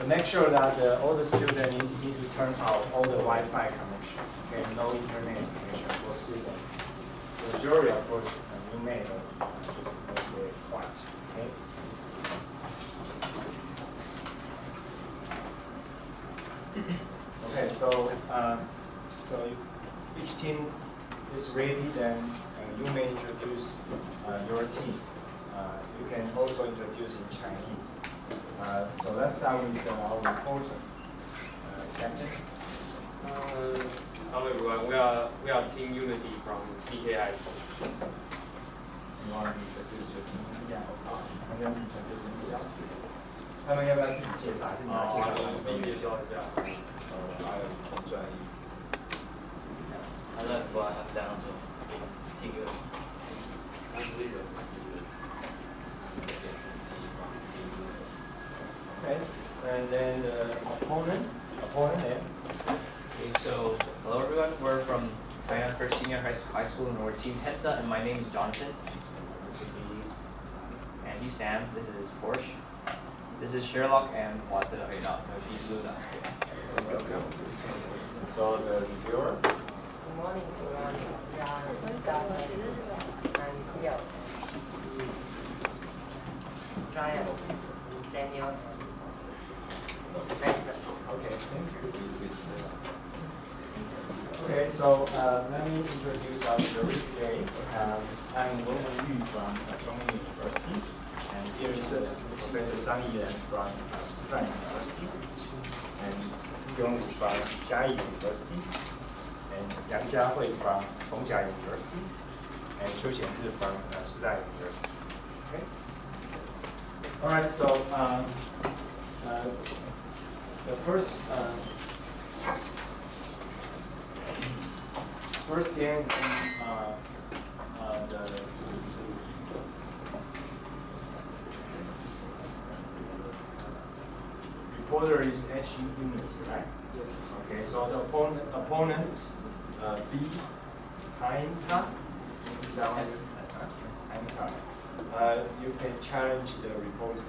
But make sure that all the students need to turn out all the Wi-Fi connection. Okay, no internet connection for students. The majority, of course, you may just make it quiet. Okay. Okay, so each team is ready, then you may introduce your team. You can also introduce in Chinese. So let's start with our reporter, Captain. Hello everyone, we are Team Unity from CKI School. You want to introduce your team? Yeah. 他们要 introduce themselves. 他们要不要自己介绍？自己来介绍。自己介绍一下。还有很专业。他在国外还不两种，这个他是人， Okay, and then the opponent, yeah. Okay, so hello everyone. We're from Taiwan First Senior High School, and we're Team Hepta, and my name is Jonathan. This is and he's Sam. This is Porsche. This is Sherlock, and Waseda. Okay, no, she's Luna. So the reviewer. Good morning, everyone. We are Brian, Daniel, Okay, thank you. Okay, so let me introduce our jury today. I'm William Yu from Zhongli University, and here is Professor Zhang Yan from Sci-Fi University, and Yong from Jiayi University, and Yang Jiahui from Tongjia University, and Qiu Xianzi from Sida University. Okay. All right, so the first game the reporter is HU Unity, right? Yes. Okay, so the opponent B Hainka. Is that one? Hainka. You can challenge the reporter.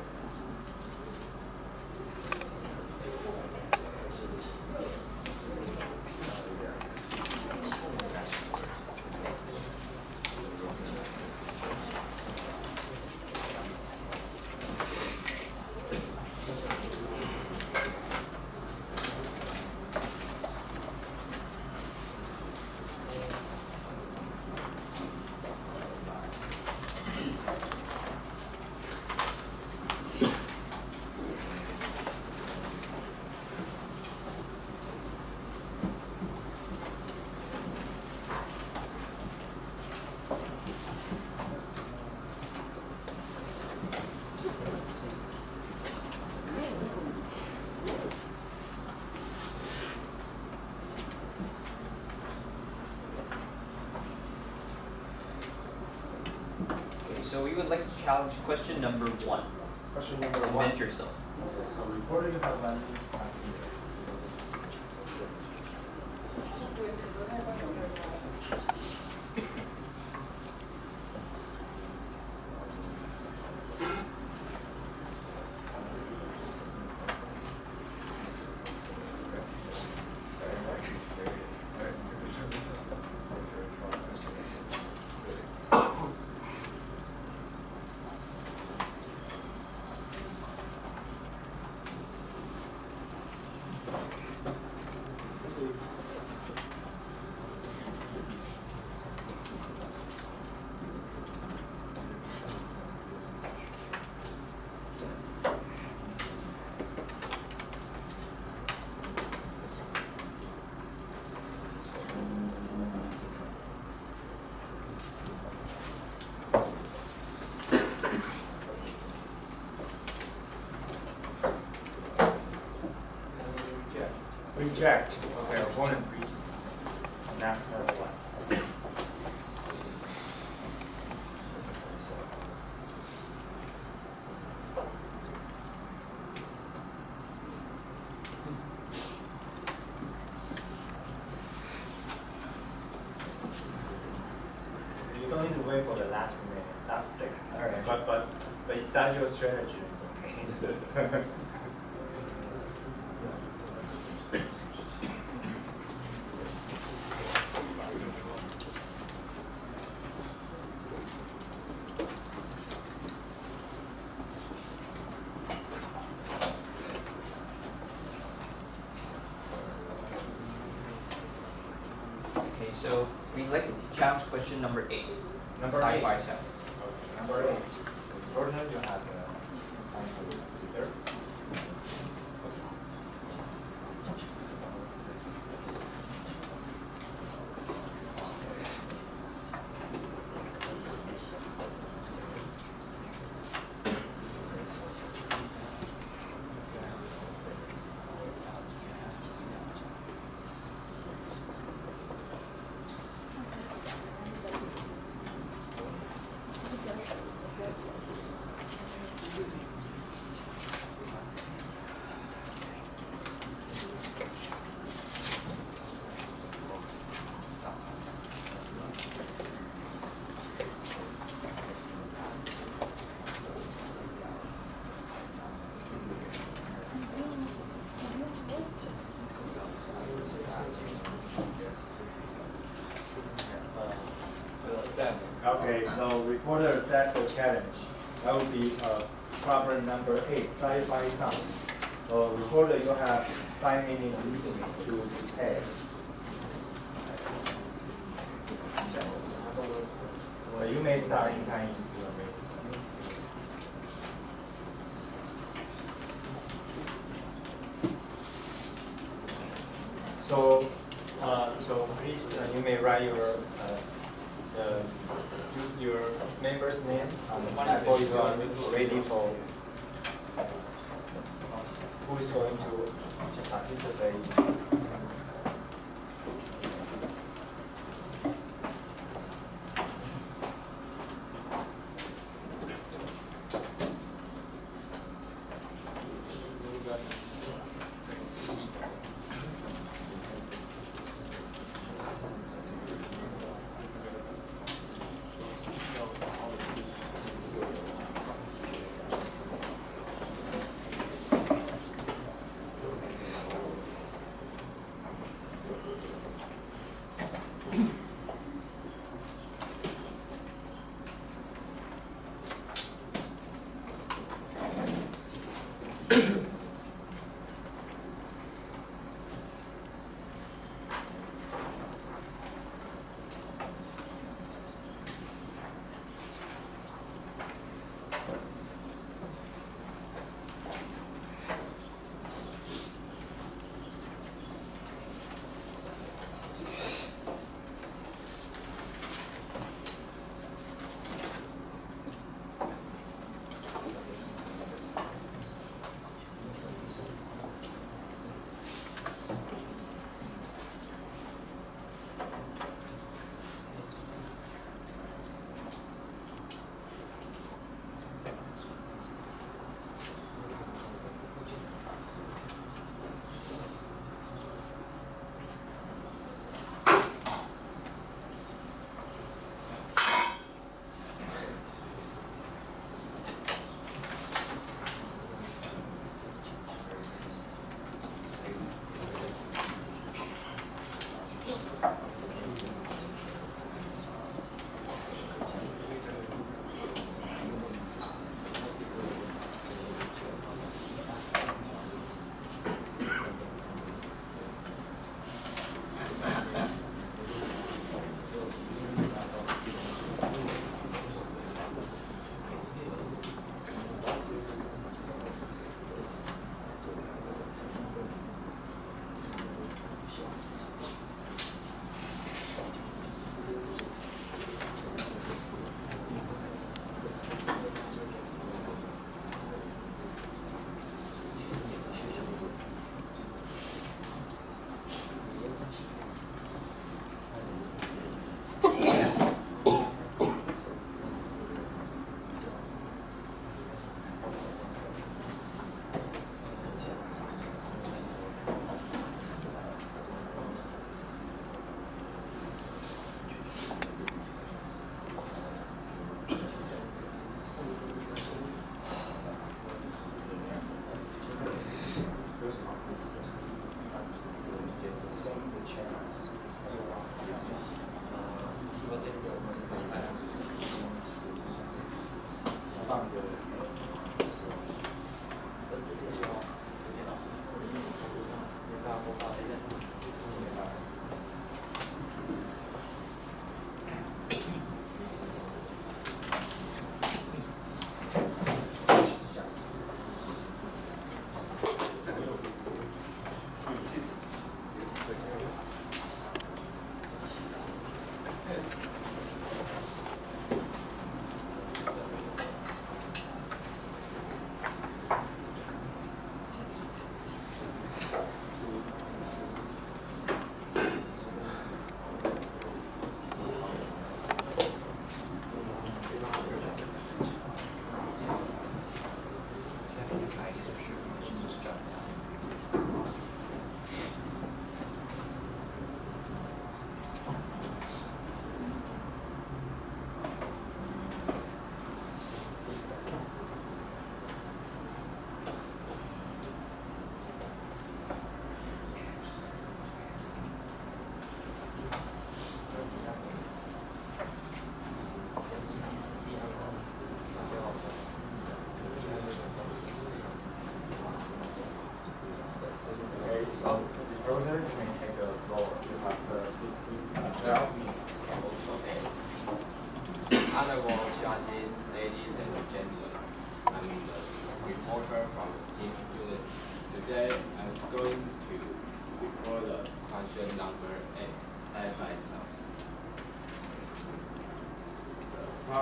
So we would like to challenge question number 1. Question number 1. Invent yourself. So reporter, you have one Reject. Okay, opponent, please. Now, number 1. You don't need to wait for the last minute, last second. All right. But is that your strategy? It's okay. Okay, so we'd like to challenge question number 8. Number Sci-Fi 8. 7. Okay, number 8. Jordan, you have time to consider. Okay, so reporter accept the challenge. That would be problem number 8, sci-fi sound. So reporter, you have 5 minutes to prepare. Well, you may start in time if you are ready. So please, you may write your member's name before you are ready for who is going to participate.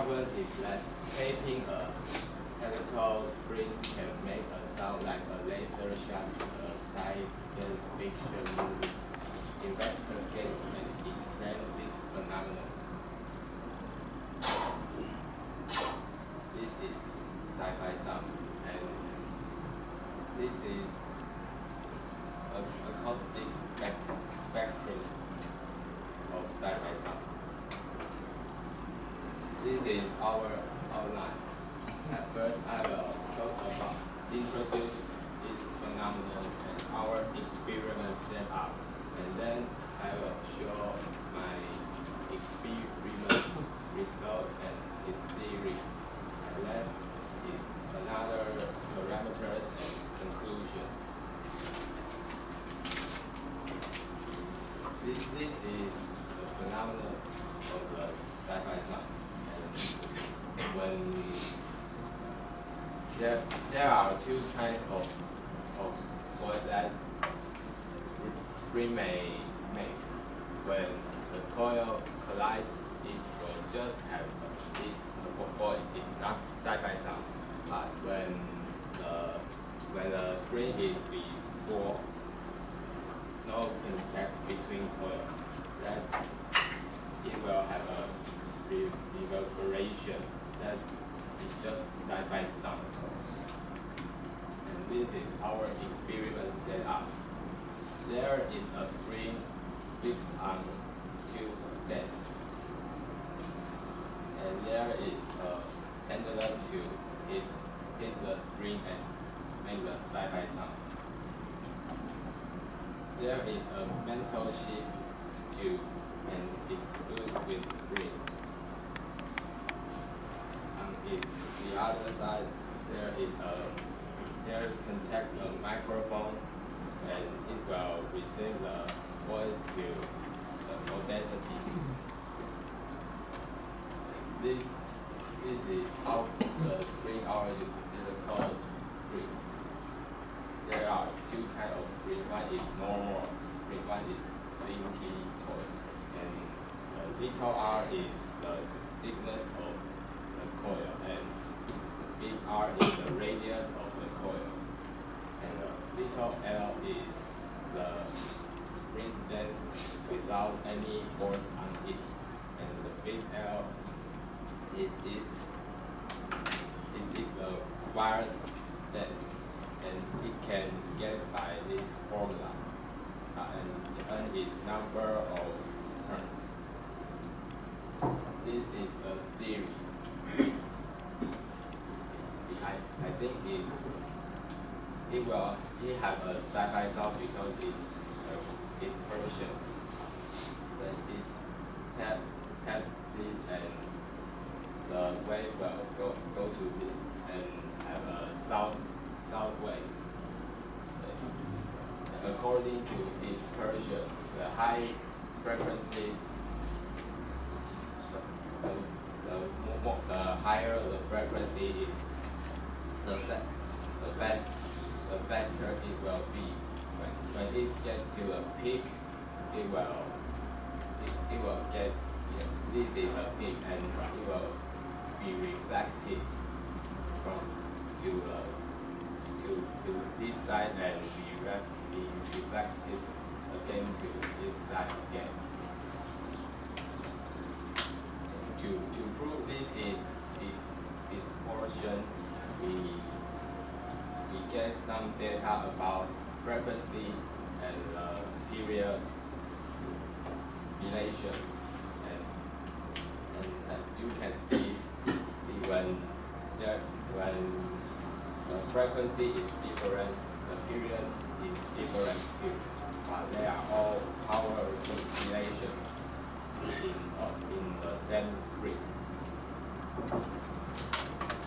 problem is that tapping a helical spring can make a sound like a laser shot in a science fiction movie. Investigate and explain this phenomenon. This is sci-fi sound, and this is a acoustic spectrum of sci-fi sound. This is our outline. At first, I will introduce this phenomenon and our experiment setup, and then I will show my experiment result and its theory. And last is another parameters and conclusion. This is the phenomenon of the sci-fi sound. And when there are two kinds of voice that spring may make. When the coil collides, it will just have the voice is not sci-fi sound. But when the spring is before no contact between coils, that it will have a reverberation that is just sci-fi sound. And this is our experiment setup. There is a spring fixed on two stands, and there is a pendulum to hit the spring and make the sci-fi sound. There is a metal sheet tube, and it's glued with spring. On the other side, there contact a microphone, and it will receive the voice to the low density. This is how the spring are called spring. There are two kinds of spring. One is normal spring, one is slinky coil. And the little r is the thickness of the coil, and big R is the radius of the coil. And the little l is the spring stance without any force on it. And the big L is the wire stance. And it can get by this formula, and N is number of turns. This is a theory. I think it have a sci-fi sound because it's Persian. Then it's tap this, and the wave will go to this and have a sound wave. According to this Persian, the high frequency, the higher the frequency is, the faster it will be. When it gets to a peak, it will get, this is a peak, and it will be reflected to this side and be reflected again to this side again. To prove this portion, we get some data about frequency and period relations, and as you can see, when the frequency is different, the period is different too, but they are all power relations in the same spring.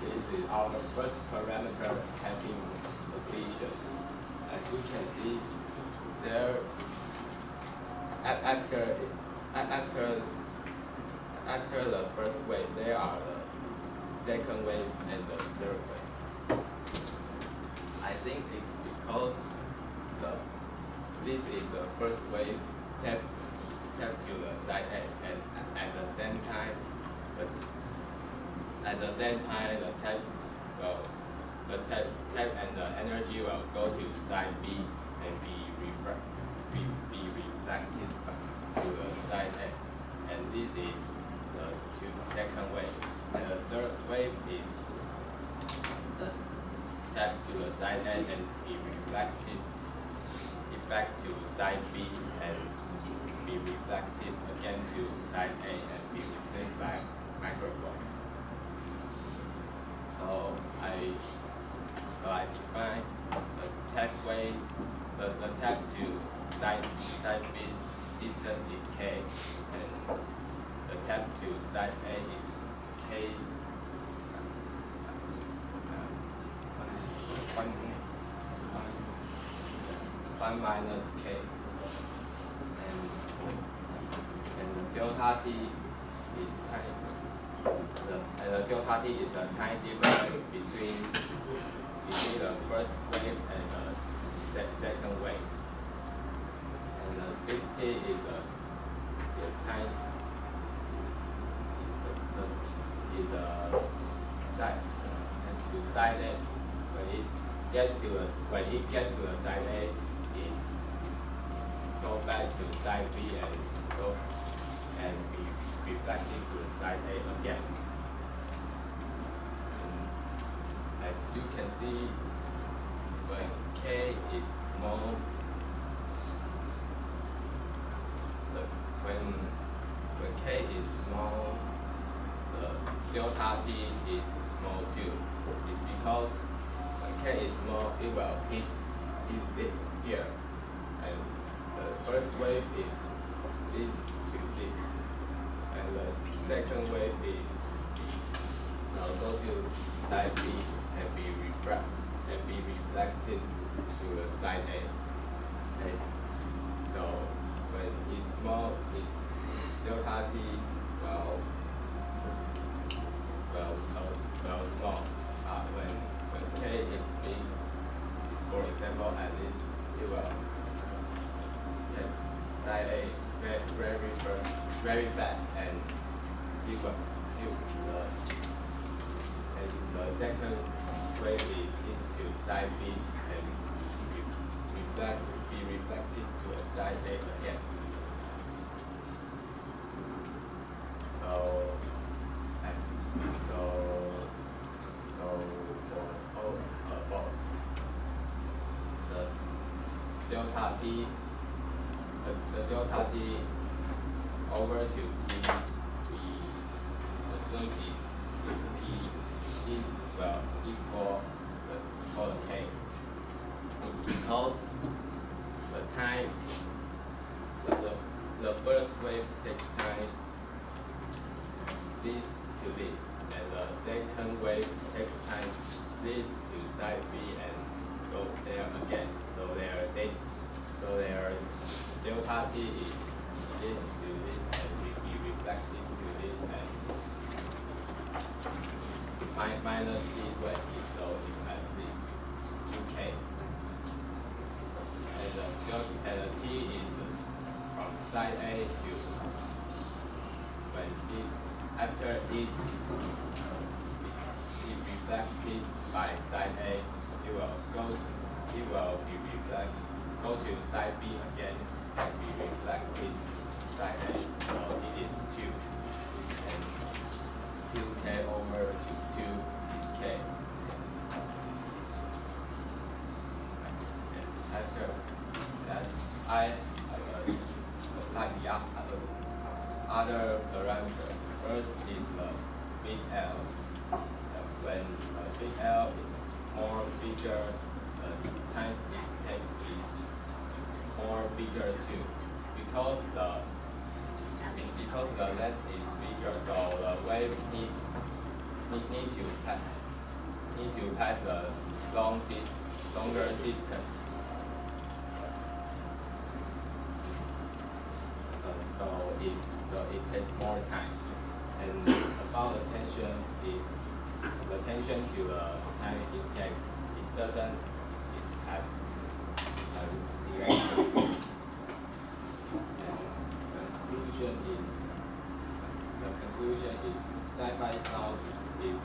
This is our first parameter tapping position. As you can see, there after the first wave, there are the second wave and the third wave. I think it's because this is the first wave tap to the side edge, and at the same time At the same time, the tap and the energy will go to side B and be reflected to the side A. And this is the second wave. And the third wave is the tap to the side A and be reflected back to side B and be reflected again to side A and be received by microphone. So I define the tap wave, the tap to side B distance is K, and the tap to side A is K. One minus K, and the delta T is the delta T is a time difference between the first wave and the second wave, and the big T is the time side to side A. When it get to the side A, it go back to side B and be reflected to the side A again. And as you can see, when K is small, when K is small, the delta T is small too. It's because when K is small, it will hit here, and the first wave is this to this, and the second wave is now go to side B and be reflected to the side A. Okay. So when it's small, it's delta T well small. When K is big, for example, at this, it will get side A very fast, and it will the second wave is into side B and be reflected to a side A again. So for both the delta T over to T, we assume is T will equal the K. Because the time, the first wave takes time this to this, and the second wave takes time this to side B and go there again. So their delta T is this to this and will be reflected to this and minus this wave, so it has this 2K. And the T is from side A to when after it reflected by side A, it will go to side B again and be reflected side A. So it is 2 and 2K over to 2K. And after that, I like the other parameters. First is the big L. When big L is more bigger, the times it takes is more bigger too. Because the length is bigger, so the wave need to pass the longer distance. So it takes more time. And about the tension, the tension to the time it takes, it doesn't have direction. And the conclusion is Sci-Fi sound is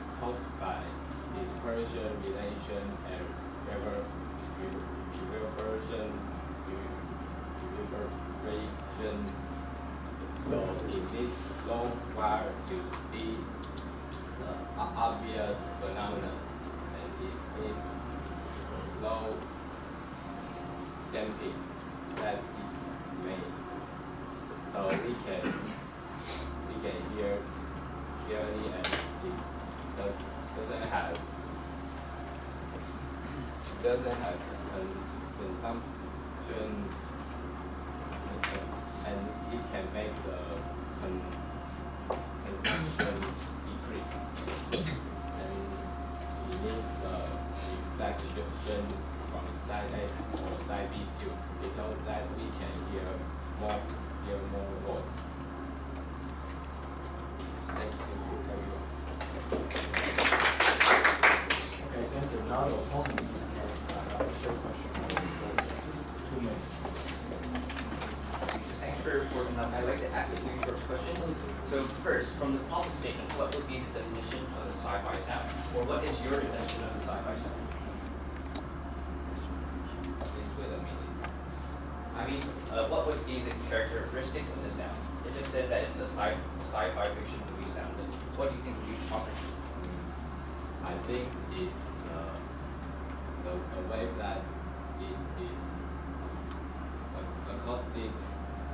presented that main, so we can hear clearly and it doesn't have consumption, and it can make the consumption decrease. And we need the reflection from side A or side B too, because that we can hear more words. Thank you, everyone. Okay, thank you. Now the opponent has short question for 2 minutes. Thanks for reporting up. I'd like to ask a few short questions. So first, from the problem statement, what would be the definition of the sci-fi sound? Or what is your definition of the sci-fi sound? Please wait a minute. I mean, what would be the characteristics of the sound? It just said that it's a sci-fi fiction movie sound. But what do you think the huge properties? I think it's the way that it is acoustic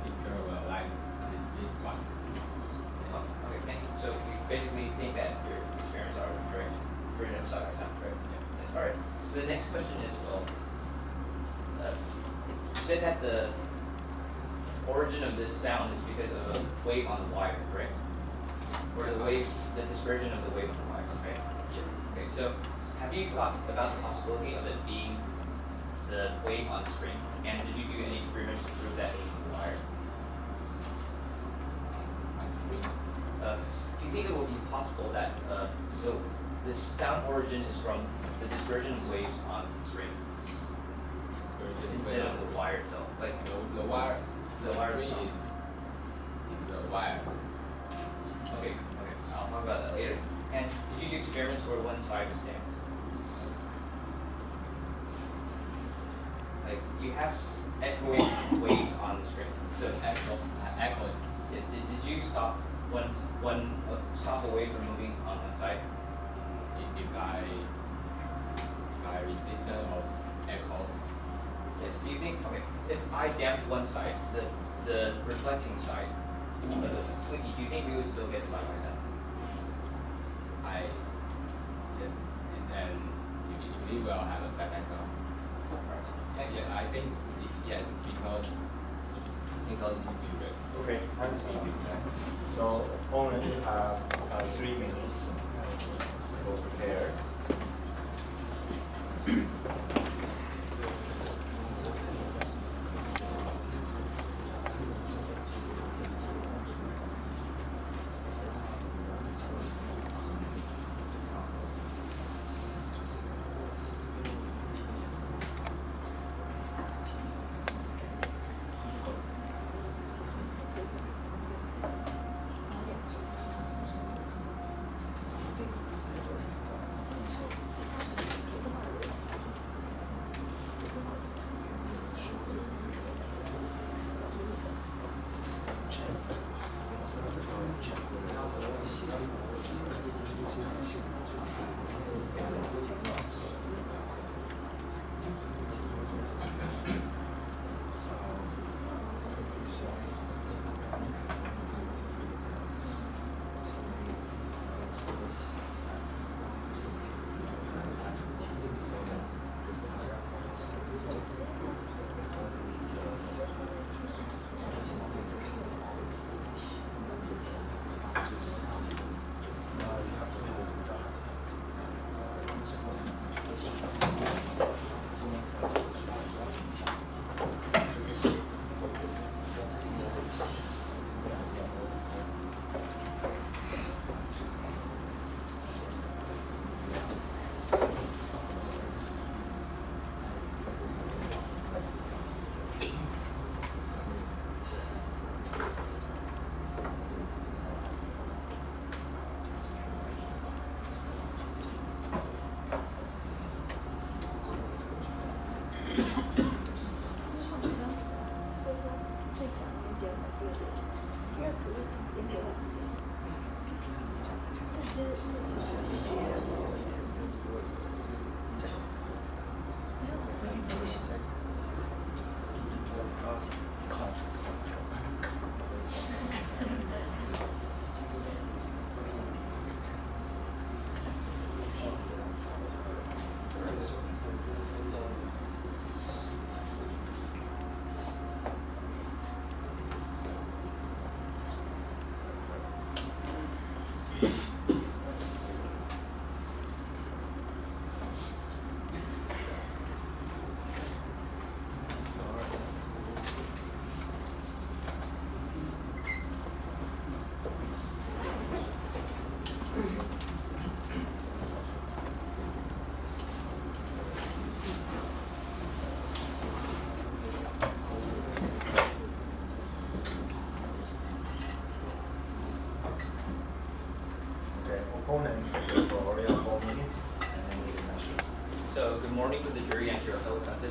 picture well, like this one. Okay, thank you. So you basically think that your experiments are correct version of sci-fi sound, correct? Yeah. Alright. So the next question is, well, you said that the origin of this sound is because of a wave on the wire, correct? Or the dispersion of the wave on the wire, right? Yes. Okay, so have you thought about the possibility of it being the wave on the string? And did you do any experiments to prove that it was the wire? On screen. Do you think it will be possible that so the sound origin is from the dispersion of waves on the string instead of the wire itself? Like The wire. The wire screen is the wire. okay, I'll talk about that later. And did you do experiments where one side was damaged? Like you have echoing waves on the string. So Echoing. did you stop stop the wave from moving on one side? If I resistance of echo. Yes. Do you think if I damped one side, the reflecting side, slinky, do you think we would still get side-by sound? And we will have a second sound. And yeah, I think yes, because it will be Okay, I understand. So opponent, you have 3 minutes to prepare.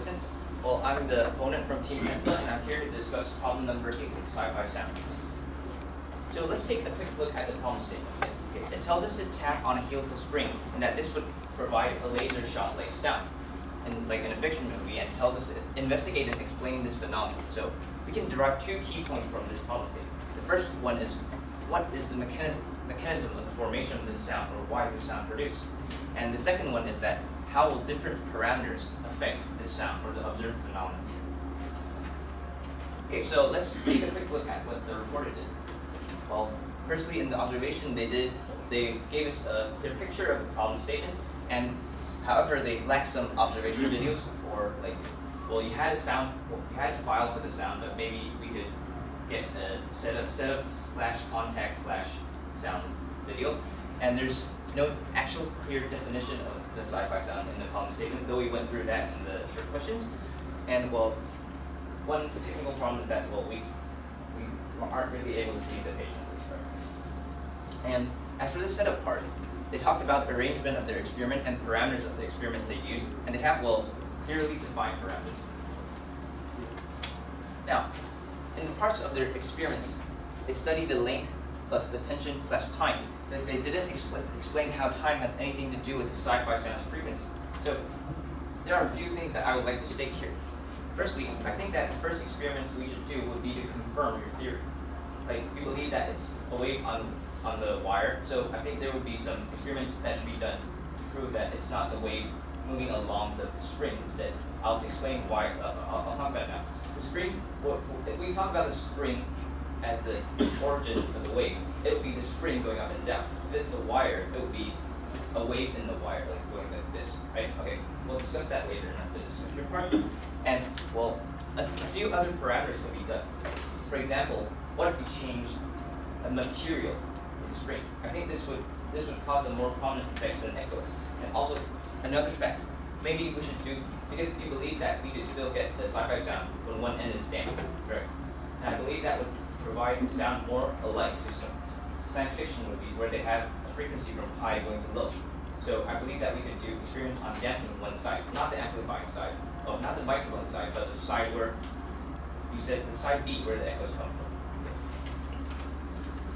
assistants. Well, I'm the opponent from Team Henta, and I'm here to discuss problem number 8, Sci-Fi sound. So let's take a quick look at the problem statement. Okay, it tells us to tap on a helical spring, and that this would provide a laser shot-like sound. And like in a fiction movie, and it tells us to investigate and explain this phenomenon. So we can derive 2 key points from this problem statement. The first one is, what is the mechanism of the formation of this sound, or why is this sound produced? And the second one is that, how will different parameters affect this sound, or the observed phenomenon? Okay, so let's take a quick look at what the reporter did. Well, firstly, in the observation they gave us a clear picture of the problem statement, and however, they lacked some observation videos, or like, well, you had a file for the sound, but maybe we could get a setup/contact/sound video, and there's no actual clear definition of the sci-fi sound in the problem statement, though we went through that in the short questions. And well, one technical problem is that, well, we aren't really able to see the patient. And as for the setup part, they talked about arrangement of their experiment and parameters of the experiments they used, and they have, well, clearly defined parameters. Now, in the parts of their experiments, they study the length plus the tension/time. They didn't explain how time has anything to do with the sci-fi sound's frequency. So there are a few things that I would like to state here. Firstly, I think that the first experiments we should do would be to confirm your theory. Like, we believe that it's a wave on the wire, so I think there would be some experiments that should be done to prove that it's not the wave moving along the string instead. I'll explain why. I'll talk about it now. The spring, if we talk about the spring as the origin of the wave, it would be the spring going up and down. If it's the wire, it would be a wave in the wire, like going like this, right? Okay, we'll discuss that later in the discussion part. And, well, a few other parameters could be done. For example, what if we changed a material of the spring? I think this would cause a more prominent effects than echo. And also, another fact, maybe we should do, because you believe that we could still get the sci-fi sound when one end is damped, correct? And I believe that would provide a sound more alike to some science fiction movies where they have a frequency from high going to low. So I believe that we could do experiments on damping one side, not the amplifying side, not the microphone side, but the side where you said the side B where the echoes come from.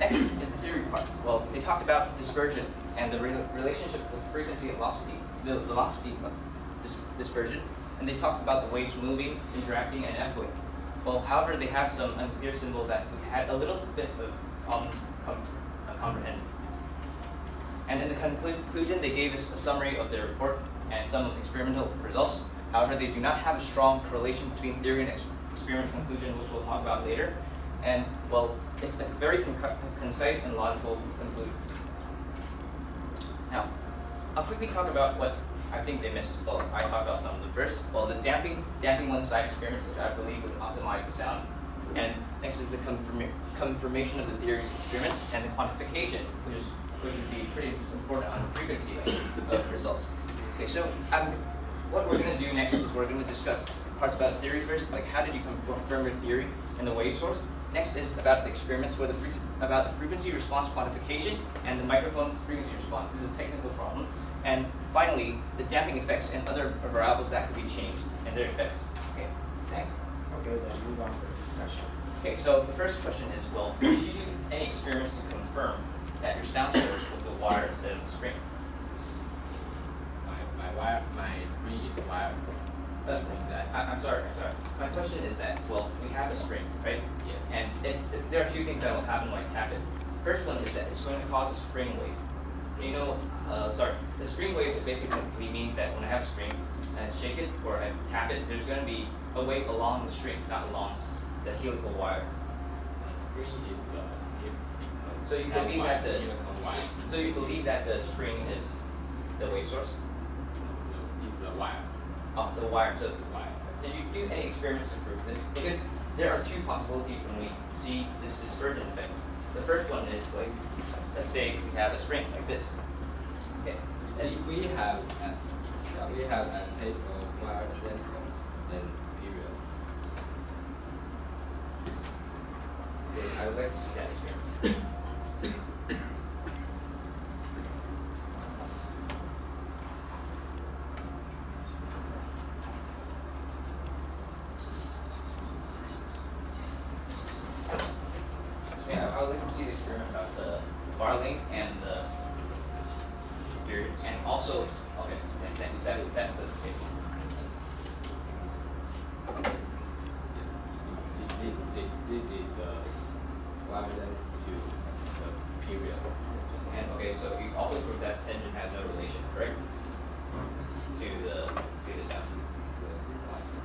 Next is the theory part. Well, they talked about dispersion and the relationship with frequency and velocity, the velocity of dispersion, and they talked about the waves moving, interacting, and echoing. Well, however, they have some unclear symbols that we had a little bit of problems comprehending. And in the conclusion, they gave us a summary of their report and some of the experimental results. However, they do not have a strong correlation between theory and experiment conclusion, which we'll talk about later. And, well, it's a very concise and logical conclusion. Now, I'll quickly talk about what I think they missed. Well, I talked about some of them first. Well, the damping one side experiment, which I believe would optimize the sound. And next is the confirmation of the theory's experiments and the quantification, which would be pretty important on the frequency of results. Okay, so what we're going to do next is we're going to discuss parts about theory first, like how did you confirm your theory and the wave source. Next is about the experiments where about the frequency response quantification and the microphone frequency response. This is a technical problem. And finally, the damping effects and other variables that could be changed and their effects. Okay, thanks. Okay, then move on to the discussion. Okay, so the first question is, well, did you do any experiments to confirm that your sound source was the wire instead of the spring? My spring is wire. I'm sorry. My question is that, well, we have a spring, right? Yes. And there are two things that will happen when I tap it. First one is that it's going to cause a spring wave. You know, the spring wave basically means that when I have a spring and I shake it or I tap it, there's going to be a wave along the string, not along the helical wire. Spring is the So you believe that helical wire. So you believe that the spring is the wave source? No, it's the wire. Oh, the wire. So The wire. did you do any experiments to prove this? Because there are two possibilities when we see this dispersion effect. The first one is like, let's say we have a spring like this. Okay. And We have a tape of wire central and period. okay, I would like to see that experiment. bar length and the period, and also, okay, thanks, that's the okay. This is line length to the period. And okay, so you also proved that tangent has no relation, correct? To the sound.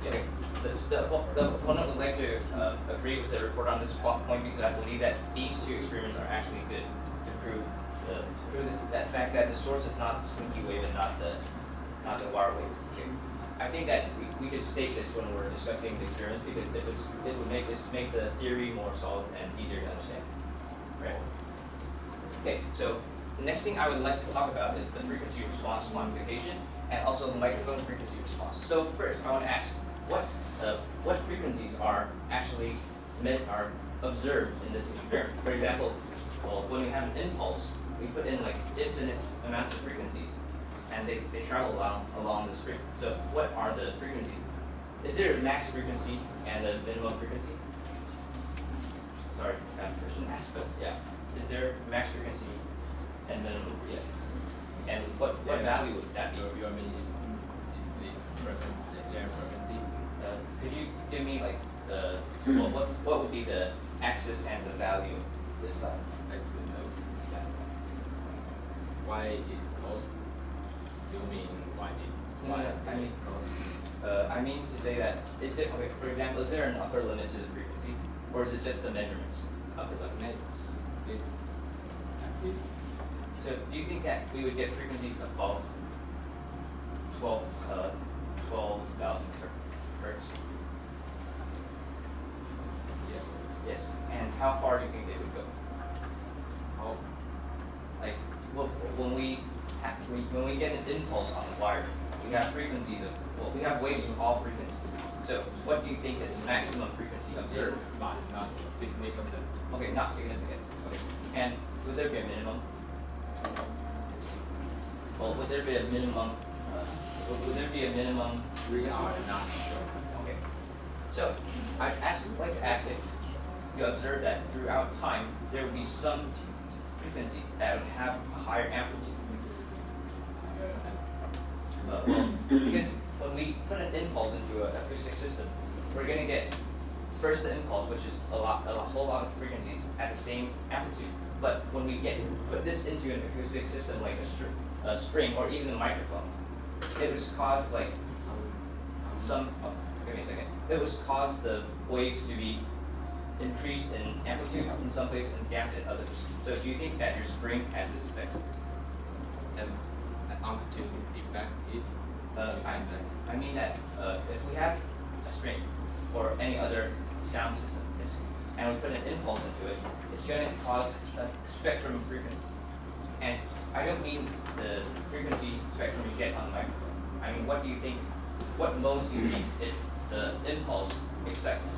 Yeah. The opponent would like to agree with the report on this point because I believe that these two experiments are actually good to prove that fact that the source is not the slinky wave and not the wire wave. Okay. I think that we could state this when we're discussing the experiments because it would make the theory more solid and easier to understand. Right. Okay, so the next thing I would like to talk about is the frequency response modification and also the microphone frequency response. So first, I want to ask, what frequencies are actually are observed in this experiment? For example, well, when we have an impulse, we put in like infinite amounts of frequencies, and they travel along the string. So what are the frequencies? Is there a max frequency and a minimum frequency? Sorry, that person asked, but yeah. Is there max frequency and minimum frequency? Yes. And what value would that be? Your mean is this frequency. Could you give me like the what would be the axis and the value this side? I don't know. Why it cost? You mean why it? No, I mean, I mean to say that is there okay? For example, is there an upper limit to the frequency, or is it just the measurements upper limit? This. So do you think that we would get frequencies above 12,000 hertz? Yeah. Yes. And how far do you think they would go? How? Like, well, when we get an impulse on the wire, we have frequencies we have waves of all frequencies. So what do you think is the maximum frequency observed? Yes, but not significant. Okay, not significant. Okay. And would there be a minimum? Well, would there be a minimum? Would there be a minimum? We are not sure. Okay. So I'd like to ask if you observe that throughout time there would be some frequencies that would have a higher amplitude. Well, because when we put an impulse into an acoustic system, we're going to get first the impulse, which is a whole lot of frequencies at the same amplitude. But when we put this into an acoustic system like a string or even a microphone, it was caused like give me a second. It was caused the waves to be increased in amplitude in some places and damped in others. So do you think that your spring has this effect? And amplitude effect it. I mean that if we have a string or any other sound system, and we put an impulse into it, it's going to cause a spectrum of frequency. And I don't mean the frequency spectrum you get on the microphone. I mean, what modes do you think the impulse excites?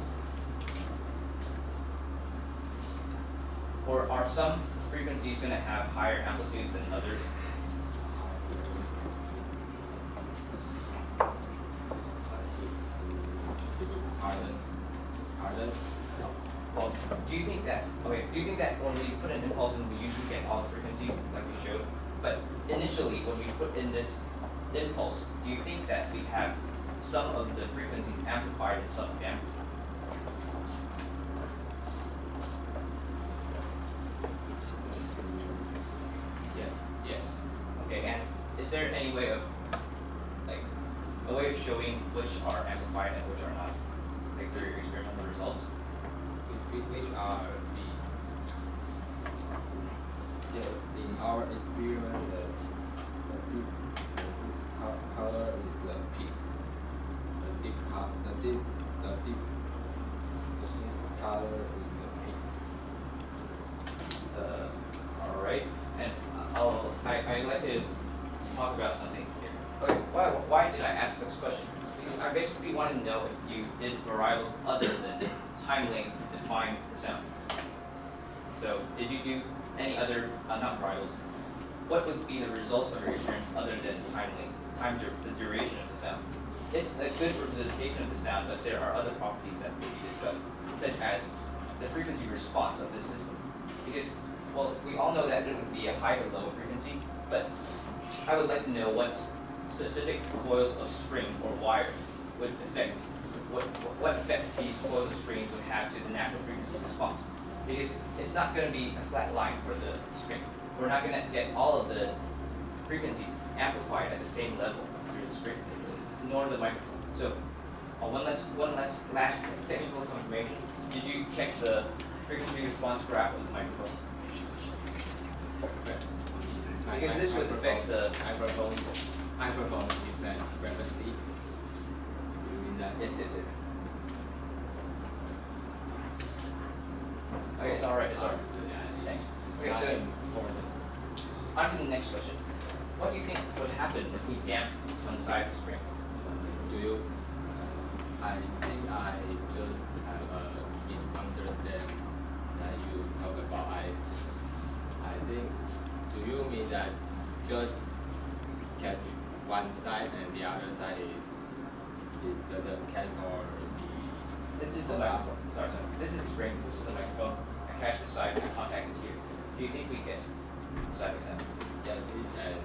Or are some frequencies going to have higher amplitudes than others? Pardon? Well, do you think that when we put an impulse in, we usually get all the frequencies like we showed? But initially, when we put in this impulse, do you think that we have some of the frequencies amplified and some damped? Yes. Okay, and is there any way of showing which are amplified and which are not, like through your experimental results? Which are in our experiment the deep color is the pink. The deep color is the pink. All right, and I'd like to talk about something here. Okay, why did I ask this question? Because I basically want to know if you did variables other than time length to define the sound. So, did you do any other, not variables, what would be the results of your experiment other than the duration of the sound? It's a good representation of the sound, but there are other properties that will be discussed, such as the frequency response of the system. Because well, we all know that it would be a high or low frequency, but I would like to know what specific coils of spring or wire would affect, what effects these coils of springs would have to the natural frequency response. Because it's not going to be a flat line for the spring. We're not going to get all of the frequencies amplified at the same level through the spring, nor the microphone. So, one last technical confirmation. Did you check the frequency response graph of the microphone? Okay. Because this would affect the microphone effect frequency. You mean that? Yes. Okay, it's alright. Thanks. Okay, so on to the next question. What do you think would happen if we damp one side of the spring? Do you? I think I just have a misunderstand that you talk about. I think, do you mean that just catch one side and the other side is doesn't catch or be? This is the microphone. Sorry. This is the spring. This is the microphone. I catch the side. I contact it here. Do you think we get side by side? Yes, and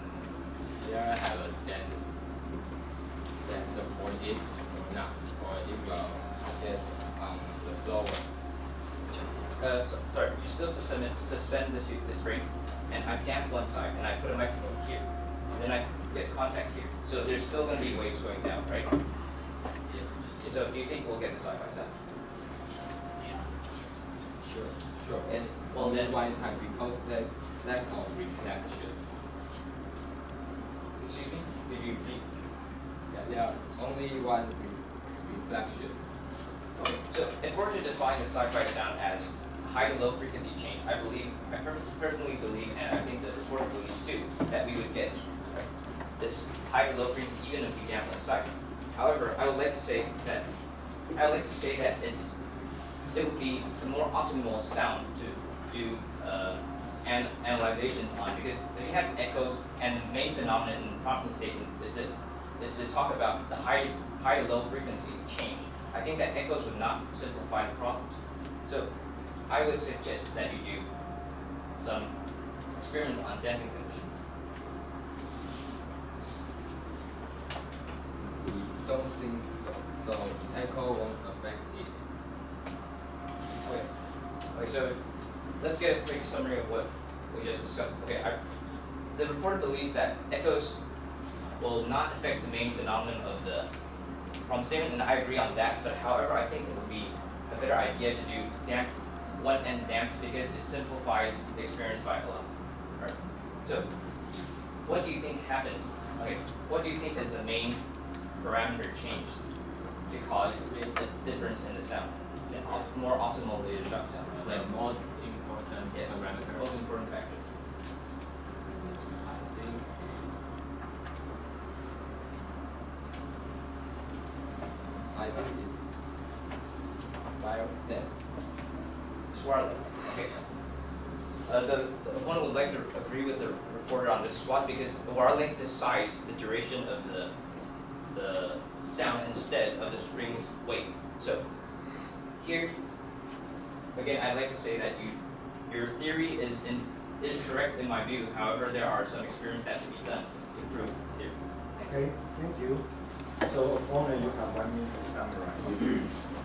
there have a stand that support it or not, or it will get on the floor. Sorry. You still suspend the spring, and I damp one side, and I put a microphone here, and then I get contact here. So there's still going to be waves going down, right? Yes. So do you think we'll get the side by side? Sure. Yes. Well Only then, one time because that lack of reflection. excuse me. Did you please? Yeah, only one reflection. Okay. So if we're to define the sci-fi sound as high to low frequency change, I personally believe, and I think the reporter believes too, that we would get this high to low frequency even if we damp one side. However, I would like to say that it would be the more optimal sound to do analyzations on, because if you have echoes, and the main phenomenon in the problem statement is to talk about the high to low frequency change. I think that echoes would not simplify the problems. So I would suggest that you do some experiments on damping conditions. We don't think so. So echo won't affect it. Okay, so let's get a quick summary of what we just discussed. Okay, the reporter believes that echoes will not affect the main phenomenon of the problem statement, and I agree on that. But however, I think it would be a better idea to do damped, one end damped, because it simplifies the experience by a lot. Right. So, what do you think happens? Okay, what do you think is the main parameter changed to cause the difference in the sound, and more optimal laser shot sound? The most important Yes, parameter. most important factor. I think it's wire depth. Swirling. Okay. The opponent would like to agree with the reporter on this spot because the wire length decides the duration of the sound instead of the spring's weight. So here, again, I'd like to say that your theory is correct in my view. However, there are some experiments that should be done to prove the theory. Okay, thank you. So, opponent, you have 1 minute to summarize.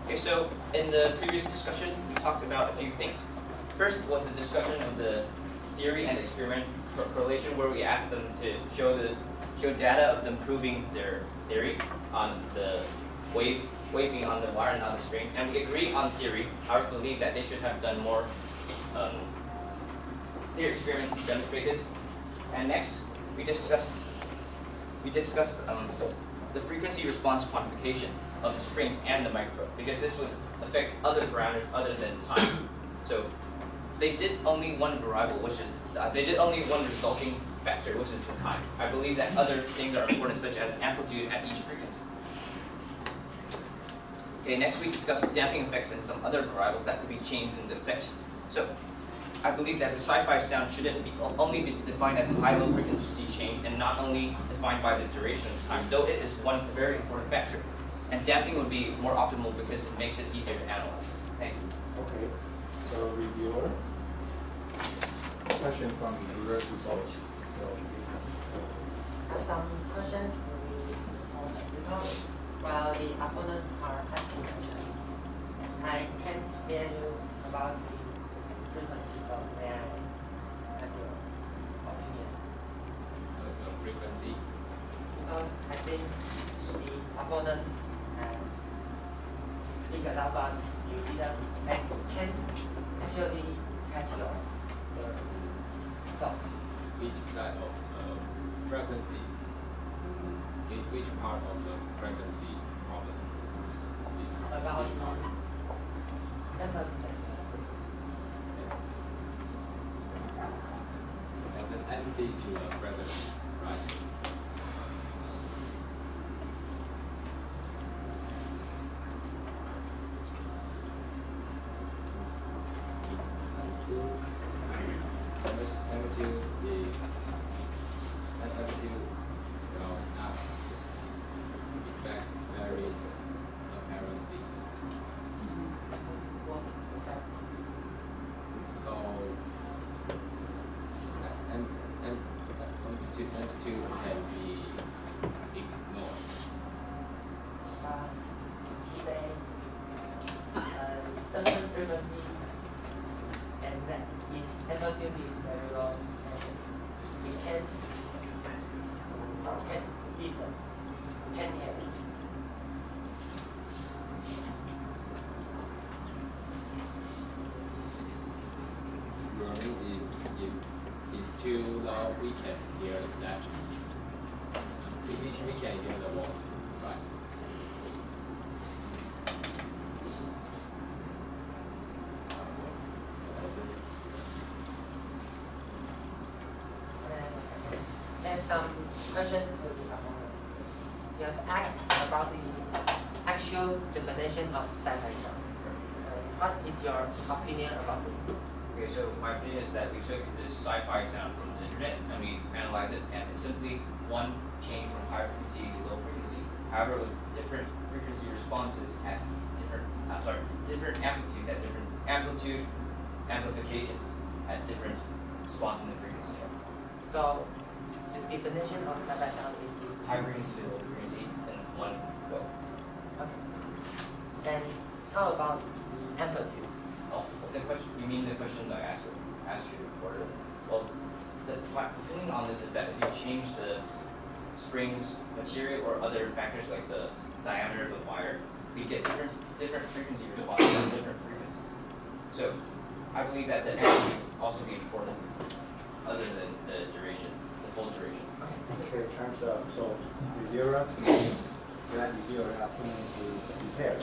Okay, so in the previous discussion, we talked about a few things. First was the discussion of the theory and experiment correlation, where we asked them to show data of them proving their theory on the waving on the wire and on the string, and we agree on theory. I believe that they should have done more theory experiments to demonstrate this. And next, we discussed the frequency response quantification of the spring and the microphone, because this would affect other parameters other than time. So they did only one variable, which is they did only one resulting factor, which is the time. I believe that other things are important, such as amplitude at each frequency. Okay, next we discussed damping effects and some other variables that could be changed in the effects. So I believe that the sci-fi sound shouldn't only be defined as high-low frequency change and not only defined by the duration of time, though it is one very important factor. And damping would be more optimal because it makes it easier to analyze. Thank you. Okay, so reviewer. question from the viewers results. So, I have some questions to the topic. While the opponents are asking questions, I can't hear you about the frequency, so may I have your opinion? The frequency. Because I think the opponent has figured out that you didn't can't actually catch your thought. Which side of frequency? Which part of the frequency is problem? About empathy. An empty to a frequency, right? Amplitude is amplitude will not effect very apparently. What effect? So amplitude can be ignored. But today, certain frequency and that its amplitude is very low, and we can't listen, we can't hear it. Roaring is if it's too loud, we can hear that. We can hear the voice, right? And some questions to the opponent. You have asked about the actual definition of sci-fi sound. What is your opinion about this? Okay, so my opinion is that we took this sci-fi sound from the internet and we analyzed it, and it's simply one change from high frequency to low frequency. However, with different frequency responses at different amplitudes at different amplifications at different spots in the frequency chart. So, the definition of sci-fi sound is High frequency to low frequency, and one go. okay. Then how about the amplitude? Oh, the question, you mean the questions I asked you before? Well, my opinion on this is that if you change the spring's material or other factors like the diameter of the wire, we get different frequency responses at different frequencies. So I believe that the amplitude also be important other than the duration, the full duration. okay, time's up. So, reviewer, please grant reviewer an opportunity to prepare.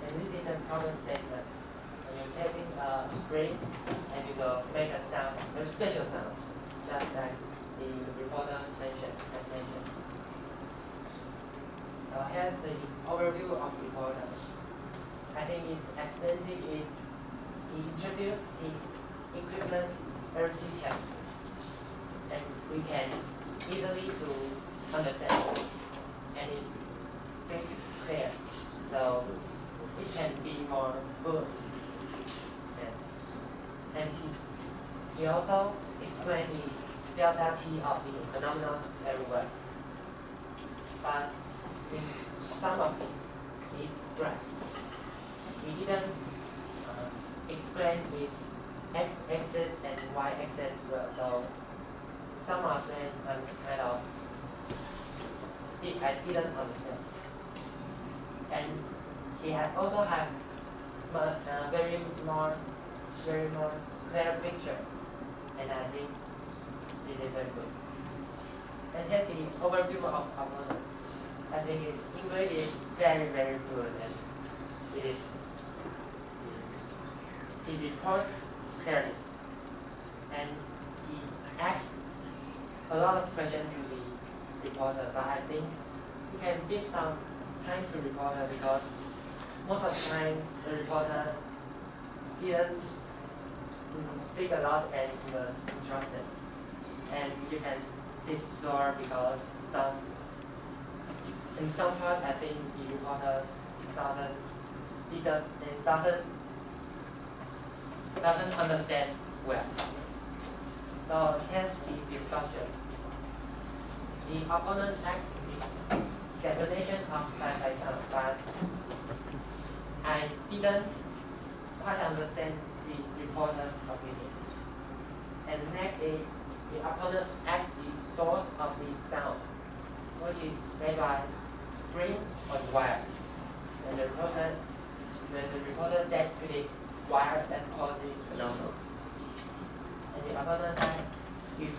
And this is a common statement. When you're tapping a screen and you go make a sound, a special sound, just like the reporters has mentioned. So here's the overview of reporter. I think its advantage is he introduced his equipment very detailed, and we can easily to understand, and it speaks clear, so it can be more fluent. And he also explained the delta T of the phenomenon very well. But in some of his graphs, he didn't explain its x-axis and y-axis well. So some of them kind of I didn't understand. And he had also had very more clear picture, and I think this is very good. And here's the overview of opponent. I think his English is very good, and it is he reports clearly, and he asks a lot of questions to the reporter, but I think he can give some time to reporter because most of the time the reporter didn't speak a lot and he was interrupted. And you can speak slower because in some part I think the reporter doesn't understand well. So here's the discussion. The opponent asks the definition of sci-fi sound, but I didn't quite understand the reporter's opinion. And next is the opponent asks the source of the sound, which is made by string or wire. And the reporter said it is wire that causes this phenomenon. And the opponent said if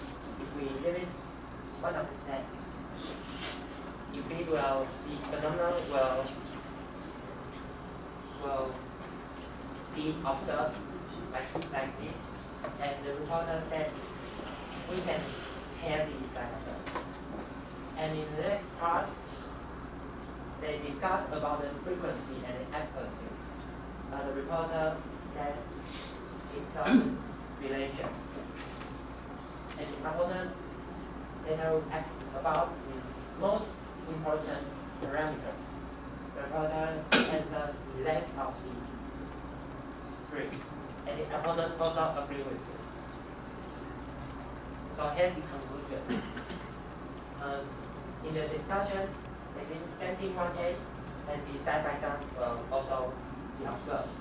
we limit what of it said, if it will, the phenomenon will be observed like this, and the reporter said we can hear the sound. And in the next part, they discuss about the frequency and the amplitude. The reporter said it doesn't relation. And the opponent later asked about the most important parameters. The reporter answered the length of the string, and the opponent also agreed with it. So here's the conclusion. In the discussion between damping 1A and the sci-fi sound will also be observed.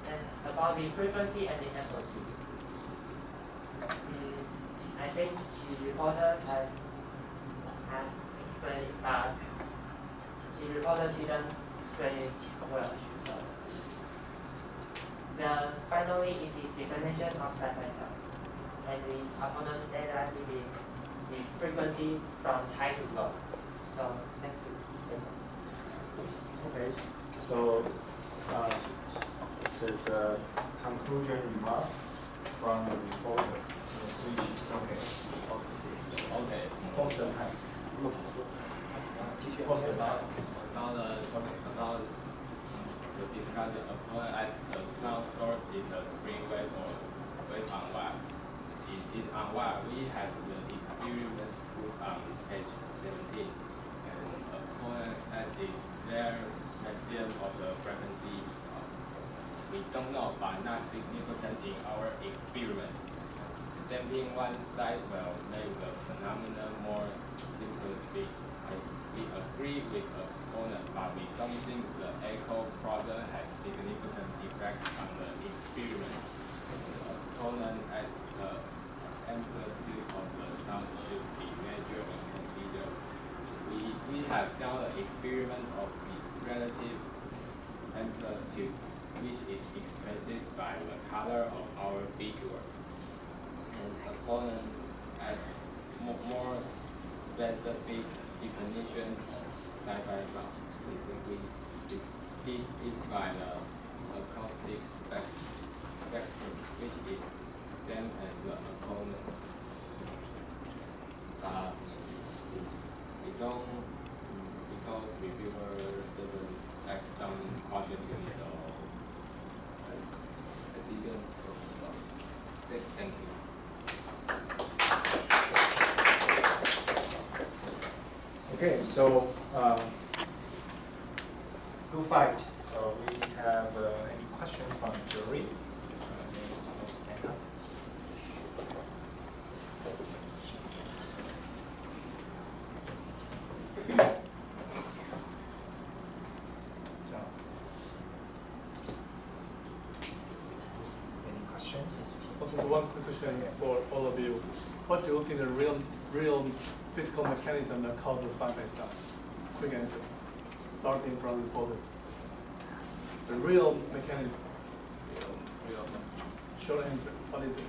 And about the frequency and the amplitude, I think the reporter has explained it, but the reporter didn't explain it well. So finally is the definition of sci-fi sound. And the opponent said that it is the frequency from high to low. So thank you. Okay, so this is a conclusion remark from the reporter. The switch is okay. Okay. Post the time. Post the time. Now the discussion opponent as the sound source is a spring wave or wave on wire. It is on wire. We have the experiment proof on page 17. And opponent as is their maximum of the frequency. We don't know, but not significant in our experiment. Damping one side will make the phenomenon more simplified. We agree with the opponent, but we don't think the echo problem has significant effects on the experiment. The opponent as the amplitude of the sound should be measured and considered. We have done the experiment of the relative amplitude, which is expressed by the color of our figure. And opponent as more specific definitions of sci-fi sound. We did it by the acoustic spectrum, which is same as the opponents. We don't because reviewer doesn't ask some question to me, so I didn't focus on. Thank you. Okay, so good fight. So we have any questions from the jury? Let's stand up. Any questions? Also, one quick question for all of you. What do you think the real physical mechanism that causes Sci-Fi sound? Quick answer. Starting from reporter. The real mechanism. Real Short answer. What is it?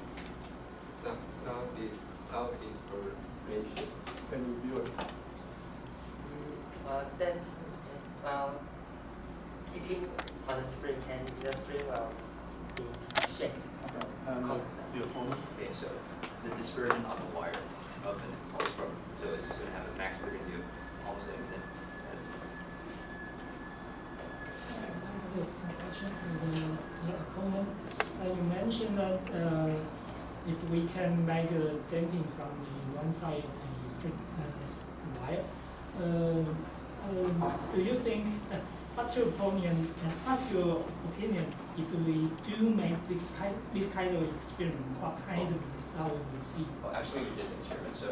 sound information. Can you review it? Hitting on the spring and the spring will be shake. And Causes the opponent. Okay, so the dispersion on the wire of an pulse probe. So it's going to have a max frequency of almost infinite. That's Yes, my question for the opponent. You mentioned that if we can make a damping from the one side of the spring wire, do you think, what's your opinion if we do make this kind of experiment? What kind of result will we see? well, actually, we did an experiment. So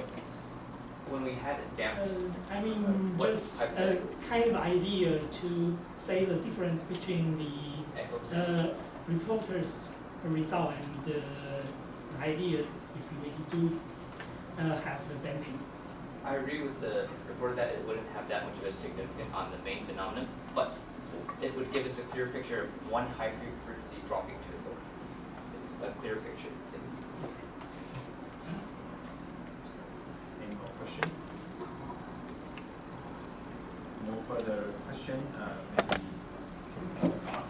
when we had it damped, I mean, what just type a of kind of idea to say the difference between the echoes? reporter's result and the idea if we do have the damping. I agree with the reporter that it wouldn't have that much of a significance on the main phenomenon, but it would give us a clear picture of one high frequency dropping to the low. It's a clear picture. Any more question? No further question, maybe Mark.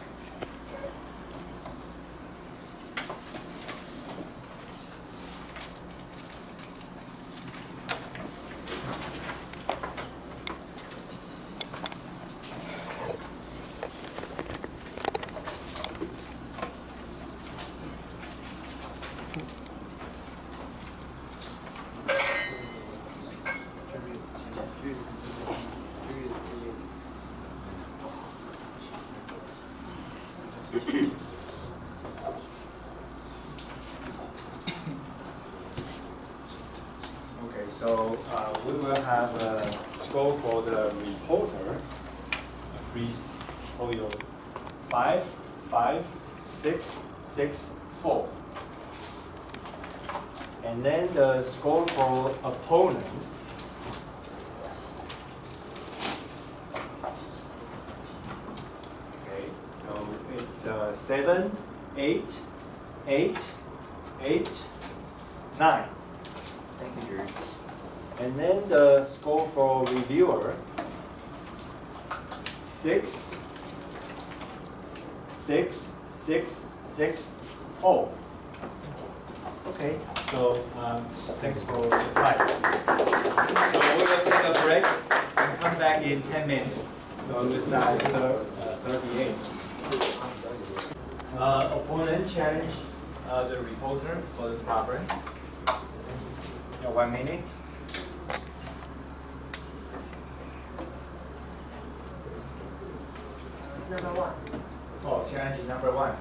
Okay, so we will have a score for the reporter. Please hold your 5, 5, 6, 6, 4. And then the score for opponents. Okay, so it's 7, 8, 8, 8, 9. Thank you, Drew. And then the score for reviewer, 6, 6, 6, 6, 4. Okay, so thanks for the time. So we will take a break and come back in 10 minutes. So we start at 38. Opponent challenge the reporter for the problem. 1 minute. Number one. Oh, challenge number 1.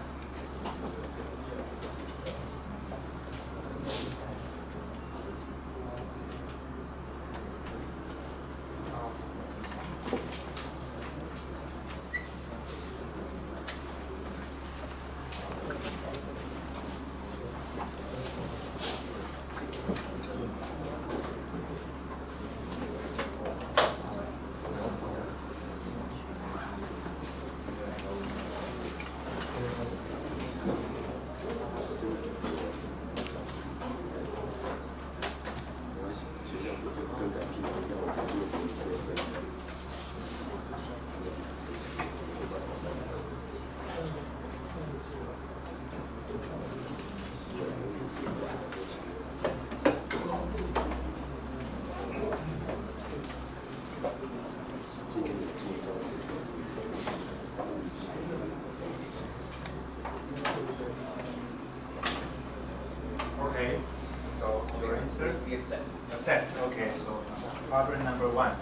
problem number 1.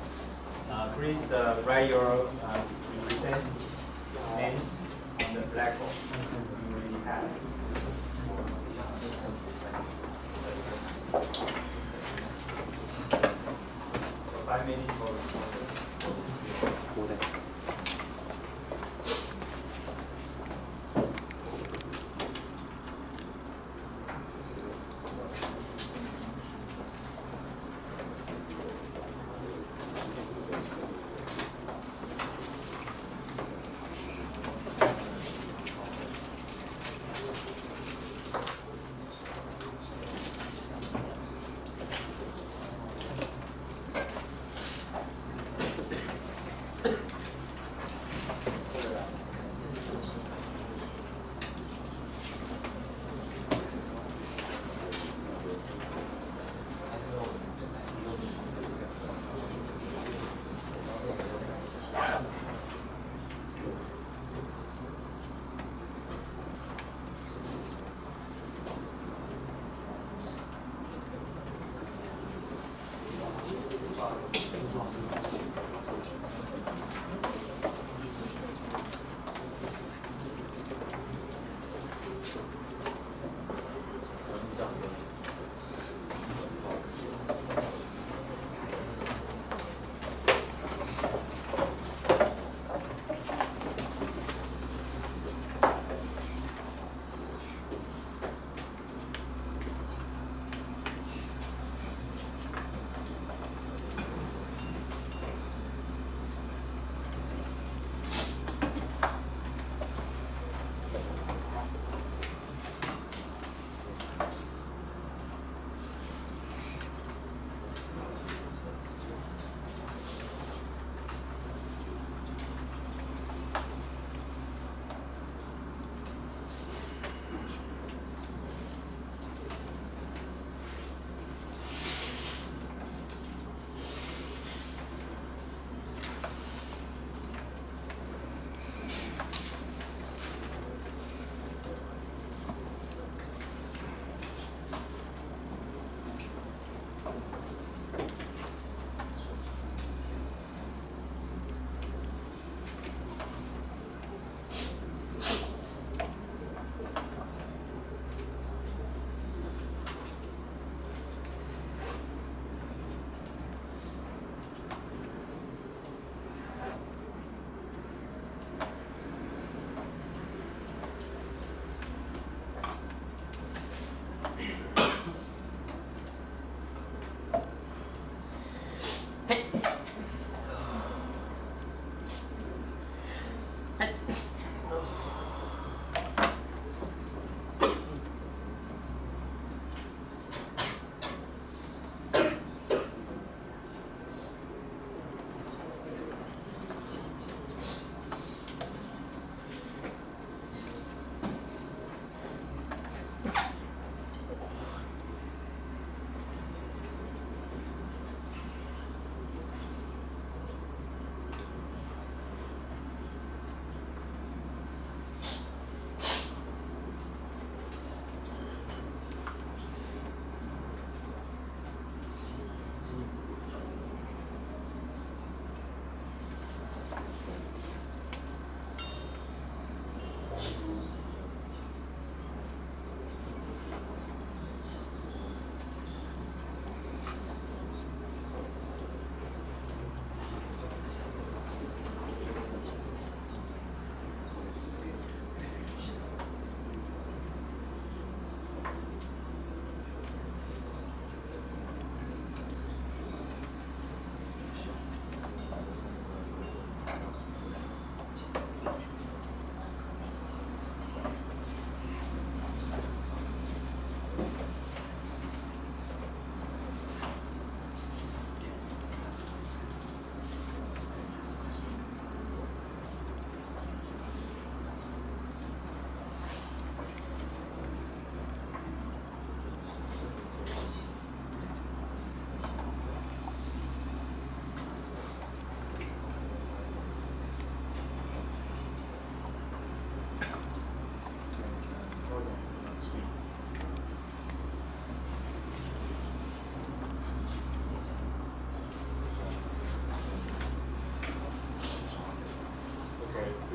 Please write your present names on the blackboard. You already have. So 5 minutes for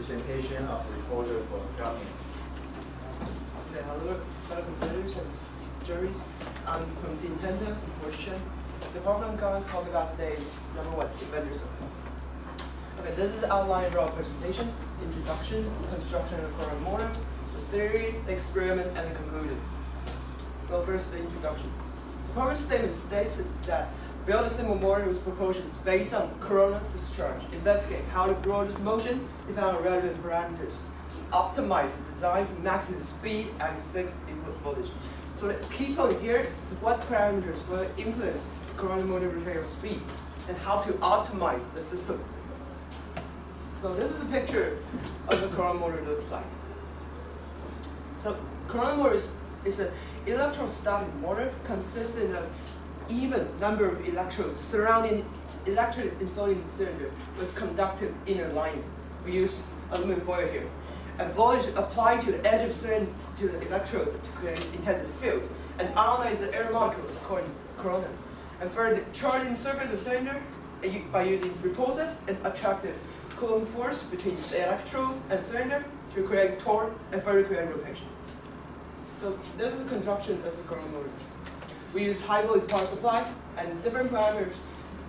presentation of the reporter for government. Okay, hello, fellow competitors and juries. I'm from Team Penta, Chen. The problem I'm going to talk about today is number one, inventors of. Okay, this is the outline of our presentation, introduction, construction of current motor, the theory, the experiment, and the conclusion. So first, the introduction. The purpose statement states that build a simple motor whose propulsions based on coronal discharge. Investigate how to grow this motion depending on relevant parameters. Optimize the design for maximum speed and fixed input voltage. So the key point here is what parameters will influence the coronal motor rotational speed and how to optimize the system. So this is a picture of the coronal motor looks like. So coronal motor is an electrostatic motor consisting of even number of electrodes surrounding electrode insulating cylinder with conductive inner lining. We use aluminum foil here. And voltage applied to the edge of cylinder to the electrodes to create intensive fields and ionize the air molecules according to corona. And further charging the surface of the cylinder by using repulsive and attractive Coulomb force between the electrodes and cylinder to create torque and further create rotation. So this is the construction of the coronal motor. We use high voltage power supply and different parameters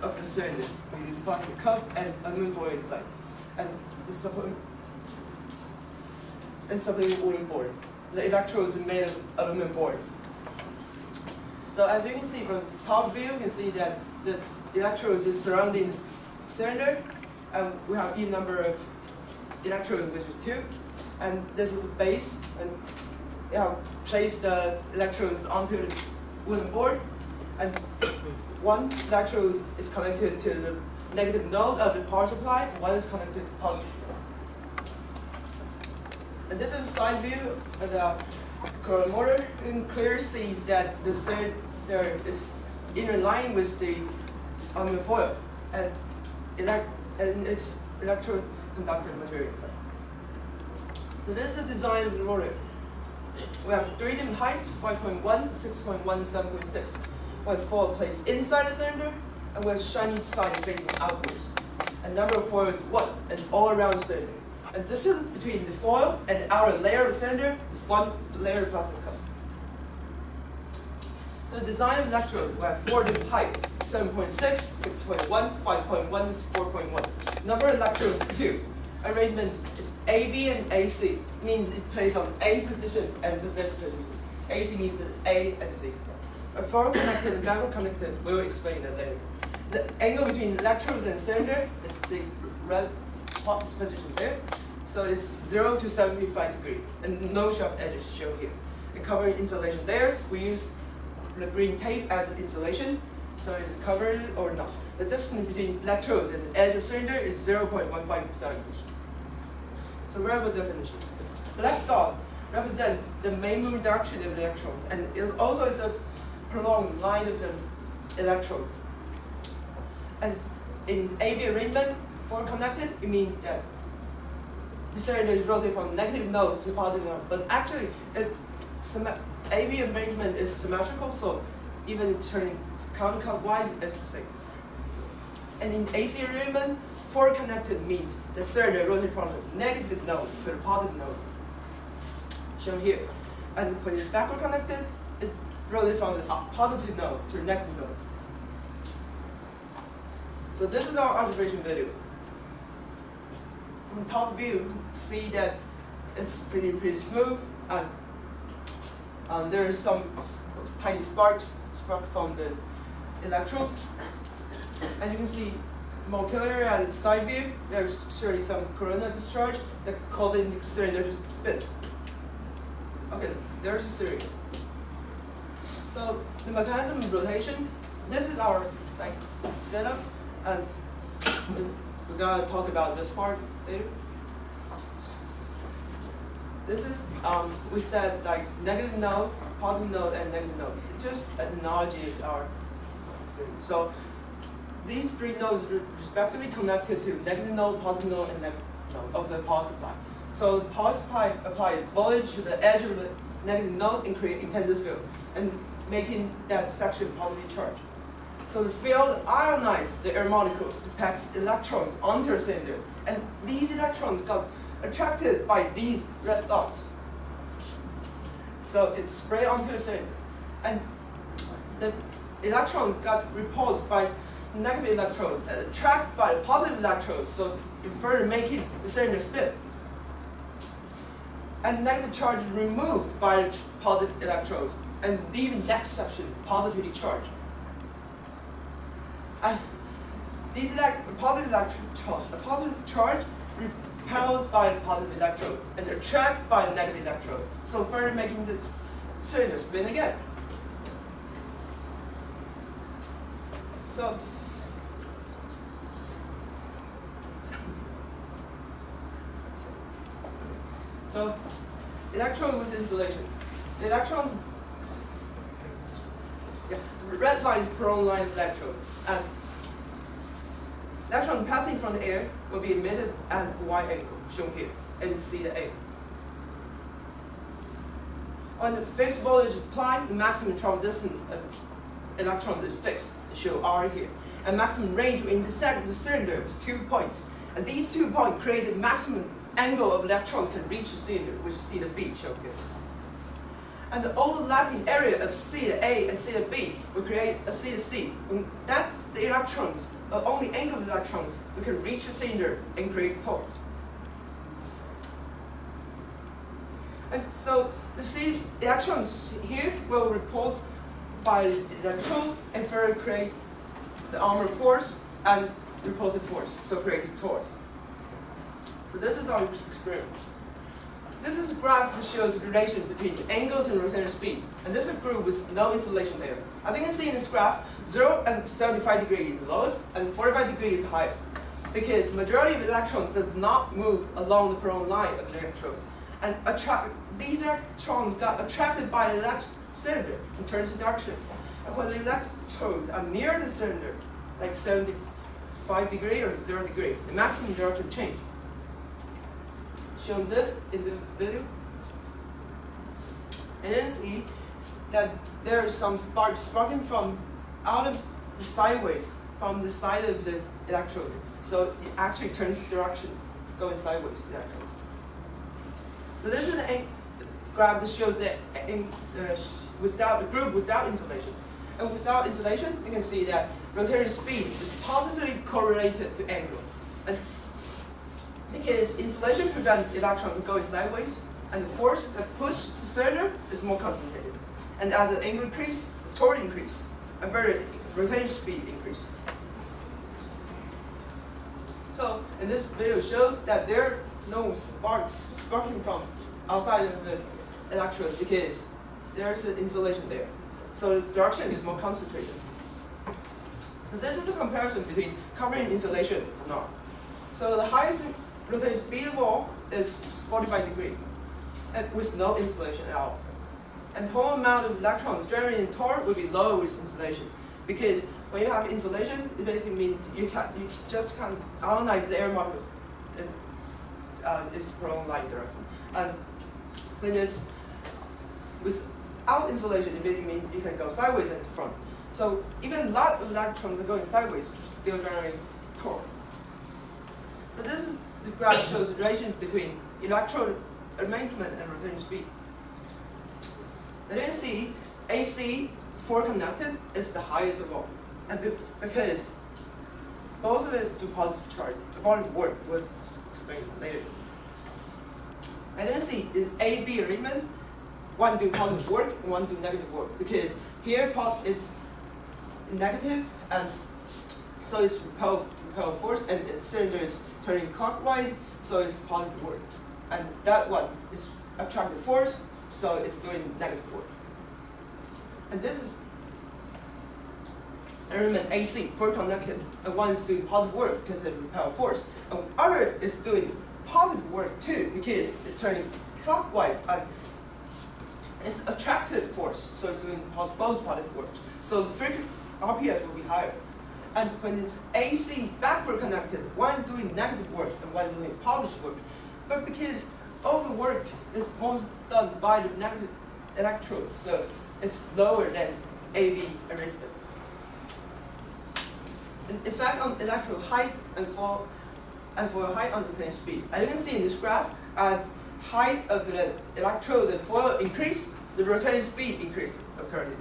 of the cylinder. We use plastic cup and aluminum foil inside. And the supplement wooden board. The electrodes are made of aluminum board. So as you can see from the top view, you can see that the electrodes is surrounding the cylinder. And we have even number of electrodes, which is 2. And this is the base. And you have placed the electrodes onto the wooden board. And one electrode is connected to the negative node of the power supply. One is connected to positive. And this is a side view of the coronal motor. You can clearly see that the cylinder is inner line with the aluminum foil, and it's electroconductive material inside. So this is the design of the motor. We have 3 different heights: 5.1, 6.1, and 7.6. We have foil placed inside the cylinder, and we have shiny side facing outwards. And number of foils is 1, and all around the cylinder. And the distance between the foil and the outer layer of the cylinder is 1 layer of plastic cup. The design of electrodes, we have 4 different heights: 7.6, 6.1, 5.1, is 4.1. Number of electrodes is 2. Arrangement is AB and AC. Means it plays on A position and the B position. AC means that A and C. A forward connected and backward connected, we will explain that later. The angle between electrode and cylinder is the red position there. So it's 0 to 75 degrees, and no sharp edges shown here. And covering insulation there, we use the green tape as an insulation, so it's covered or not. The distance between electrodes and the edge of cylinder is 0.15 centimeters. So variable definition. The black dot represents the main movement direction of the electrons, and it also is a prolonged line of the electrodes. And in AB arrangement, for connected, it means that the cylinder is rotated from negative node to positive node. But actually, AB arrangement is symmetrical, so even turning counterclockwise is the same. And in AC arrangement, forward connected means the cylinder rotates from the negative node to the positive node, shown here. And when it's backward connected, it rotates from the positive node to the negative node. So this is our observation video. From top view, you see that it's pretty smooth, and there is some tiny sparks from the electrode. And you can see more clearly at the side view, there's surely some coronal discharge that causing the cylinder to spin. Okay, there's the theory. So the mechanism of rotation, this is our setup, and we're gonna talk about this part later. This is we said negative node, positive node, and negative node. It's just an analogy of our experience. So these 3 nodes respectively connected to negative node, positive node, and negative node of the power supply. So the power supply applied voltage to the edge of the negative node and create intensive field, and making that section positively charged. So the field ionized the air molecules to pack electrons onto the cylinder, and these electrons got attracted by these red dots. So it's sprayed onto the cylinder. And the electrons got repulsed by negative electrodes and attracted by the positive electrodes, so it further making the cylinder spin. And negative charge is removed by the positive electrodes and leaving next section positively charged. And these positive charge repelled by the positive electrode and attracted by the negative electrode, so further making the cylinder spin again. So electron with insulation. The electrons, the red line is peron line electrode, and electron passing from the air will be emitted at a y angle, shown here, in C to A. On the fixed voltage applied, the maximum travel distance of electrons is fixed, shown R here. And maximum range will intersect the cylinder with 2 points. And these 2 points create the maximum angle of electrons can reach the cylinder, which is C to B, shown here. And the overlapping area of C to A and C to B will create a C to C. And that's the electrons, the only angle of electrons we can reach the cylinder and create torque. And so the electrons here will repulse by the electrons and further create the armor force and repulsive force, so creating torque. So this is our experiment. This is a graph that shows the relation between angles and rotating speed. And this is a group with no insulation there. As you can see in this graph, 0 and 75 degrees is the lowest and 45 degrees is the highest. Because majority of electrons does not move along the peron line of the electrodes. And these electrons got attracted by the cylinder and turns the direction. And when the electrodes are near the cylinder, like 75 degrees or 0 degree, the maximum direction change. Shown this in the video. And then see that there is some spark sparking from out of the sideways from the side of the electrode. So it actually turns direction, going sideways, the electrode. So this is the graph that shows that without the group without insulation. And without insulation, you can see that rotating speed is positively correlated to angle. And because insulation prevents electrons from going sideways, and the force that pushes the cylinder is more concentrated. And as the angle increases, the torque increases, and further rotation speed increases. So, and this video shows that there are no sparks sparking from outside of the electrodes because there is an insulation there. So the direction is more concentrated. So this is the comparison between covering insulation and not. So the highest rotating speed of all is 45 degrees, and with no insulation at all. And total amount of electrons generated in torque will be lower with insulation, because when you have insulation, it basically means you just can't ionize the air molecule in its peron line direction. And when it's without insulation, it basically means you can go sideways at the front. So even a lot of electrons are going sideways, still generating torque. So this is the graph shows the relation between electrode arrangement and rotating speed. And then see AC for connected is the highest of all, and because both of it do positive charge, the positive work will explain later. And then see in AB arrangement, one do positive work and one do negative work, because here part is negative, and so it's repel force, and the cylinder is turning clockwise, so it's positive work. And that one is attractive force, so it's doing negative work. And this is element AC, for connected, and one is doing positive work because of repel force. And other is doing positive work too, because it's turning clockwise, and it's attractive force, so it's doing both positive work. So the RPS will be higher. And when it's AC backward connected, one is doing negative work and one is doing positive work. But because all the work is most done by the negative electrode, so it's lower than AB arrangement. And effect on electrode height and fall and for height and rotation speed. As you can see in this graph, as height of the electrode and foil increase, the rotation speed increases accordingly.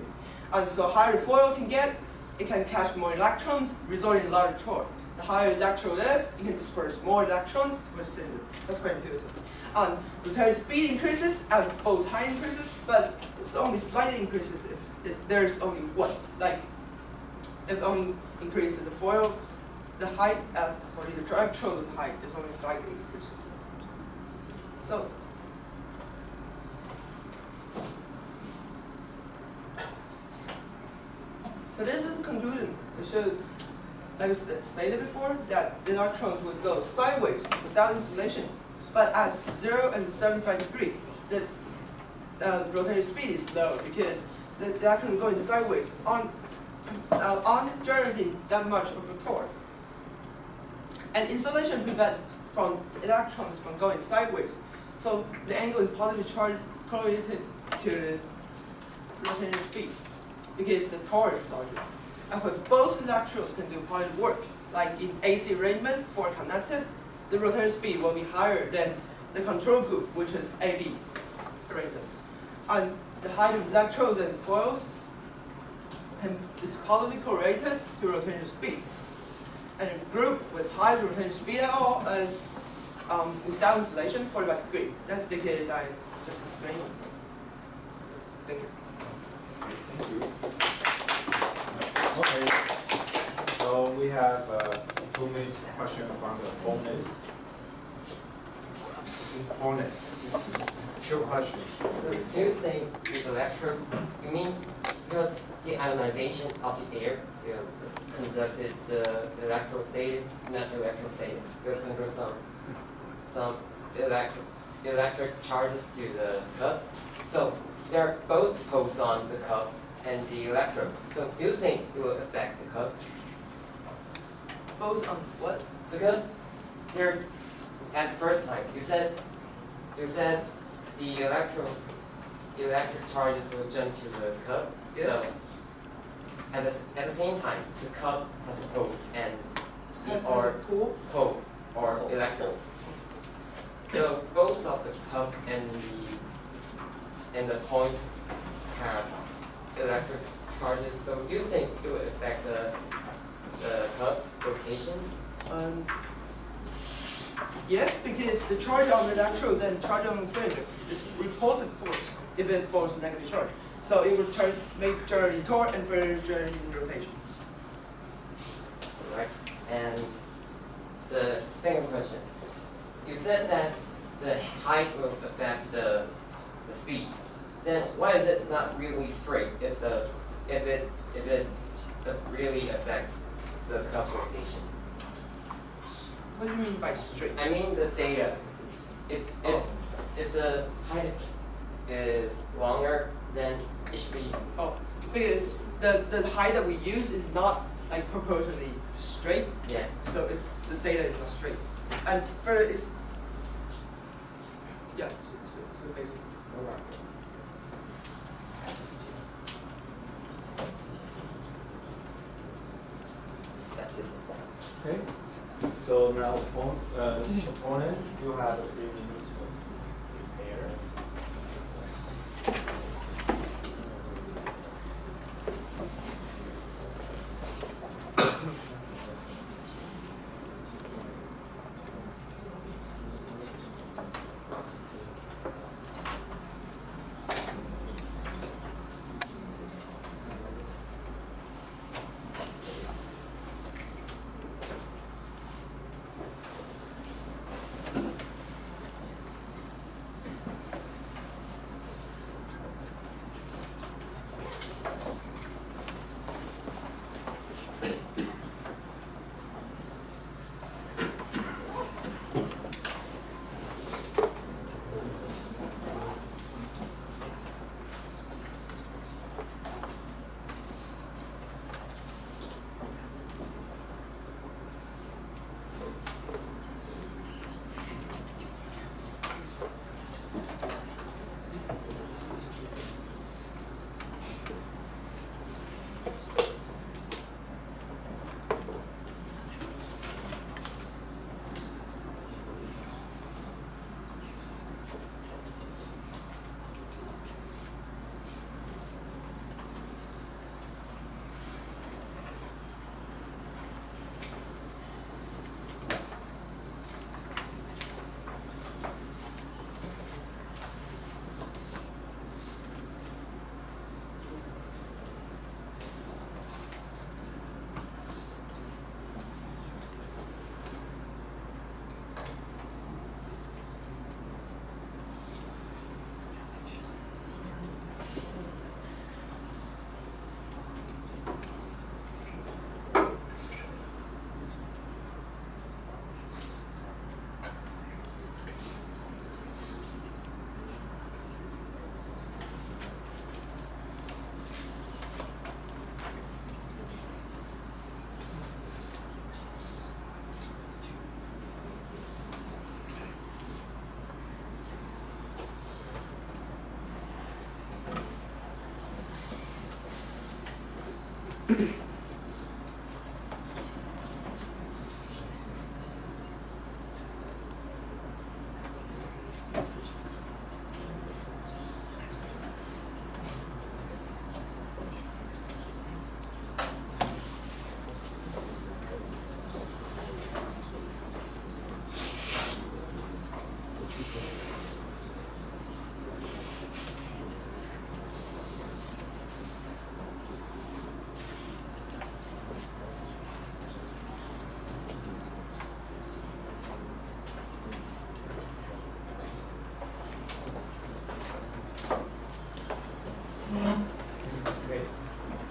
And so higher the foil can get, it can catch more electrons, resulting in larger torque. The higher the electrode is, it can disperse more electrons to a cylinder. That's quite intuitive. And rotation speed increases as both height increases, but it's only slightly increases if there's only one. Like, if only increases the foil, the height, or the electrode height is only slightly increases. So, this is the conclusion. It showed, like I stated before, that the electrons would go sideways without insulation. But at 0 and 75 degrees, the rotation speed is low because the electron is going sideways on generating that much of a torque. And insulation prevents from electrons from going sideways. So the angle is positively charged correlated to the rotation speed because the torque is larger. And when both electrodes can do positive work, like in AC arrangement for connected, the rotation speed will be higher than the control group, which is AB arrangement. And the height of electrodes and foils is positively correlated to rotation speed. And a group with high rotation speed at all is without insulation 45 degrees. That's because I just explained it. Thank you. Thank you. Okay. So we have 2 minutes question from the opponents. Sure question. So do you think the electrons, you mean because the ionization of the air will conducted the electrostatic, not electrostatic, will conduct some electric charges to the cup. So they're both poles on the cup and the electrode. So do you think it will affect the cup? Both on what? Because there's at first time you said the electric charges will jump to the cup. Yes. So at the same time, the cup has a pole and Or pole or electrode. So both of the cup and the point have electric charges. So do you think it will affect the cup rotations? Yes, because the charge on the electrode and charge on the cylinder is repulsive force if it forms a negative charge. So it will make generating torque and further generating rotation. Right. And the second question, you said that the height will affect the speed. Then why is it not really straight if it really affects the cup's rotation? What do you mean by straight? I mean the theta. If the height is longer, then it should be. Oh, because the height that we use is not like proportionally straight. Yeah. So it's the data is not straight. And further is so basically. That's it. Okay. So now opponent, you have 3 minutes to prepare. Okay,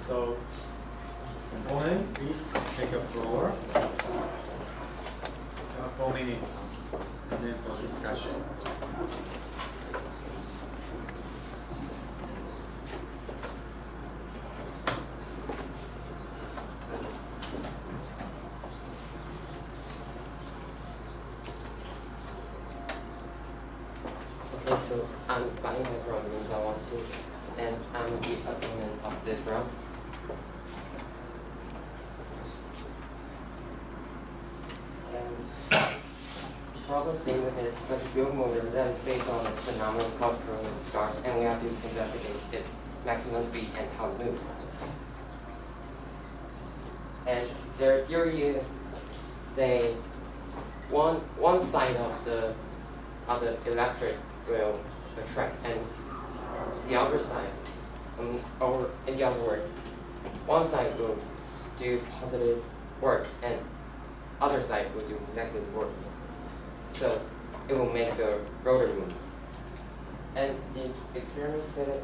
so component, please take a floor. 4 minutes, and then for discussion. Okay, so I'm buying it from Minta and I'm the opponent of this round. The problem statement is that the build motor that is based on a phenomenon called curling start, and we have to investigate its maximum speed and how it moves. And their theory is one side of the electric will attract, and the other side, or in the other words, one side will do positive work and other side will do negative work. So it will make the rotor move. And the experiment said it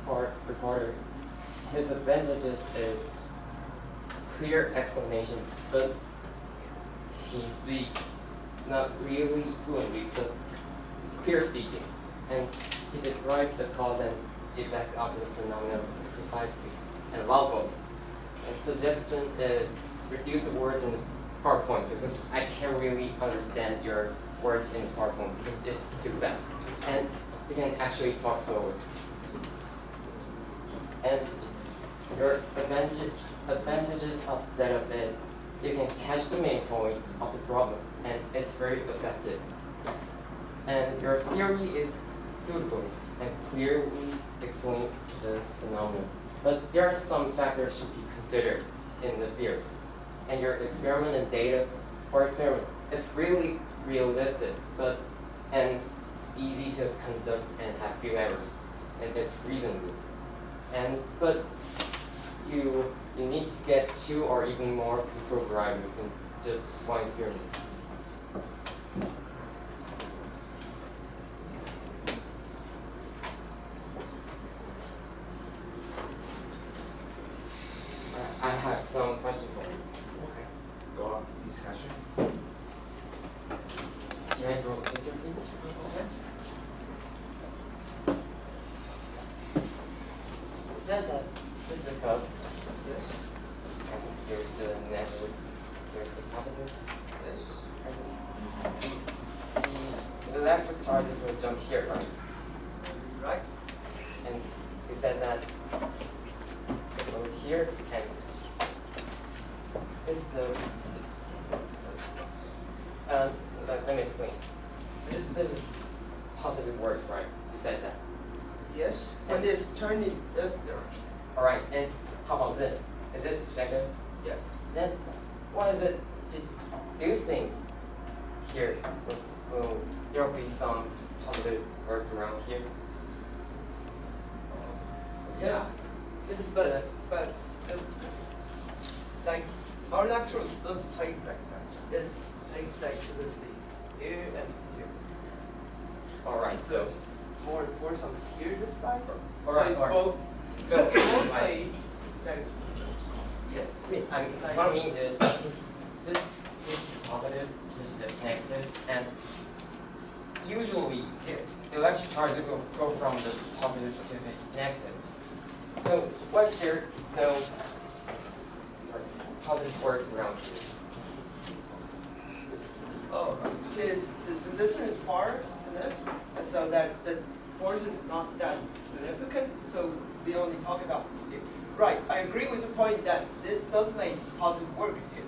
or reporter, his advantages is clear explanation, but he speaks not really fluently, but clear speaking. And he described the cause and effect of the phenomenon precisely and loud voice. And suggestion is reduce the words in PowerPoint because I can't really understand your words in PowerPoint because it's too fast. And you can actually talk slower. And your advantages of setup is you can catch the main point of the problem and it's very effective. And your theory is suitable and clearly explain the phenomenon. But there are some factors should be considered in the theory. And your experiment and data for experiment, it's really realistic, and easy to conduct and have few errors, and it's reasonable. But you need to get 2 or even more control variables in just one experiment. I have some questions for you. Okay. Go on, discussion. Can I draw a picture, please? Okay. It said that this is the code. Yes. And here's the negative. Here's the positive. Yes. And the electric charges will jump here, right? Right. And we said that it will here and this is the let me explain. This is positive words, right? You said that. Yes, and it's turning this direction. Alright, and how about this? Is it negative? Yeah. Then what is it? Do you think here will there will be some positive words around here? Yeah. This is But like our electrodes don't place like that. It's placed like here and here. alright, so For some here this side. alright, so it's alright. both. So It won't like, play like yes. what I mean is this is positive, this is the negative, and usually the electric charge will go from the positive to the negative. So what if there are no positive words around here? Oh, because the distance is far enough, so that the force is not that significant, so we only talk about it. Right, I agree with the point that this does make positive work here,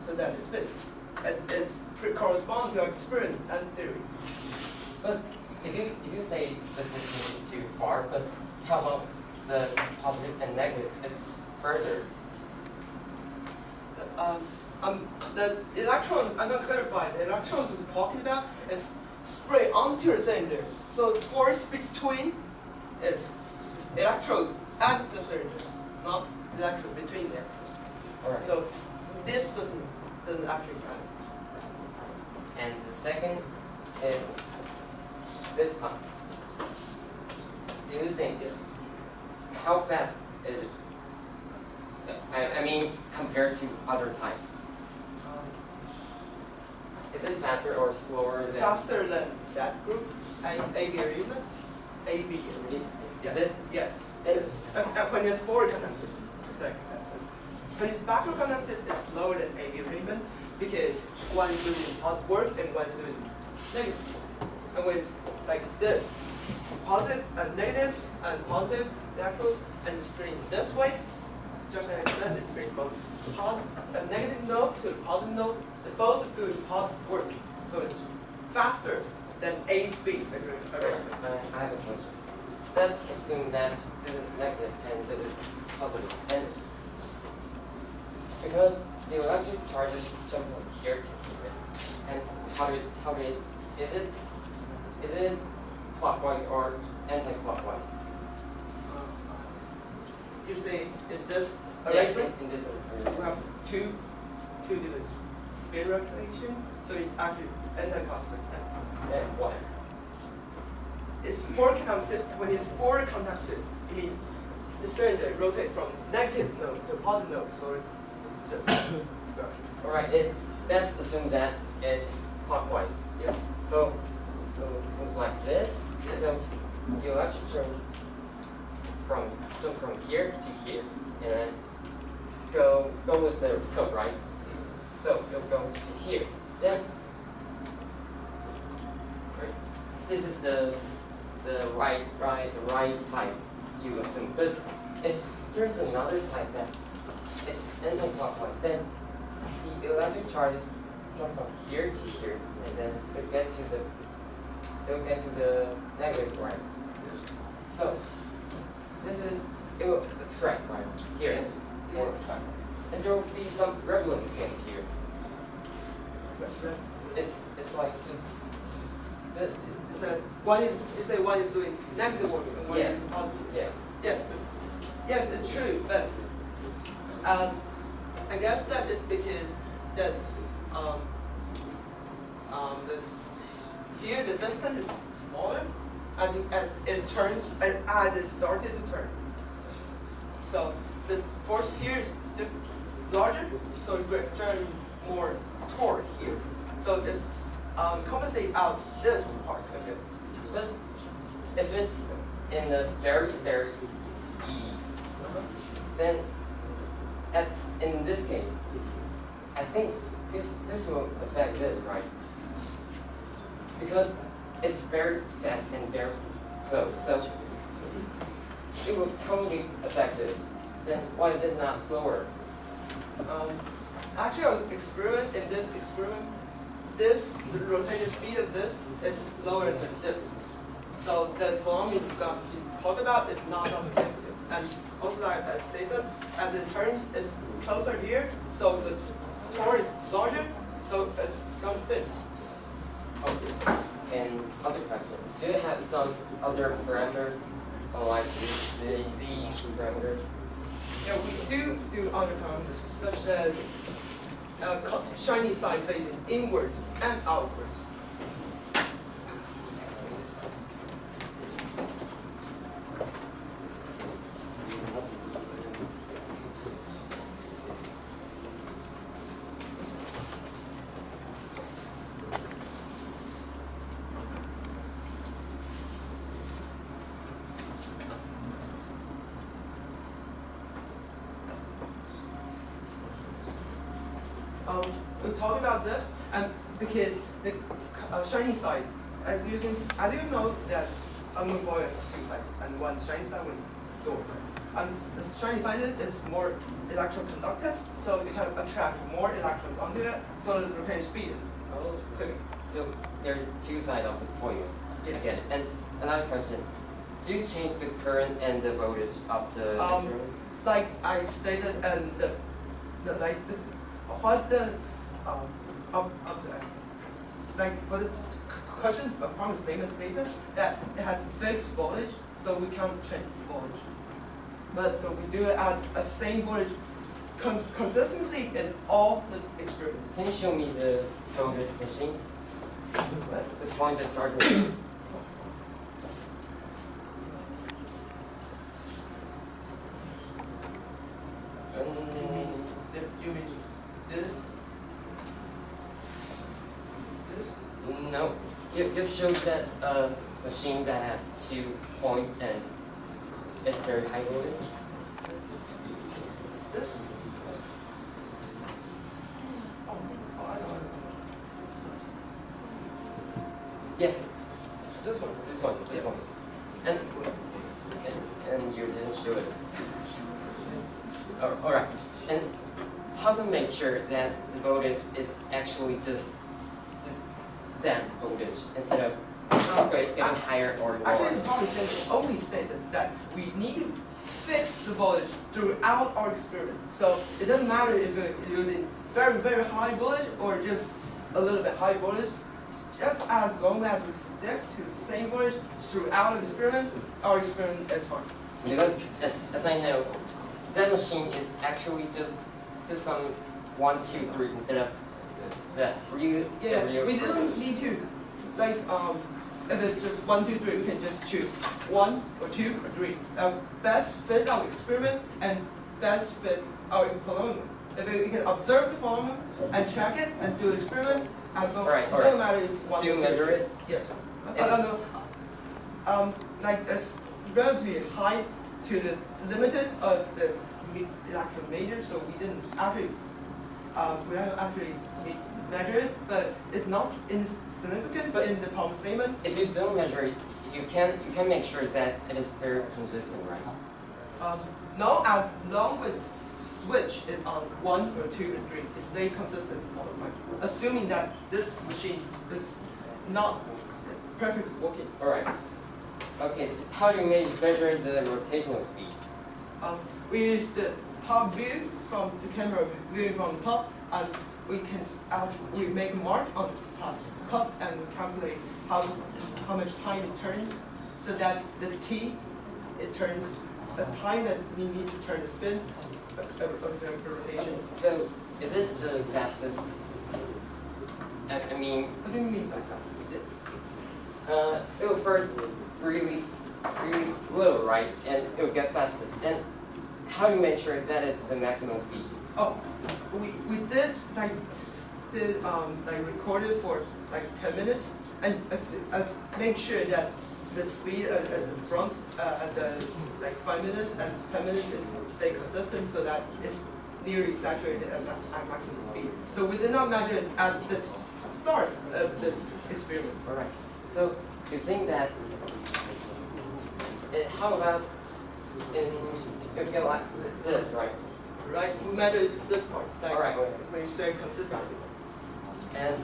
so that is fit. It's corresponds to experience and theory. But if you say the distance is too far, but how about the positive and negative? It's further. The electron, I'm going to clarify, the electrons we're talking about is spray onto a cylinder. So the force between is electrodes and the cylinder, not electrons between them. Alright. So this doesn't actually matter. And the second is this time. Do you think how fast is it? I mean compared to other times. Is it faster or slower than? Faster than that group, AB arrangement, AB arrangement. Is it? Yes. And When it's forward connected, it's like faster. When it's backward connected, it's slower than AB arrangement because one is doing hot work and one is doing negative. And when it's like this, positive and negative and positive electrode and spring this way, just like I said, it's spring from negative node to the positive node. They're both doing hot work, so it's faster than AB arrangement. I have a question. Let's assume that this is negative and this is positive. And because the electric charges jump from here to here, and is it clockwise or anti-clockwise? You say in this Yeah, arrangement, in this we arrangement. have two different spin rotation, so it actually anti-clockwise. And why? It's forward connected. When it's forward connected, it means the cylinder rotate from negative node to positive node. So it's this direction. Alright, let's assume that it's clockwise. Yes. So move like this. So the electric jump from here to here, and then go with the code, right? So you'll go to here. Then this is the right type you assume. But if there's another type that it's anti-clockwise, then the electric charges jump from here to here, and then they'll get to the negative right. So this is it will attract right here. Yes. And there will be some reference against here. It's like just Is that one is you say one is doing negative work and one Yeah. is doing positive? yes. Yes, it's true, but I guess that is because that this here the distance is smaller as it turns as it started to turn. So the force here is larger, so it turns more toward here. So it's compensate out this part of it. But if it's in a very speed, then in this case, I think this will affect this, right? Because it's very fast and very close, so it will totally affect this. Then why is it not slower? Actually, I was experiment in this experiment. The rotation speed of this is slower than this. So the phenomenon we talk about is not as significant. And also, like I say that as it turns, it's closer here, so the torque is larger, so it's gonna spin. Okay. And other question, do you have some other parameters, like these parameters? Yeah, we do other parameters such as shiny side facing inwards and outwards. We talk about this, and because the shiny side, as you know that move forward two sides, and one shiny side, one dull side. And the shiny side is more electroconductive, so it can attract more electrons onto it, so the rotation speed is quicker. So there is two sides of the coils. Yes. I get it. And another question, do you change the current and the voltage of the electrode? Like I stated, and like for the question, a problem statement stated that it has fixed voltage, so we can't change voltage. But so we do it at a same voltage consistency in all the experiments. Can you show me the voltage machine? The point to start with. You mean this? No, you showed that machine that has 2 points and it's very high voltage. This? Oh, I know. Yes, This one. this one. And you didn't show it. Oh, alright. And how to make sure that the voltage is actually just that voltage instead of getting higher or lower? Actually, the problem statement only stated that we need to fix the voltage throughout our experiment. So it doesn't matter if we're using very, very high voltage or just a little bit high voltage. Just as long as we stick to the same voltage throughout the experiment, our experiment is fine. Because as I know, that machine is actually just some 1, 2, 3 instead of the real. Yeah, the real we don't need to, like, if it's just 1, 2, 3, we can just choose 1 or 2 or 3. Best fit our experiment and best fit our phenomenon. If we can observe the phenomenon and check it and do the experiment, as long Alright, it doesn't matter it's 1, Do you 2, 3. measure it? Yes. Like it's relatively high to the limited of the electron meter, so we didn't actually measure it, but it's not insignificant in the problem statement. If you don't measure it, you can make sure that it is very consistent, right? No, as long as switch is on 1 or 2 or 3, it stays consistent all the time. Assuming that this machine is not perfectly working. Alright. Okay, how do you measure the rotational speed? We use the top view from the camera viewing from the top, and we make a mark on the plastic cup and calculate how much time it turns. So that's the T. It turns the time that we need to turn the spin of the rotation. So, is it the fastest? I mean, What do you mean by fast? it will first really slow, right? And it will get fastest. And how do you make sure that is the maximum speed? Oh, we did recorded for like 10 minutes and make sure that the speed at the front at the like 5 minutes and 10 minutes stay consistent so that it's nearly saturated at maximum speed. So we did not measure it at the start of the experiment. Alright. So you think that how about if you get like this, right? Right? We measured this part. Like Alright. when you say consistency. And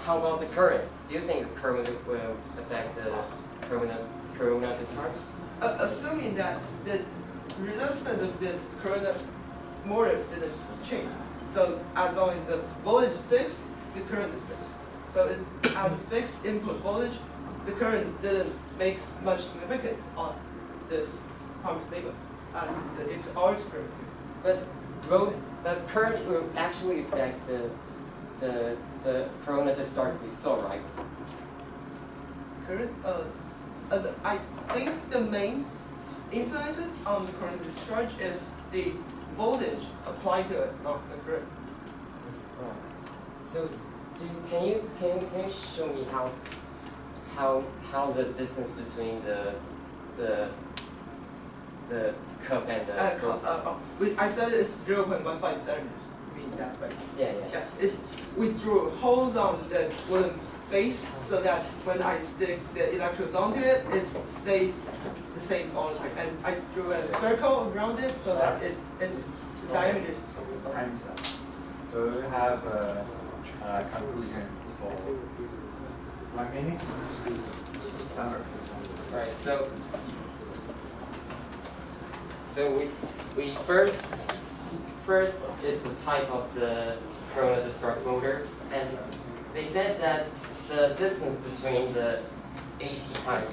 how about the current? Do you think the current will affect the corona discharge? Assuming that the resistance of the corona motor didn't change. So as long as the voltage is fixed, the current is fixed. So it has a fixed input voltage, the current didn't make much significance on this problem statement and our experiment. But current will actually affect the corona discharge we saw, right? Current, I think the main influence on the current discharge is the voltage applied to it, not the current. So, can you show me how the distance between the cup and the I said it's 0.15 centimeters. I mean that way. yeah. Yeah, we drew holes on the wooden base so that when I stick the electrodes onto it, it stays the same all the time. And I drew a circle around it so that the diameter is the same. I understand. So we have a conclusion for 1 minute. Summer. Right, so we first is the type of the corona destruct motor, and they said that the distance between the AC type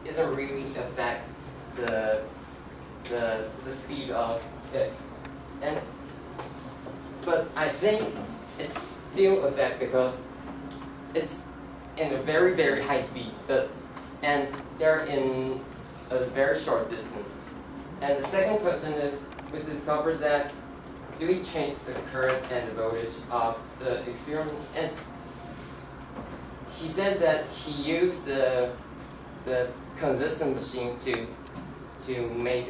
isn't really affect the speed of it, but I think it's still affect because it's in a very very high speed, and they're in a very short distance. And the second question is, we discovered that do we change the current and the voltage of the experiment? And he said that he used the consistent machine to make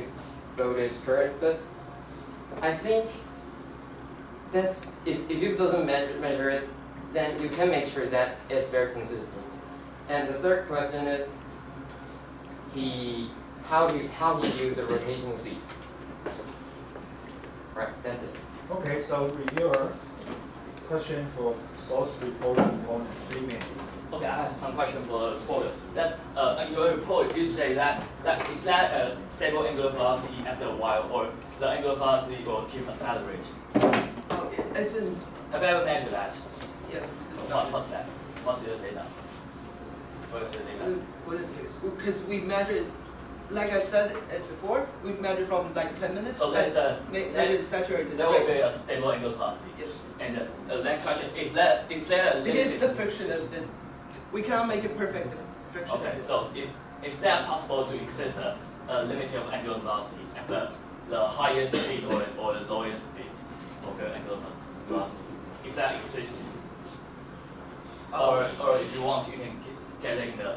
voltage current, but I think that's if you doesn't measure it, then you can make sure that it's very consistent. And the third question is how he used the rotational speed. Right, that's it. Okay, so reviewer, question for source report component, 3 minutes. Okay, I have some question for the reporter. That in your report you say that is that a stable angular velocity after a while, or the angular velocity will keep accelerating? It's in, Have you ever measured that? yeah. What's that? What's your data? What is the data? Because we measured, like I said it before, we measured from like 10 minutes. So that's a maybe saturated. that will be a stable angular velocity. Yes. And the next question is that there a limit? Because the friction of this, we cannot make it perfect friction. Okay, so is that possible to exist a limit of angular velocity at the highest speed or the lowest speed of your angular velocity? Is that existing? Or if you want, you can get it in the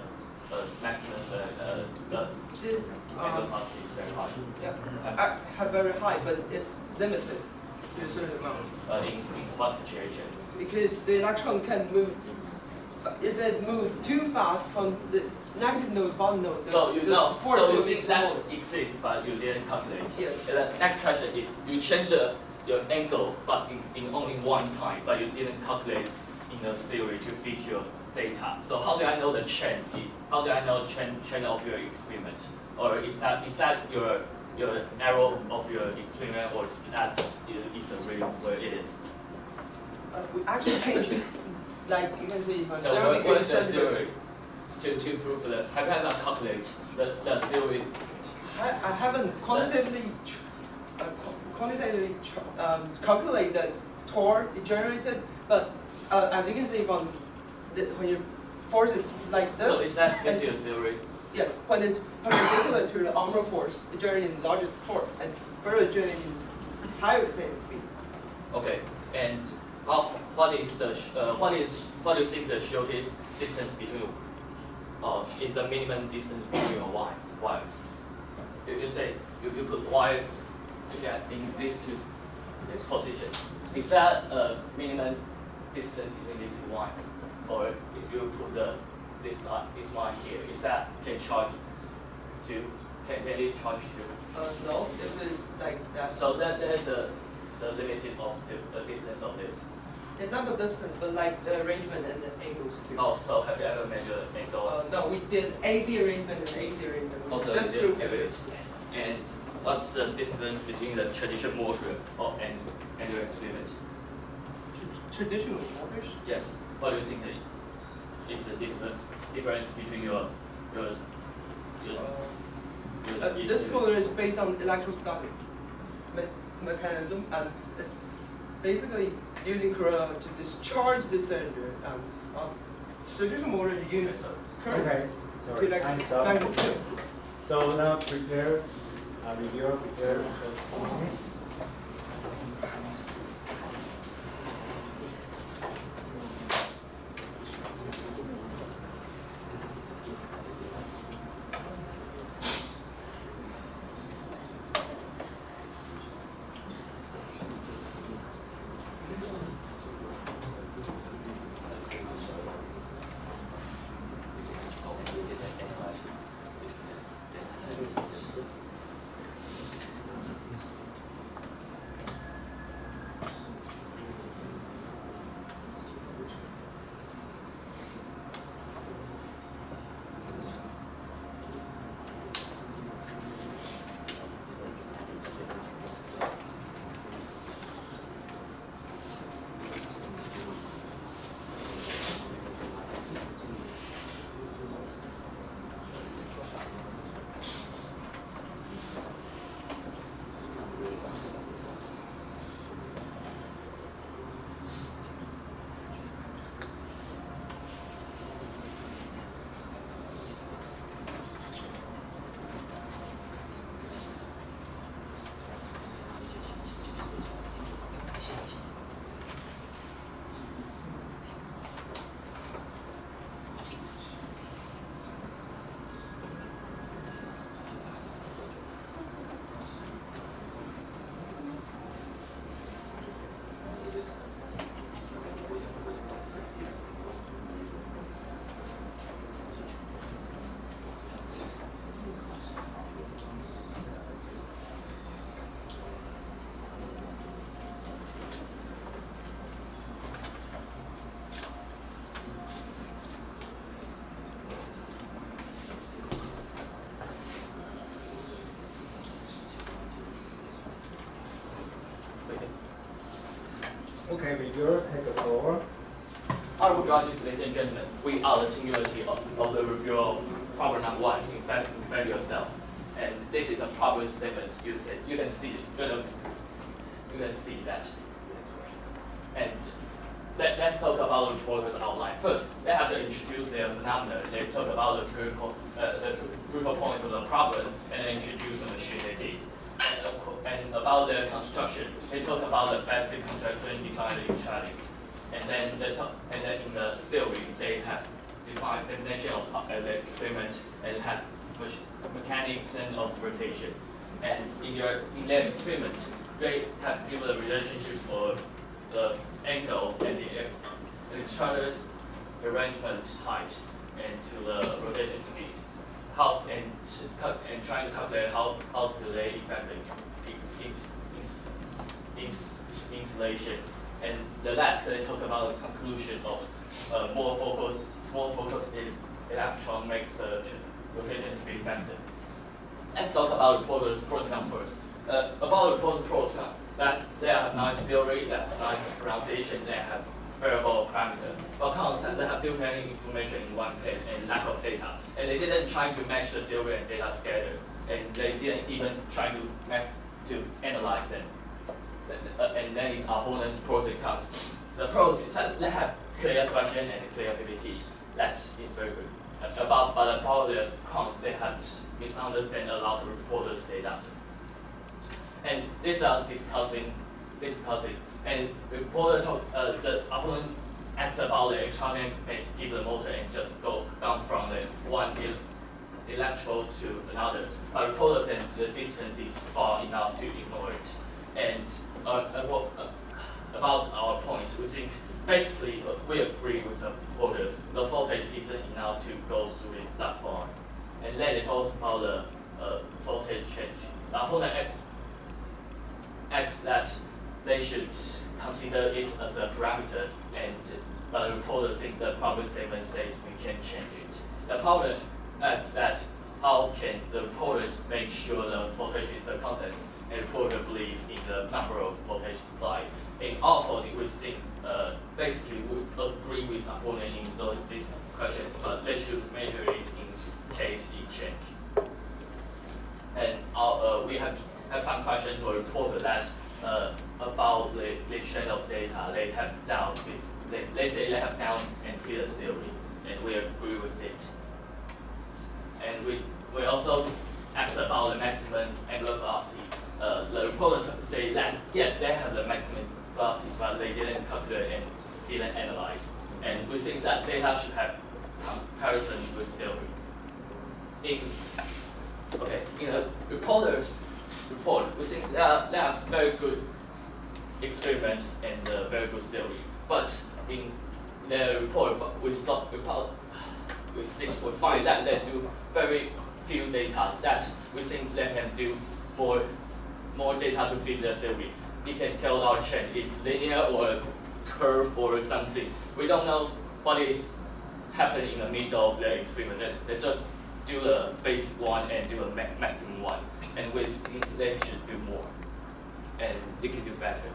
maximum the angular velocity is very high. Yeah, I have very high, but it's limited to a certain amount. In what situation? Because the electron can move, if it moves too fast from the negative node, bottom node, So you the know, force so you will be think that small. exists, but you didn't calculate. Yes. And the next question is, you change your angle, but in only one time, but you didn't calculate in the theory to fit your data. So how do I know the trend? How do I know trend of your experiment? Or is that your error of your experiment, or that is a really where it is? We actually changed it. Like you can see, from So 0 what degree is the centigrade. theory to prove that? Have you ever calculate the theory? I haven't quantitatively calculate the torque it generated, but as you can see from when your force is like this. So is that fits your theory? Yes, when it's perpendicular to the armor force, it generates largest torque and further generating higher rotating speed. Okay, and what do you think the shortest distance between is the minimum distance between your wires? You say you put wire together in these two positions. Is that a minimum distance between these two wires? Or if you put this line here, is that can this charge to? No, if it's like that. So that is the limited of the distance of this. It's not the distance, but like the arrangement and the angles too. Oh, so have you ever measured angle? No, we did AB arrangement and AC arrangement. Also, That's you proof did evidence. And what's the difference between the traditional motor and your experiment? Traditional motors? Yes. What do you think is the difference between your This motor is based on electrostatic mechanism, and it's basically using corona to discharge the cylinder. Traditional motor use current Okay. to Sorry, time's up. magnetic field. So now prepare, reviewer prepare for 4 minutes. Okay, reviewer, take the floor. Our graduates, ladies and gentlemen, we are the team unity of the review of problem number 1, invent yourself. And this is a problem statement you said. You can see it. You can see that. And let's talk about the reporter's outline. First, they have to introduce their phenomena. They talk about the critical points of the problem, and then introduce the machine they did. And about the construction, they talk about the basic construction design in Charlie. And then in the theory, they have defined definition of the experiment and have mechanics and observation. And in their experiment, they have given the relationship for the angle and the electrodes arrangement height and to the rotation speed. How and trying to calculate how do they affect insulation. And the last, they talk about the conclusion of more focus is electron makes the rotation speed faster. Let's talk about reporters program first. About reporter program, that they have nice theory, they have nice pronunciation, they have variable parameter. But constant, they have too many information in one page and lack of data. And they didn't try to match the theory and data together. And they didn't even try to analyze them. And then its opponent's pros and cons. The pros is that they have clear question and clear PPT. That is very good. But about the cons, they have misunderstand a lot of reporters' data. And these are discussing. And reporter the opponent asks about the electronic and skip the motor and just go down from the one electrode to another. But reporter said the distance is far enough to ignore it. And about our points, we think basically we agree with the reporter. The voltage isn't enough to go through it that far. And then they talk about the voltage change. The opponent asks that they should consider it as a parameter, and the reporter thinks the problem statement says we can change it. The opponent asks that how can the reporter make sure the voltage is a constant, and the reporter believes in the number of voltage supply. In our opponent, we think basically we agree with the opponent in these questions, but they should measure it in case it changes. And we have some questions for reporter that about the chain of data. They have down. They say they have down and field theory, and we agree with it. And we also asked about the maximum angular velocity. The reporter say that yes, they have the maximum velocity, but they didn't calculate and didn't analyze. And we think that data should have comparison with theory. In a reporter's report, we think they have very good experiments and very good theory. But in the report, we find that they do very few data. That we think they can do more data to fit the theory. We can tell our chain is linear or curve or something. We don't know what is happening in the middle of the experiment. They just do the basic one and do a maximum one. And we think they should do more. And they can do better.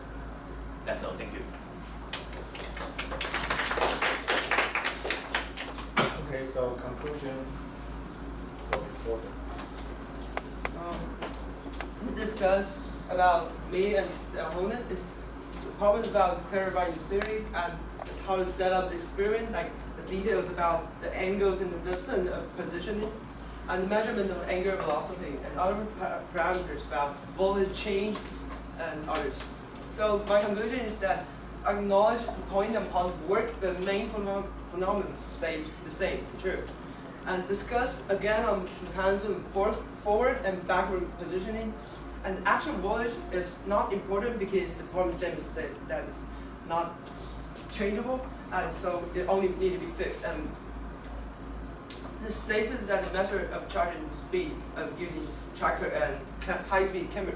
That's all. Thank you. Okay, so conclusion for reporter. We discussed about me and the opponent is the problem is about clarifying the theory and it's how to set up the experiment, like the details about the angles and the distance of positioning, and the measurement of angular velocity and other parameters about voltage change and others. So my conclusion is that acknowledge the point upon work, but the main phenomenon stays the same, true. And discuss again on mechanism forward and backward positioning. And actual voltage is not important because the problem statement states that is not changeable, and so it only need to be fixed. And this states that the method of charging speed of using tracker and high-speed camera.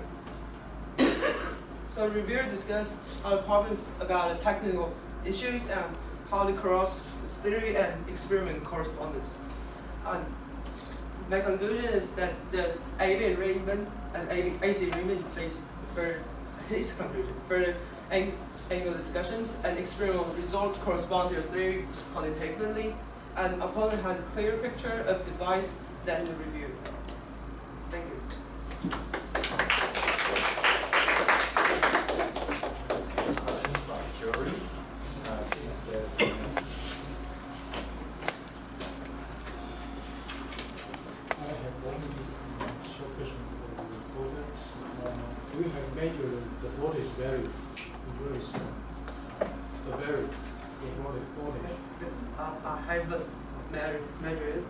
So reviewer discussed how the problems about the technical issues and how to cross theory and experiment correspondence. And my conclusion is that the AB arrangement and AC arrangement is for his conclusion. For the angle discussions, and experimental results correspond to your theory quantitatively, and opponent has a clear picture of the device than the review. Thank you. Questions from jury? It says, I have one short question for the reporter. We have measured the voltage value in very small. The value, the voltage. I haven't measured it.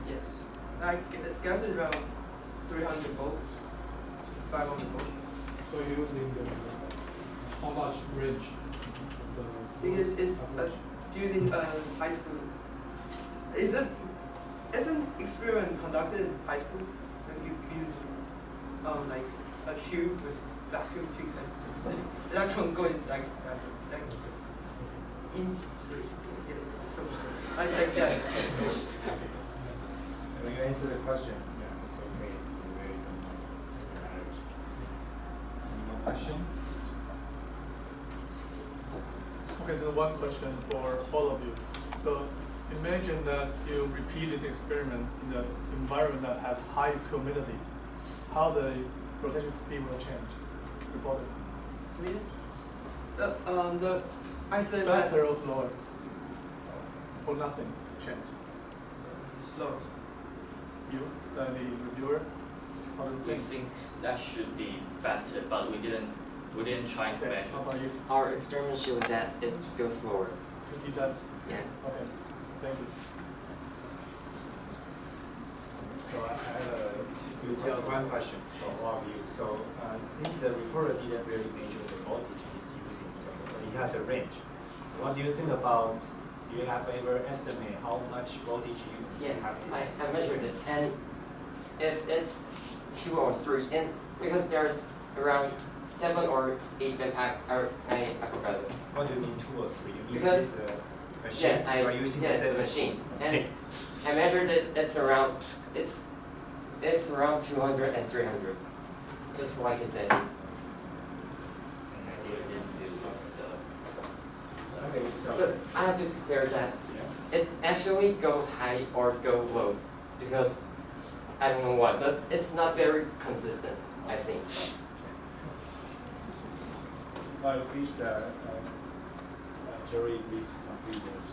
Yes. I guess it's around 300 volts to 500 volts. So you're using the how much range? Because it's during high school. Is an experiment conducted in high school? Like you use like a tube with vacuum tube and electron going like into something. I think that. Can you answer the question? Yeah, it's okay. Any more question? Okay, so one question for all of you. So imagine that you repeat this experiment in an environment that has high humidity. How the rotation speed will change? Reported. I said Faster or slower? Or nothing change? slow. You, the reviewer, how do you We think? think that should be faster, but we didn't try to Okay, measure. how about you? Our experiment showed that it goes slower. You did that? Yeah. Okay, thank you. So I have one question from all of you. So since the reporter didn't really measure the voltage he's using, so but he has a range. What do you think about? Do you have ever estimate how much voltage you Yeah, have this? I measured it, and if it's 2 or 3, and because there's around 7 or 8 that I forgot it. What do you mean 2 or 3? You mean Because- this machine? Yeah, You are using yes, the the machine, and Okay. I measured it. It's around 200 and 300, just like it said. Okay, so But I have to declare that yeah. it actually go high or go low, because I don't know why, but it's not very consistent, I think. Please, jury, please complete this.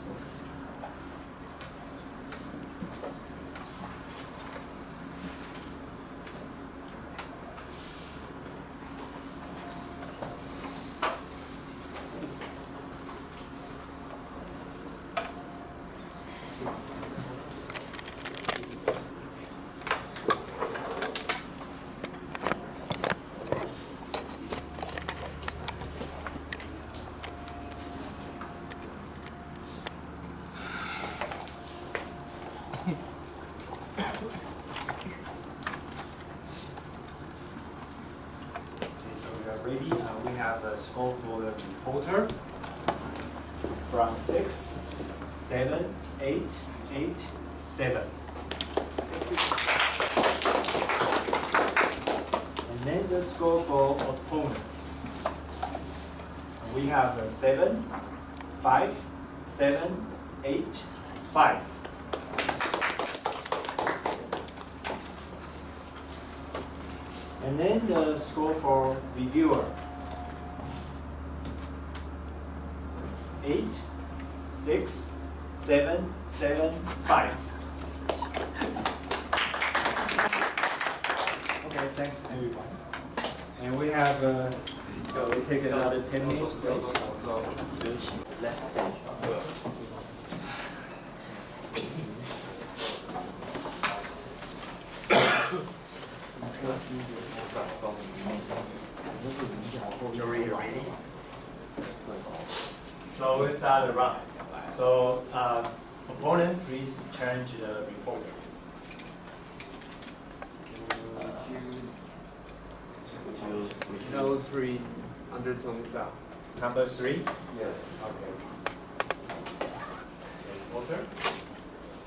Ready? We have a score for the reporter from 6, 7, 8, 8, 7. And then the score for opponent. We have a 7, 5, 7, 8, 5. And then the score for reviewer. 8, 6, 7, 7, 5. Okay, thanks everyone. And we have, so we take another 10 minutes break. Less than. Jury, you ready? So we'll start the round. So opponent, please challenge the reporter. No 3 undertone sound. Number 3. Yes. Okay. Reporter.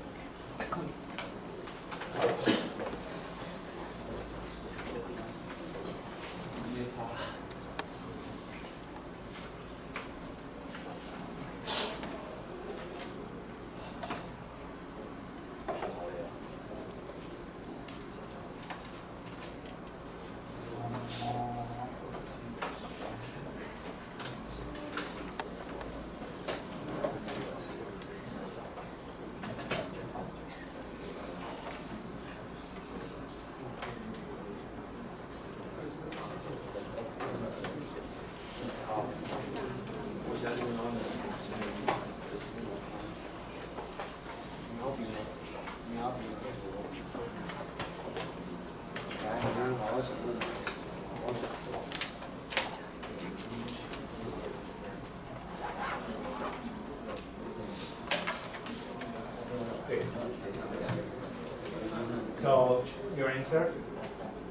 So your answer?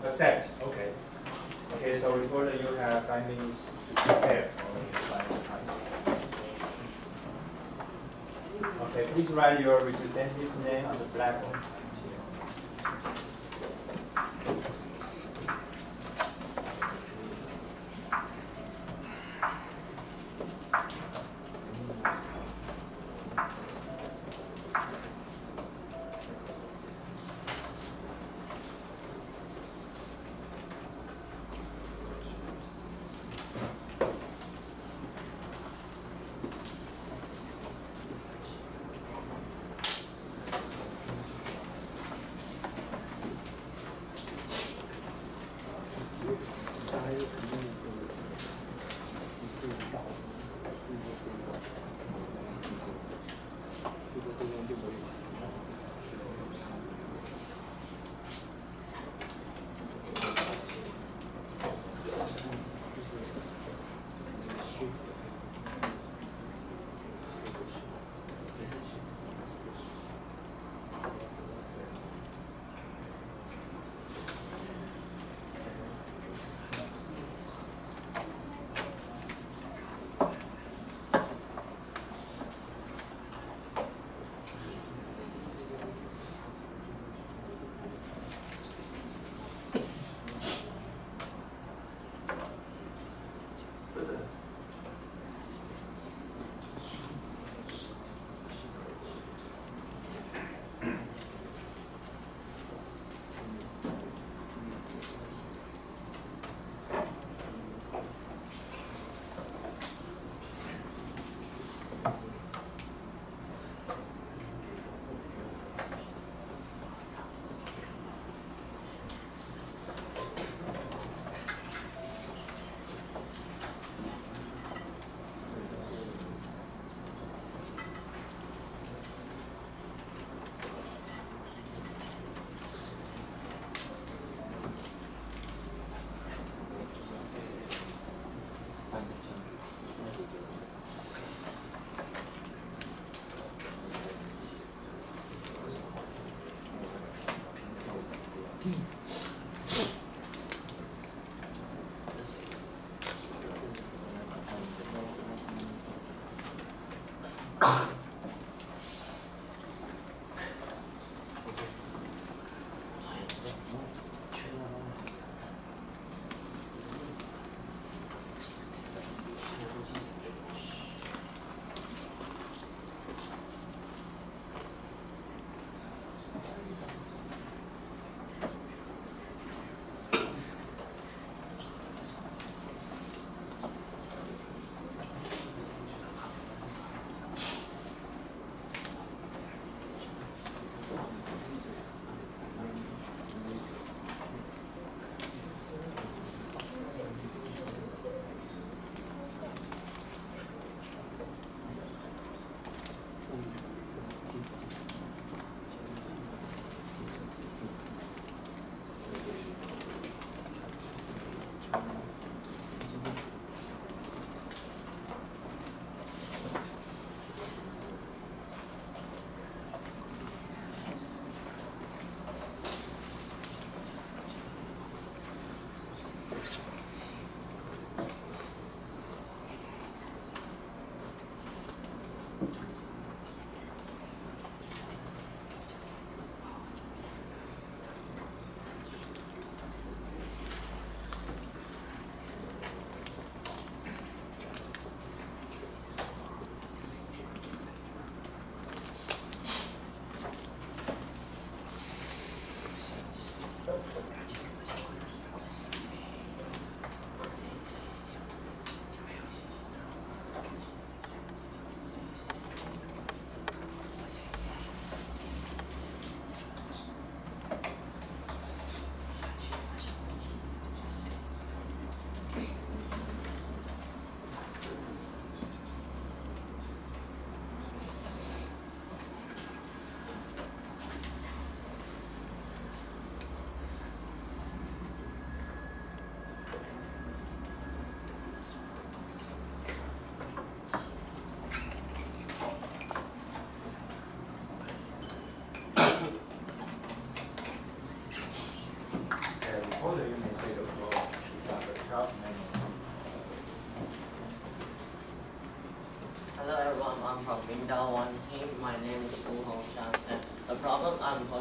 Accept. Okay. Okay. So reporter, you have 5 minutes to prepare for the final time. Okay. Please write your representative's name on the blackboard.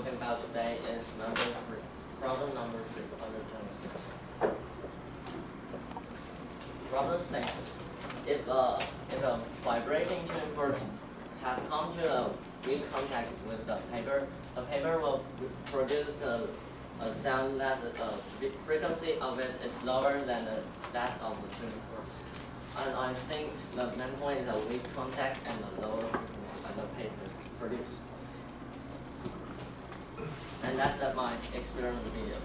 talking about today is number 3. Problem number 3 under 26. Problem states if a vibrating tuning fork have come to a weak contact with the paper will produce a sound that the frequency of it is lower than that of the tuning fork. And I think the main point is a weak contact and the lower frequency of the paper produced. And that's my experiment video.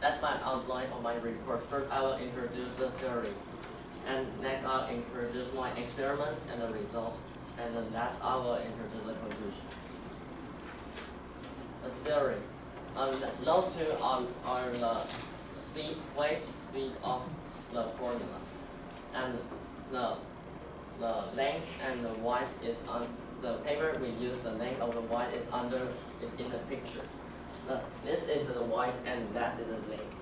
That's my outline of my report. First, I will introduce the theory, and next I'll introduce my experiment and the results, and then last I will introduce the conclusion. The theory. Those two are the wave speed of the formula, and the length and the width is on the paper. We use the length of the width is in the picture. This is the width and that is the length.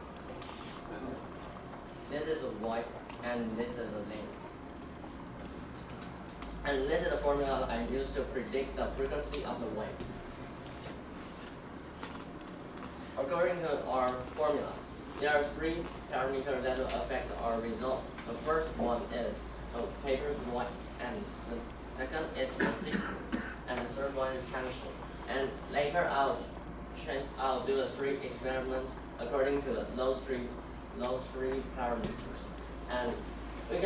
This is the width and this is the length. And this is the formula I use to predict the frequency of the wave. According to our formula, there are 3 parameters that will affect our result. The first one is the paper's width, and the second is the thickness, and the third one is tension. And later I'll do the 3 experiments according to those three parameters. And we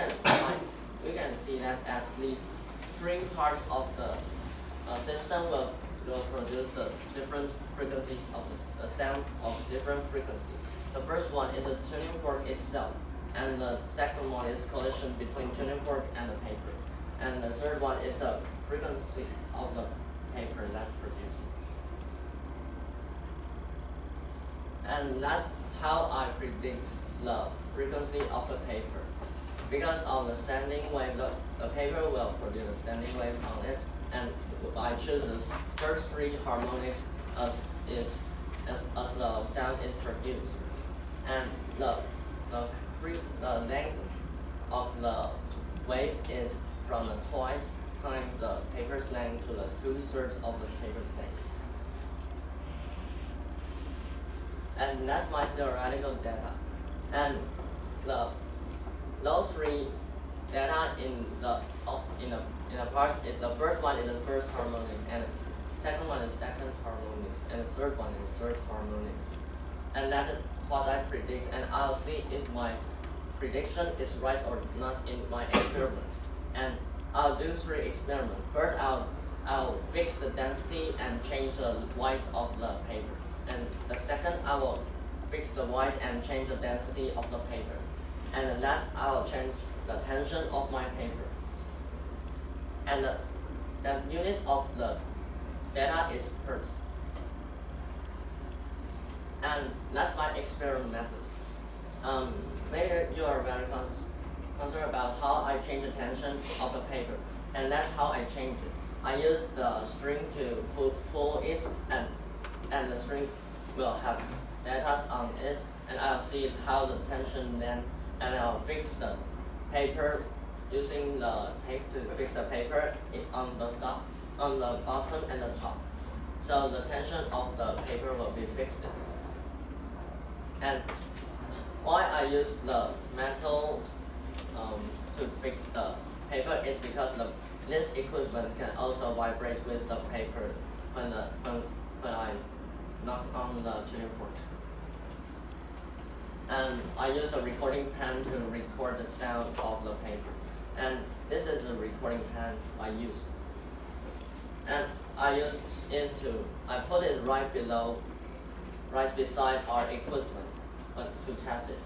can see that at least 3 parts of the system will produce the different frequencies of the sound of different frequency. The first one is the tuning fork itself, and the second one is collision between tuning fork and the paper, and the third one is the frequency of the paper that's produced. And that's how I predict the frequency of the paper. Because of the standing wave, the paper will produce a standing wave on it, and I choose the first 3 harmonics as the sound is produced. And the length of the wave is from the twice times the paper's length to the 2/3 of the paper's length. And that's my theoretical data. And those 3 data in the part, the first one is the first harmonic, and the second one is second harmonics, and the third one is third harmonics. And that is what I predict, and I'll see if my prediction is right or not in my experiment. And I'll do 3 experiments. First, I'll fix the density and change the width of the paper. And the second, I will fix the width and change the density of the paper. And the last, I will change the tension of my paper. And the units of the data is hertz. And that's my experiment method. Maybe you are very concerned about how I change the tension of the paper, and that's how I change it. I use the string to pull it, and the string will have data on it, and I'll see how the tension then, and I'll fix the paper using the tape to fix the paper on the bottom and the top. So the tension of the paper will be fixed. And why I use the metal to fix the paper is because this equipment can also vibrate with the paper when I knock on the tuning fork. And I use a recording pen to record the sound of the paper. And this is the recording pen I use. And I put it right beside our equipment to test it.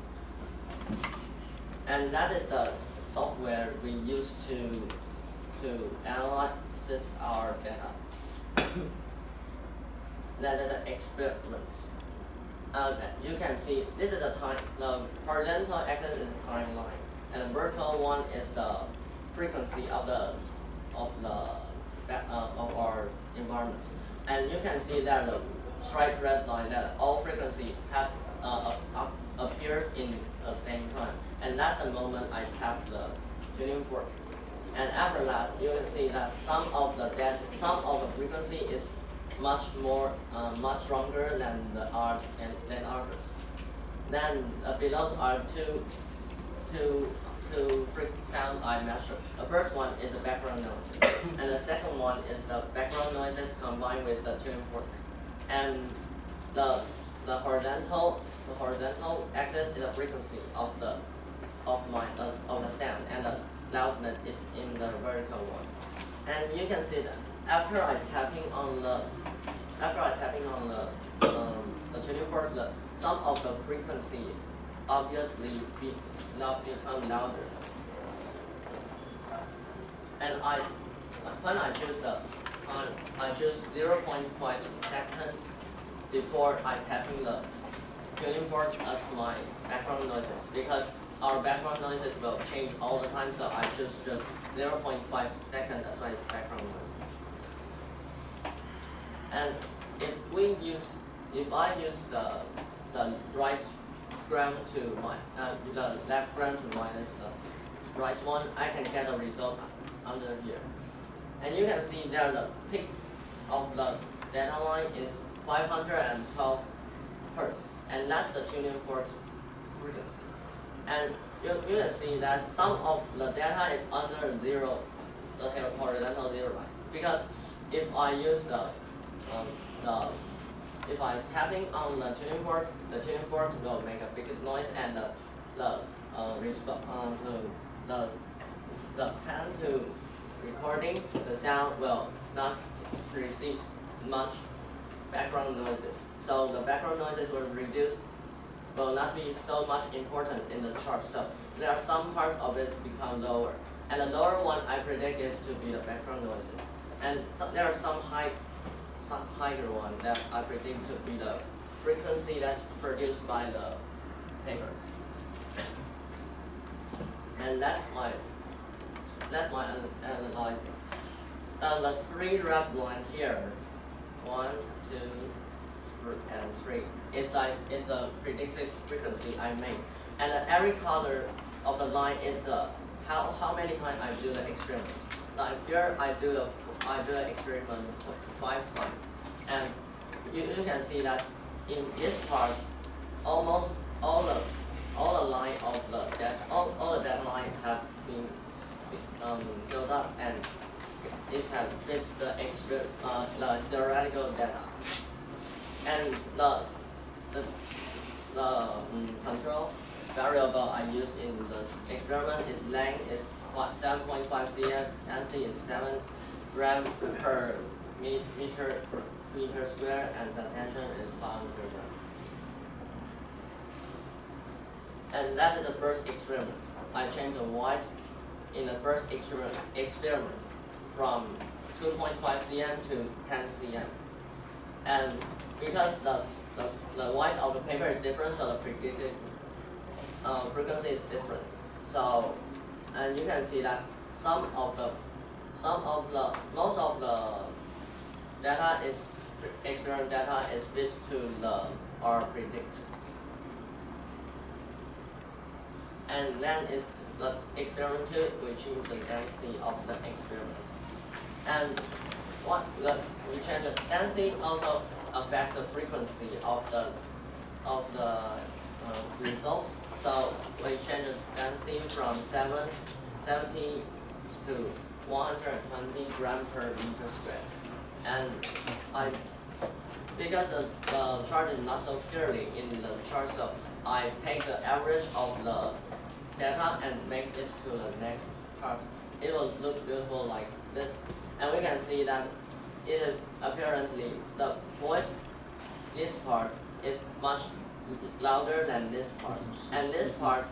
And that is the software we use to analyze our data. That is the experiment. You can see this is the horizontal axis is the timeline, and the vertical one is the frequency of our environment. And you can see that the striped red line that all frequency appears in the same time. And that's the moment I tap the tuning fork. And after that, you can see that some of the frequency is much much stronger than the others. Then below are two sound I measure. The first one is the background noises, and the second one is the background noises combined with the tuning fork. And the horizontal axis is the frequency of the sound, and the loudness is in the vertical one. And you can see that after I tapping on the tuning fork, some of the frequency obviously not become louder. And when I choose I choose 0.5 seconds before I tapping the tuning fork as my background noises, because our background noises will change all the time, so I choose just 0.5 seconds as my background noise. And if I use the right gram to the left gram to minus the right one, I can get a result under here. And you can see there the peak of the data line is 512 Hertz, and that's the tuning fork's frequency. And you can see that some of the data is under zero, the horizontal zero line, because if I use if I tapping on the tuning fork will make a big noise, and the pan to recording the sound will not receive much background noises. So the background noises will not be so much important in the chart. So there are some parts of it become lower, and the lower one I predict is to be the background noises. And there are some higher one that I predict to be the frequency that's produced by the paper. And that's my analysis. The three red line here, 1, 2, and 3, is the predicted frequency I made. And every color of the line is the how many times I do the experiment. Like here I do the experiment 5 times, and you can see that in this part, almost all the line of the data, all the data line have been built up, and it has fits the theoretical data. And the control variable I used in the experiment is length is 7.5 cm, density is 7 gram per meter square, and the tension is 5 gram. And that is the first experiment. I changed the white in the first experiment from 2.5 cm to 10 cm. And because the white of the paper is different, so the predicted frequency is different. So, and you can see that most of the data is experiment data is fit to our predict. And then the experiment 2, we change the density of the experiment. And we change the density also affect the frequency of the results. So we change the density from 70 to 120 gram per meter square. And because the chart is not so clearly in the chart, so I take the average of the data and make it to the next chart. It will look beautiful like this. And we can see that it apparently the voice, this part is much louder than this part. And this part,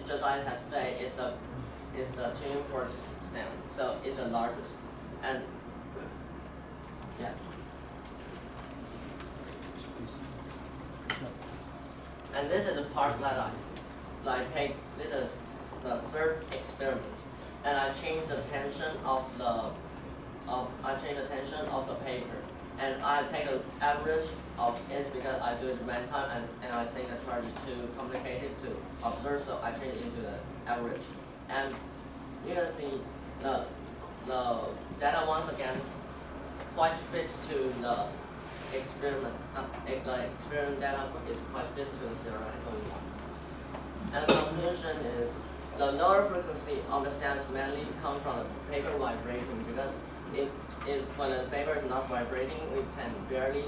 just I have said, is the tuning fork sound. So it's the largest. And yeah. And this is the part that I take. This is the third experiment, and I change the tension of the paper. And I take an average of it because I do it many times and I think the chart is too complicated to observe, so I change it into the average. And you can see the data once again quite fits to the experiment. The experiment data is quite fit to the theoretical one. And the conclusion is the lower frequency of the sounds mainly come from the paper vibrating because when the paper is not vibrating, we can barely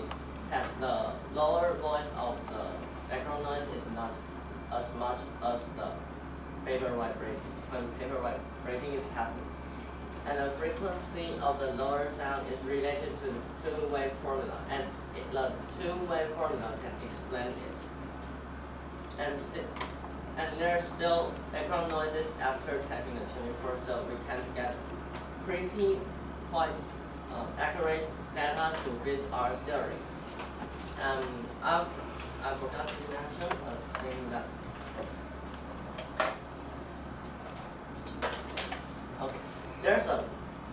have the lower voice of the background noise is not as much as the paper vibrating when paper vibrating is happening. And the frequency of the lower sound is related to the two-wave formula, and the two-wave formula can explain it. And there's still background noises after tapping the tuning fork, so we can get pretty quite accurate data to fit our theory. I forgot to mention a thing that. Okay, there's a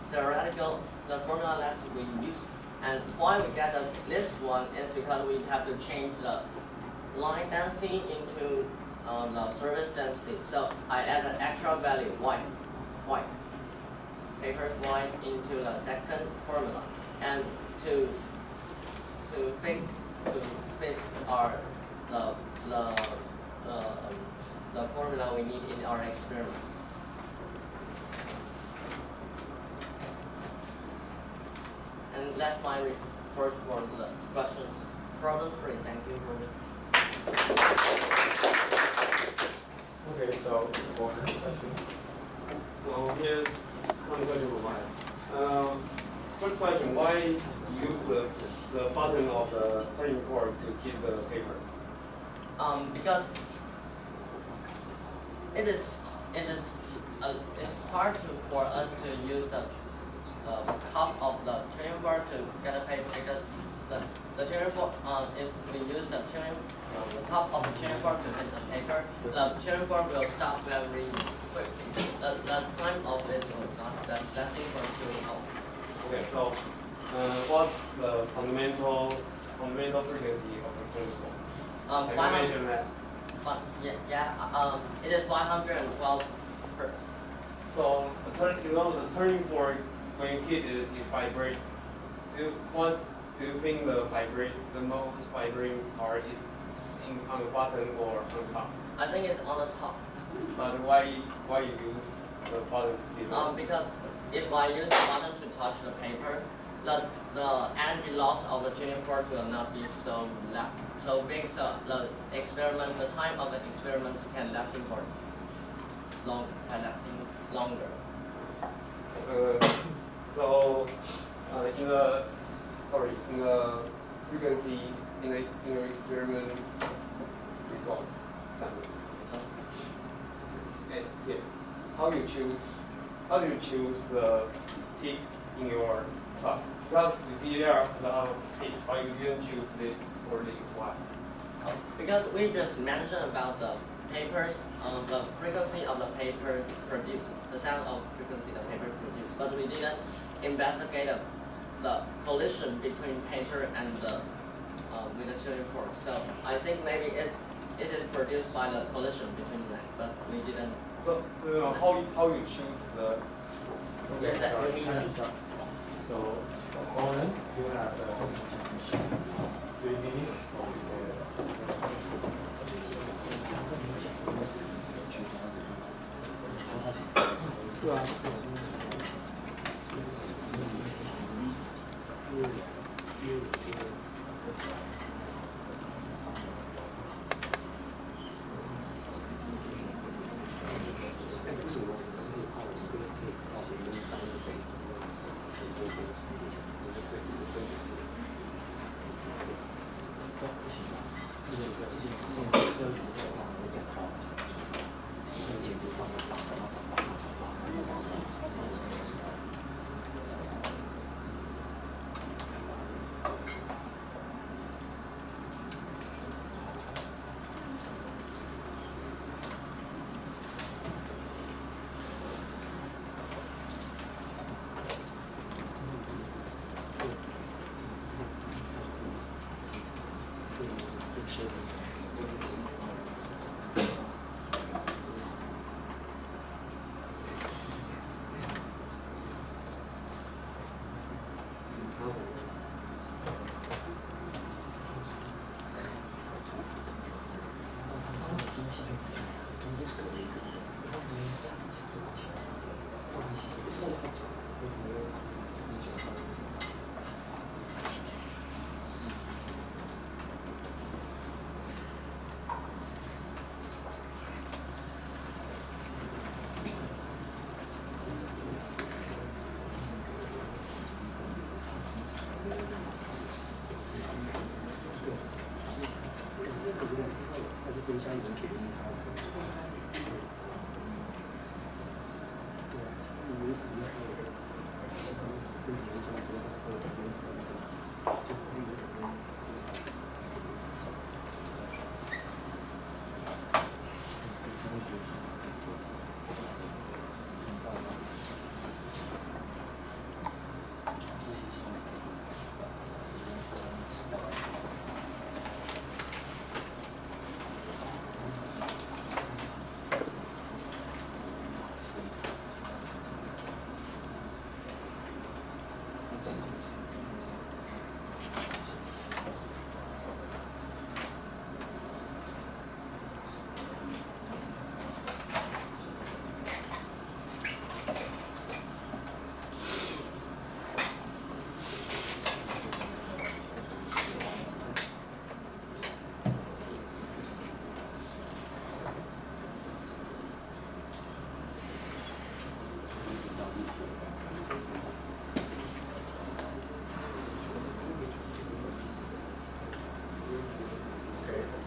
theoretical the formula that we use, and why we get this one is because we have to change the line density into the surface density. So I add an extra value white, paper white into the second formula, and to fix our the formula we need in our experiments. And that's my first for the questions. Problem 3. Thank you for this. Okay, so for the question. So here's some question for mine. First question, why use the button of the turning fork to keep the paper? Because it's hard for us to use the top of the tuning fork to get a paper because the tuning fork, if we use the top of the tuning fork to get the paper, the tuning fork will stop very quickly. The time of it will not lasting for too long. Okay, so what's the fundamental frequency of the tuning fork? Have you mentioned that? It is 512 hertz. So the turning fork, when you hit it, it vibrates. Do you think the most vibrating part is on the bottom or on top? I think it's on the top. But why you use the bottom? Because if I use the bottom to touch the paper, the energy loss of the tuning fork will not be so big. So the time of the experiment can last longer. So in the frequency in your experiment results. Yeah. How do you choose the peak in your class? Because you see there are a lot of peaks, but you didn't choose this or this. Why? Because we just mentioned about the papers, the frequency of the paper produced, the sound of frequency the paper produced, but we didn't investigate the collision between paper and the with the tuning fork. So I think maybe it is produced by the collision between them, but we didn't. So how you choose the? Yes, that we need. So opponent, you have 3 minutes.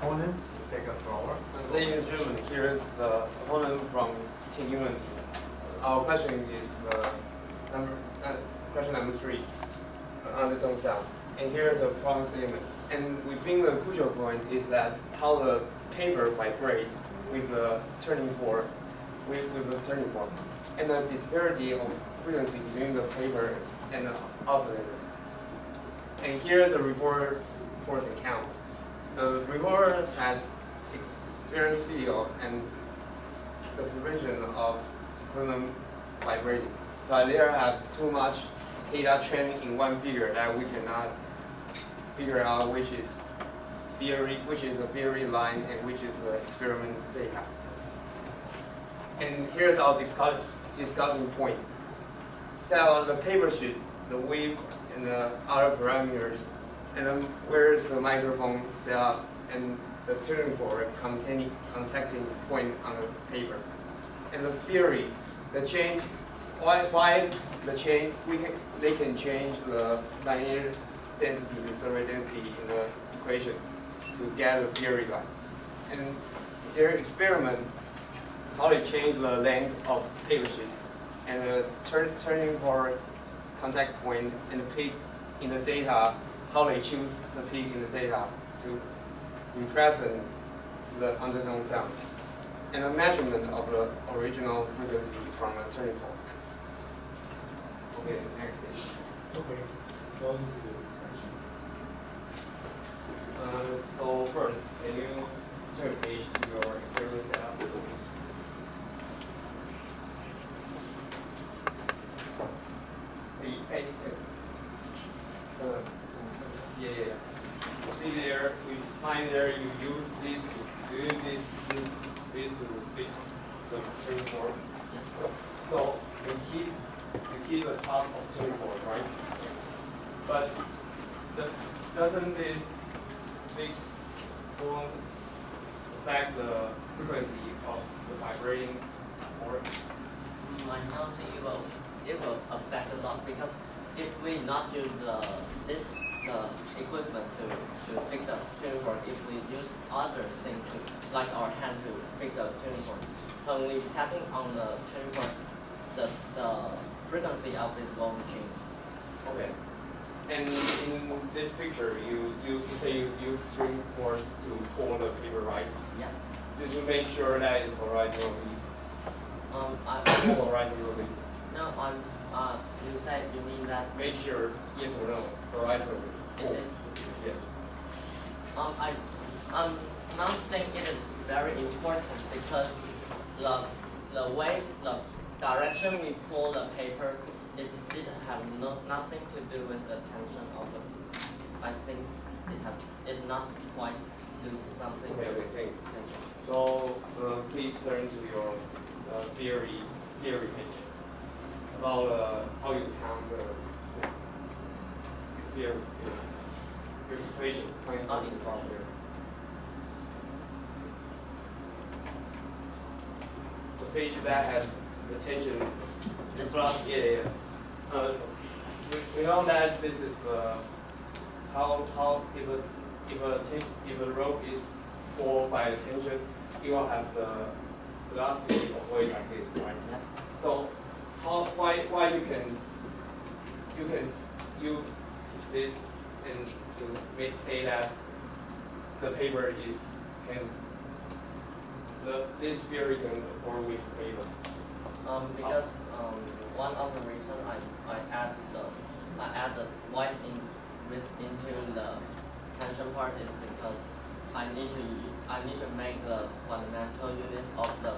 Opponent, take a floor. Ladies and gentlemen, here is the opponent from Team Unity. Our question is question number 3, undertone sound. And here is a problem statement. And we think the crucial point is that how the paper vibrates with the turning fork, and the disparity of frequency between the paper and the oscillator. And here is a report's account. The report has experience field and the prevention of equipment vibrating, but there have too much data trained in one figure that we cannot figure out which is the theory line and which is the experiment data. And here's our discussion point. So the paper sheet, the wave, and the other parameters, and then where's the microphone set up and the tuning fork contacting point on the paper. And the theory, the change, why the change, they can change the linear density to survey density in the equation to get the theory line. And their experiment, how they change the length of paper sheet and the turning fork contact point and the peak in the data, how they choose the peak in the data to represent the undertone sound, and a measurement of the original frequency from the turning fork. Okay, next stage. Okay, go into the discussion. So first, can you turn the page to your experiment setup, please? Yeah. See there, we find there you use these to fix the turning fork. So you keep the top of turning fork, right? But doesn't this fix won't affect the frequency of the vibrating fork? I don't think it will affect a lot, because if we not use this equipment to fix a tuning fork, if we use other things to, like our hand to fix a tuning fork, when we tapping on the tuning fork, the frequency of it won't change. Okay. And in this picture, you say you use string force to pull the paper, right? Yeah. Did you make sure that it's horizontally? Horizontally. No, you mean that? Make sure, yes or no, horizontally. Is it? Yes. I'm not saying it is very important, because the way, the direction we pull the paper, it have nothing to do with the tension of the. I think it not quite do something. Okay. So please turn to your theory page about how you count the theory equation. The page that has the tension. This plus, yeah. We know that this is how if a rope is pulled by the tension, you will have the velocity of weight like this, right? So how why you can use this and to say that the paper is this theory can accord with paper. Because one of the reasons I add the white into the tension part is because I need to make the fundamental units of the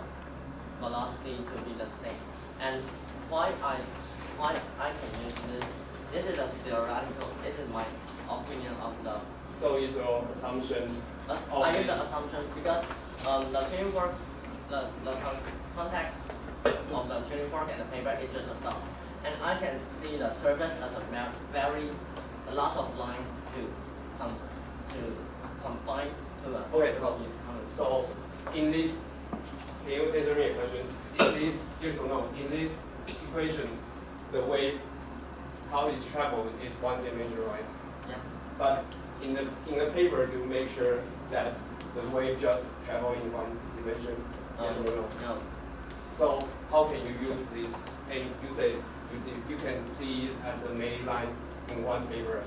velocity to be the same. And why I can use this? This is a theoretical. This is my opinion of the. So it's your assumption. I use the assumption because the tuning fork, the context of the tuning fork and the paper is just a dot, and I can see the surface as a very a lot of lines to combine to a. Okay, so in this, can you answer me a question? In this, yes or no? In this equation, the wave, how it's traveled is one dimension, right? Yeah. But in the paper, you make sure that the wave just travel in one dimension. Yes or no? No. So how can you use this? And you say you can see it as a main line in one paper.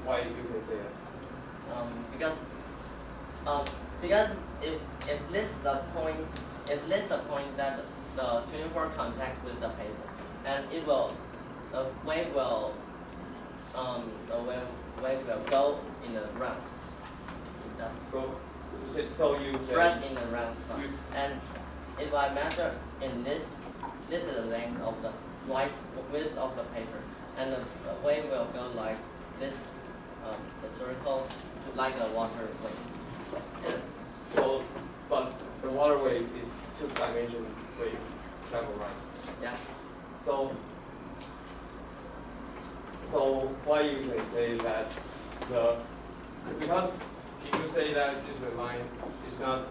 Why you can say that? Because it lists the point that the tuning fork contact with the paper, and the wave will go in a round. So you say spread in a round side. And if I measure in this is the length of the width of the paper, and the wave will go like this, the circle, like a water wave. So, but the water wave is two-dimensional wave travel, right? Yeah. So why you can say that because if you say that this line is not,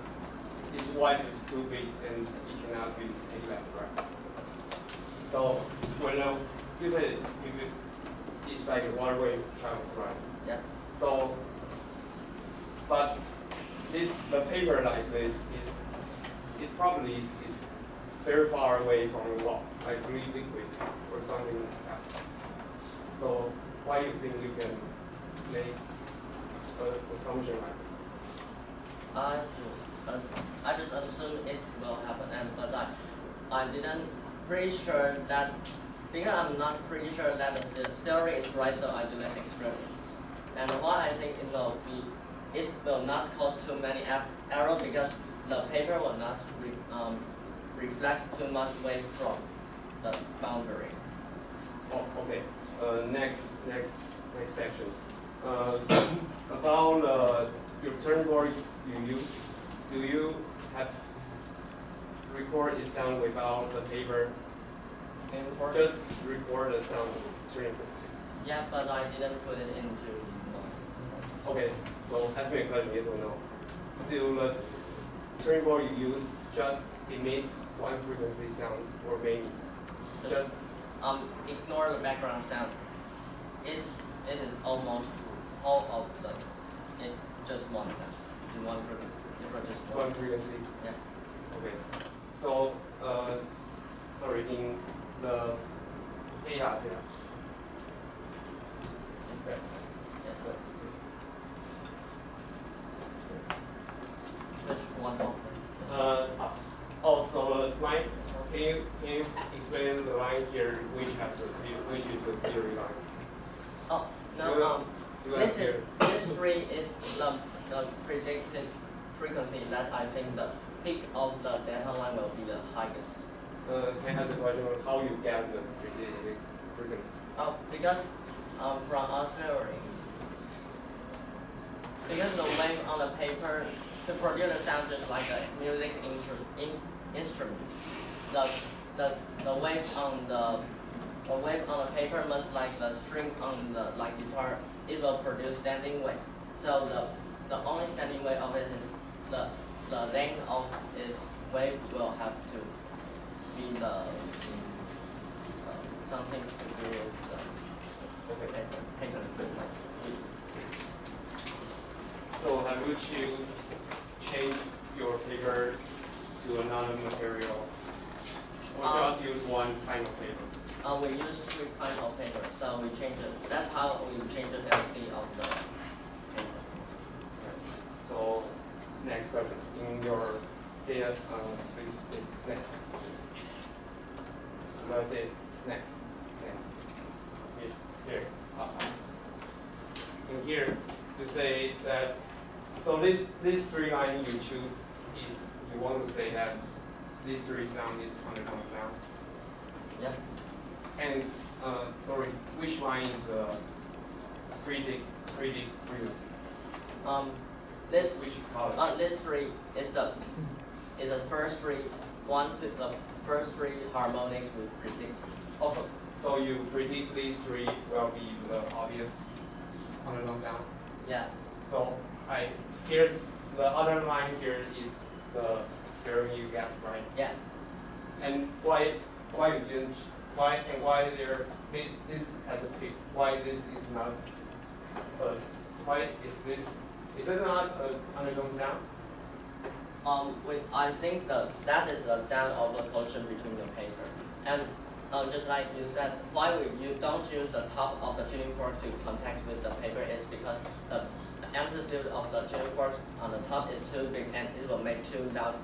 its width is too big and it cannot be exact, right? So when you say it's like a water wave travels, right? Yeah. So, but the paper like this is probably is very far away from the wall, like green liquid or something like that. So why you think you can make an assumption like that? I just assume it will happen, but I didn't pretty sure that, because I'm not pretty sure that the theory is right, so I do an experiment. And why I think it will not cause too many errors because the paper will not reflect too much wave from the boundary. Oh, okay. Next section. About your turn board you use, do you have record the sound without the paper? Just record the sound turning fork. Yeah, but I didn't put it into. Okay, so ask me a question, yes or no. Do the turning board you use just emit one frequency sound or maybe? Just ignore the background sound. It is almost all of them. It's just one sound in one frequency. Just one frequency. Yeah. Okay. So sorry, in the yeah. Okay. Just one more. So line. Can you explain the line here, which is the theory line? Oh no. This three is the predicted frequency that I think the peak of the data line will be the highest. Can I ask a question on how you get the predicted frequency? Oh, because from our theory, because the wave on the paper to produce the sound just like a music instrument. The wave on the paper must like the string on the guitar. It will produce standing wave. So the only standing wave of it is the length of its wave will have to be the something to do with the paper. So have you change your paper to another material? Or just use one kind of paper? We use 3 kinds of paper, so we change it. That's how we change the density of the paper. So, next question. In your data, please take next. Next. Here. In here, to say that, so this 3 line you choose is, you want to say that this 3 sound is undertone sound. Yeah. And, sorry, which line is predict frequency? This Which color? this 3 is the first 3. The first 3 harmonics we predict. Also, so you predict these 3 will be the obvious undertone sound. Yeah. So here's the other line here is the experiment you get, right? Yeah. And why this has a peak? Why this is not? Why is this? Is it not an undertone sound? I think that is the sound of the collision between the paper. And just like you said, why you don't use the top of the tuning fork to contact with the paper is because the amplitude of the tuning fork on the top is too big and it will make too loud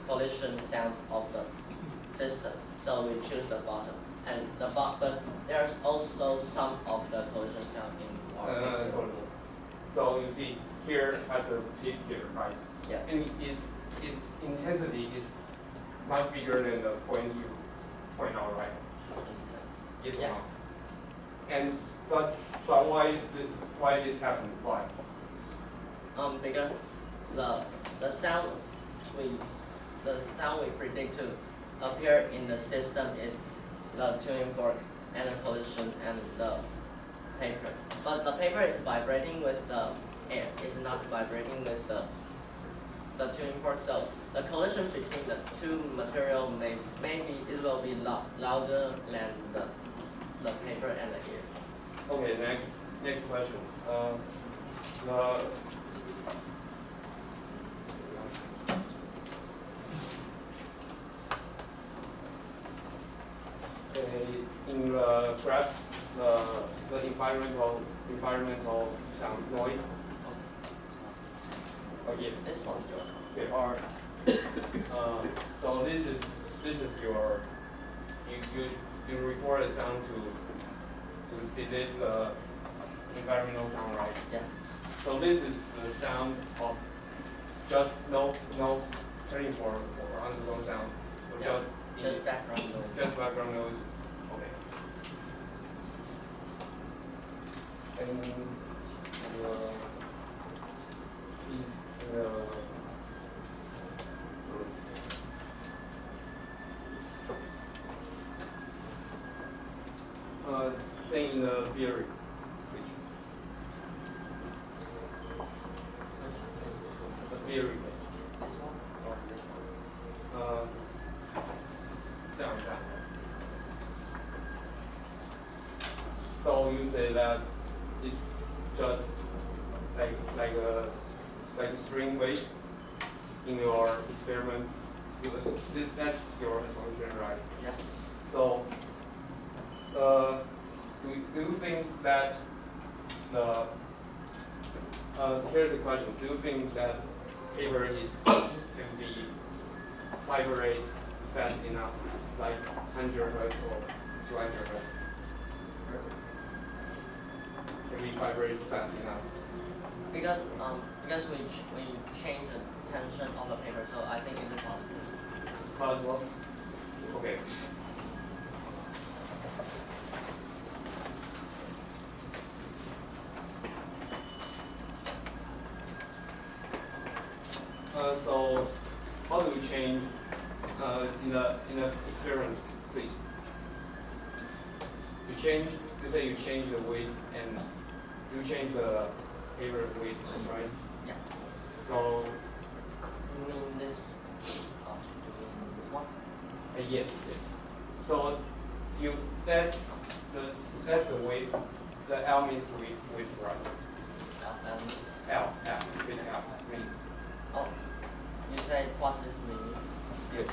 collision sounds of the system. So we choose the bottom. And but there's also some of the collision sound in our So you see here has a peak here, right? Yeah. And its intensity is much bigger than the point you point out, right? Yes or Yeah. no? And but why this happened? Why? Because the sound we predict to appear in the system is the tuning fork and the collision and the paper. But the paper is vibrating with the air. It's not vibrating with the tuning fork. So the collision between the 2 material maybe it will be louder than the paper and the air. Okay, next question. In the graph, the environmental sound noise. Okay. This one's yours. Okay. Or So this is your you record a sound to delete the environmental sound, right? Yeah. So this is the sound of just no turning for undertone sound. So Yeah. just just background noise. just background noises. Okay. And say in the theory, please. The theory. This one or this one? Down. So you say that it's just like a string weight in your experiment. That's your assumption, right? Yeah. So, do you think that here's a question. Do you think that paper can be vibrate fast enough, like 100 Hz or 200 Hz? Can we vibrate fast enough? Because we change the tension of the paper, so I think it's possible. Possible? Okay. So how do we change in the experiment, please? You say you change the weight and you change the paper weight, right? Yeah. So You mean this? This one? yes. So that's the weight. The L means weight, right? And L, big L means oh, you say what this means? yes.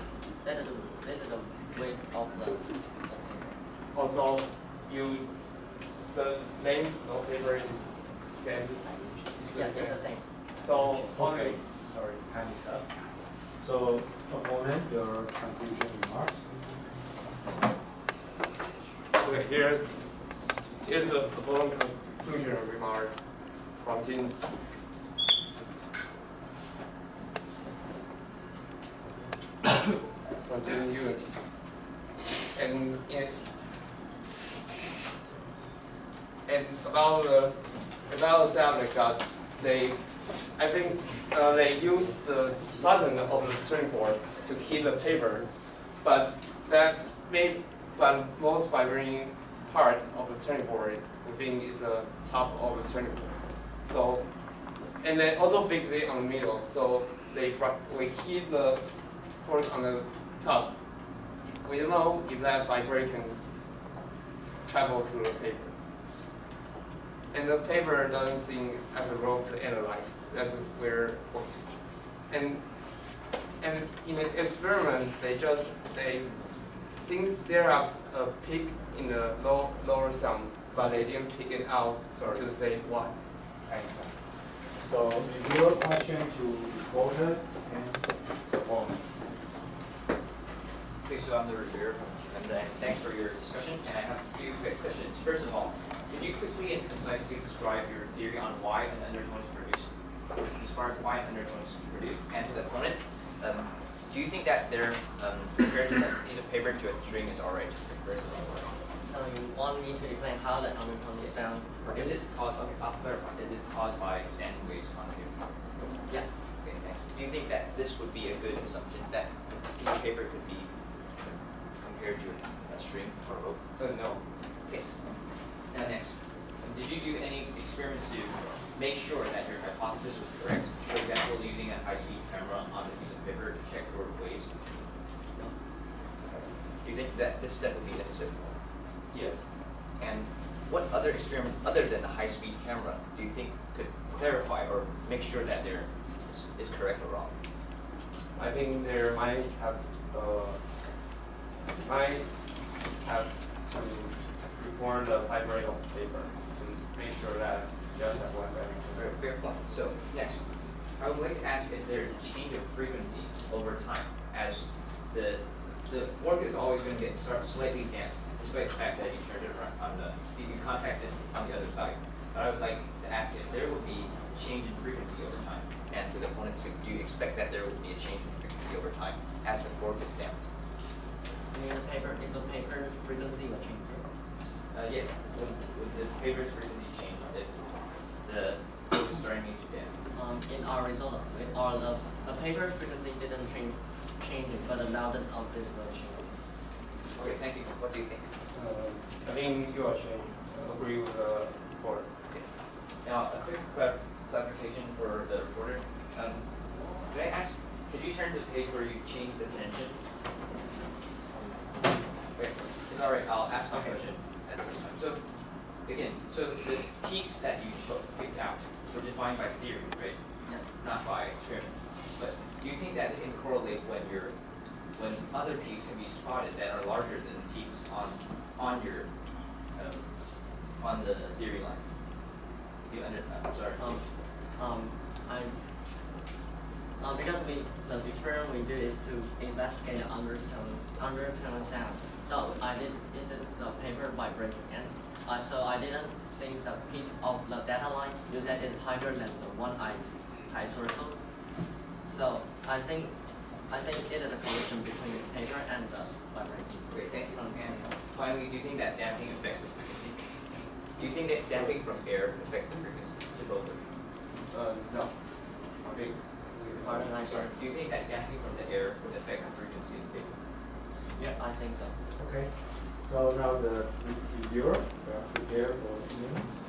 opponent, your conclusion remarks. Okay, here's a long conclusion remark from Jin. From Jin Unity. And about the sound got I think they use the button of the turning board to keep the paper, but most vibrating part of the turning board we think is the top of the turning board. So, and they also fix it on the middle. So we keep the fork on the top. We don't know if that vibrate can travel to the paper. And the paper doesn't seem as a role to analyze. That's where, and in an experiment, they think there are a peak in the lower sound, but they didn't pick it out to say why. Thanks. So your question to reporter and support. Okay, so I'm the reviewer from TYPT, and thanks for your discussion. And I have a few quick questions. First of all, could you quickly and concisely describe your theory on why an undertone is produced? Describe why an undertone is produced. And to the opponent, do you think that their comparison of a piece of paper to a string is alright? So you want me to explain how the undertone is found? Is it caused? Okay, I'll clarify. Is it caused by standing waves on the paper? Yeah. Okay, thanks. Do you think that this would be a good assumption that a piece of paper could be compared to a string or rope? No. Okay. Next, did you do any experiments to make sure that your hypothesis was correct? For example, using a high-speed camera on a piece of paper to check for waves? No. Do you think that this step would be necessary? Yes. And what other experiments other than the high-speed camera do you think could clarify or make sure that there is correct or wrong? I think there might have to reform the vibrate of paper to make sure that just have one vibrating. Fair point. So next, I would like to ask if there is a change of frequency over time, as the fork is always going to get slightly damp, despite the fact that you turned it around you can contact it on the other side. But I would like to ask if there will be a change in frequency over time, and to the opponent too, do you expect that there will be a change in frequency over time as the fork is damped? I mean, if the paper frequency will change. Yes, would the paper's frequency change if the fork is starting to damp? In our result, the paper frequency didn't change it, but the loudness of this will change. Okay, thank you. What do you think? I think you are agree with the report. Okay. Now, a quick clarification for the reporter. Could I ask, could you turn to the page where you change the tension? Okay, it's alright, I'll ask my question at the same time. So, again, so the peaks that you picked out were defined by theory, right? Yeah. Not by experiment. But do you think that it can correlate when other peaks can be spotted that are larger than the peaks on the theory lines? I'm sorry. Because the experiment we do is to investigate the undertone sound. So I did the paper vibrating, and so I didn't think the peak of the data line you said is higher than the one I circled. So I think it is a collision between the paper and the vibrating. Okay, thank you. And finally, do you think that damping affects the frequency? Do you think that damping from air affects the frequency to both of you? No. I think. Pardon, I said. Do you think that damping from the air would affect the frequency of the paper? Yeah, I think so. Okay. So now the reviewer, we are prepared for 2 minutes.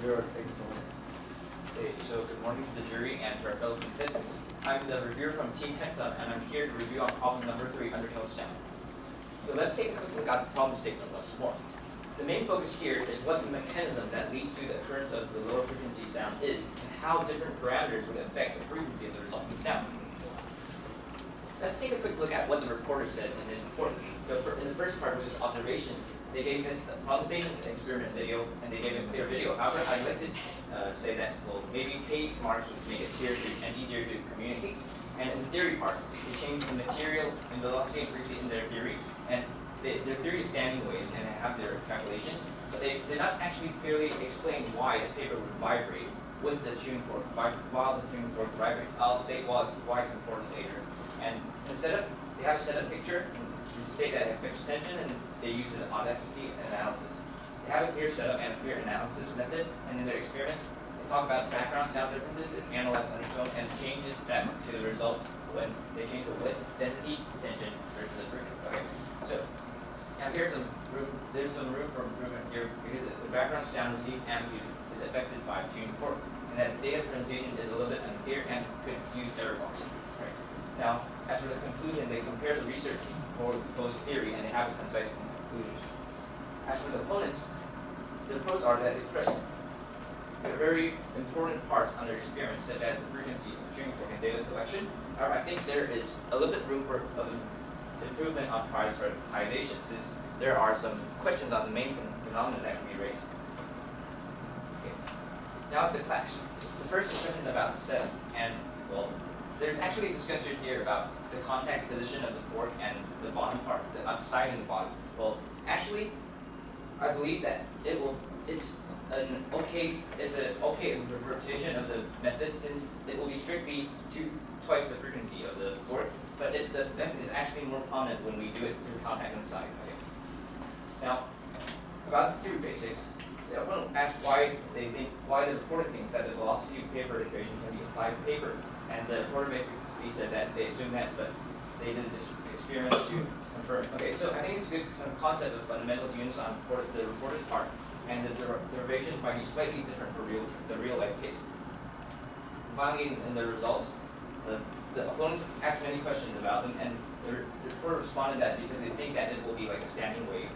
your take forward. Okay, so good morning to the jury and to our fellow contestants. I'm the reviewer from Team Hepta, and I'm here to review on problem number 3, undertone sound. So let's take a quick look at the problem statement once more. The main focus here is what the mechanism that leads to the occurrence of the lower frequency sound is, and how different parameters would affect the frequency of the resulting sound. Let's take a quick look at what the reporter said in his report. So in the first part, which is observation, they gave us the problem statement, an experiment video, and they gave a clear video. However, I'd like to say that, well, maybe page marks would make it clearer and easier to communicate. And in the theory part, they changed the material and velocity and frequency in their theory, and their theory is standing waves and they have their calculations, but they did not actually clearly explain why the paper would vibrate with the tuning fork, while the tuning fork vibrates. I'll state why it's important later. And the setup, they have a setup picture, and they state that it fixed tension, and they use an audacity analysis. They have a clear setup and a clear analysis method, and in their experiments, they talk about background sound differences, and analyze undertone, and changes that to the results when they change the width, density, tension versus the frequency. Okay, so now there's some room for improvement here, because the background sound received amplitude is affected by tuning fork, and that data presentation is a little bit unclear and could use error bars. Right. Now, as for the conclusion, they compare the research for proposed theory, and they have a concise conclusion. As for the opponents, the pros are that they press the very important parts under experiments, such as the frequency of the tuning fork and data selection. However, I think there is a little bit room for improvement on prioritization, since there are some questions on the main phenomenon that can be raised. Okay. Now it's the clash. The first discussion about the setup, and well, there's actually a discussion here about the contact position of the fork and the bottom part, the outside and the bottom. Well, actually, I believe that it's an okay interpretation of the method, since it will be strictly twice the frequency of the fork, but the effect is actually more prominent when we do it through contact inside. Okay. Now, about the theory basics, the opponent asked why the reporter thinks that the velocity of paper equation can be applied to paper, and the reporter basically said that they assumed that, but they did this experiment to confirm it. Okay, so I think it's a good kind of concept of fundamental units on the reporter's part, and the derivations might be slightly different for the real life case. Finally, in the results, the opponents asked many questions about them, and the reporter responded that because they think that it will be like a standing wave.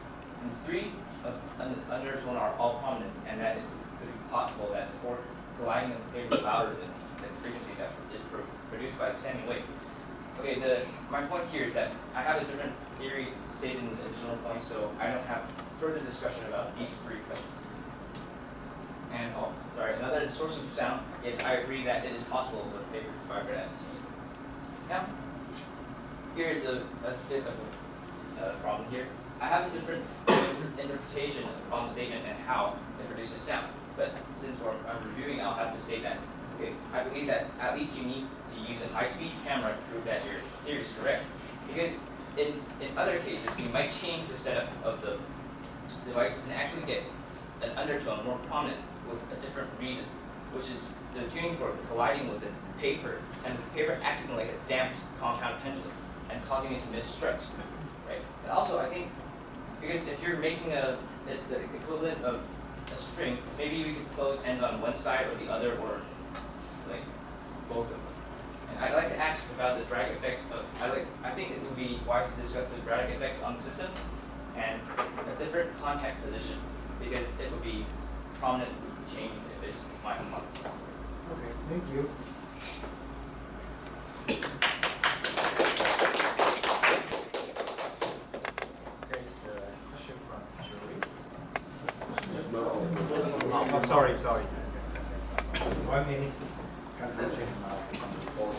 And 3 undertone are all prominent, and that it could be possible that the fork colliding on the paper is louder than the frequency that is produced by the standing wave. Okay, my point here is that I have a different theory stated in the additional points, so I don't have further discussion about these 3 questions. And another source of sound is I agree that it is possible for the paper to vibrate at the speed. Now, here's a bit of a problem here. I have a different interpretation of the problem statement and how it produces sound. But since I'm reviewing, I'll have to say that, okay, I believe that at least you need to use a high-speed camera to prove that your theory is correct. Because in other cases, we might change the setup of the device and actually get an undertone more prominent with a different reason, which is the tuning fork colliding with the paper, and the paper acting like a damped compound pendulum and causing it to miss strikes, right? And also, I think, because if you're making the equivalent of a string, maybe we could close ends on one side or the other, or like both of them. And I'd like to ask about the drag effects I think it would be wise to discuss the drag effects on the system and a different contact position, because it would be prominent change if it's my hypothesis. Okay, thank you. Okay, is there a question from jury? Oh, sorry. 1 minute. Conclusion from the report.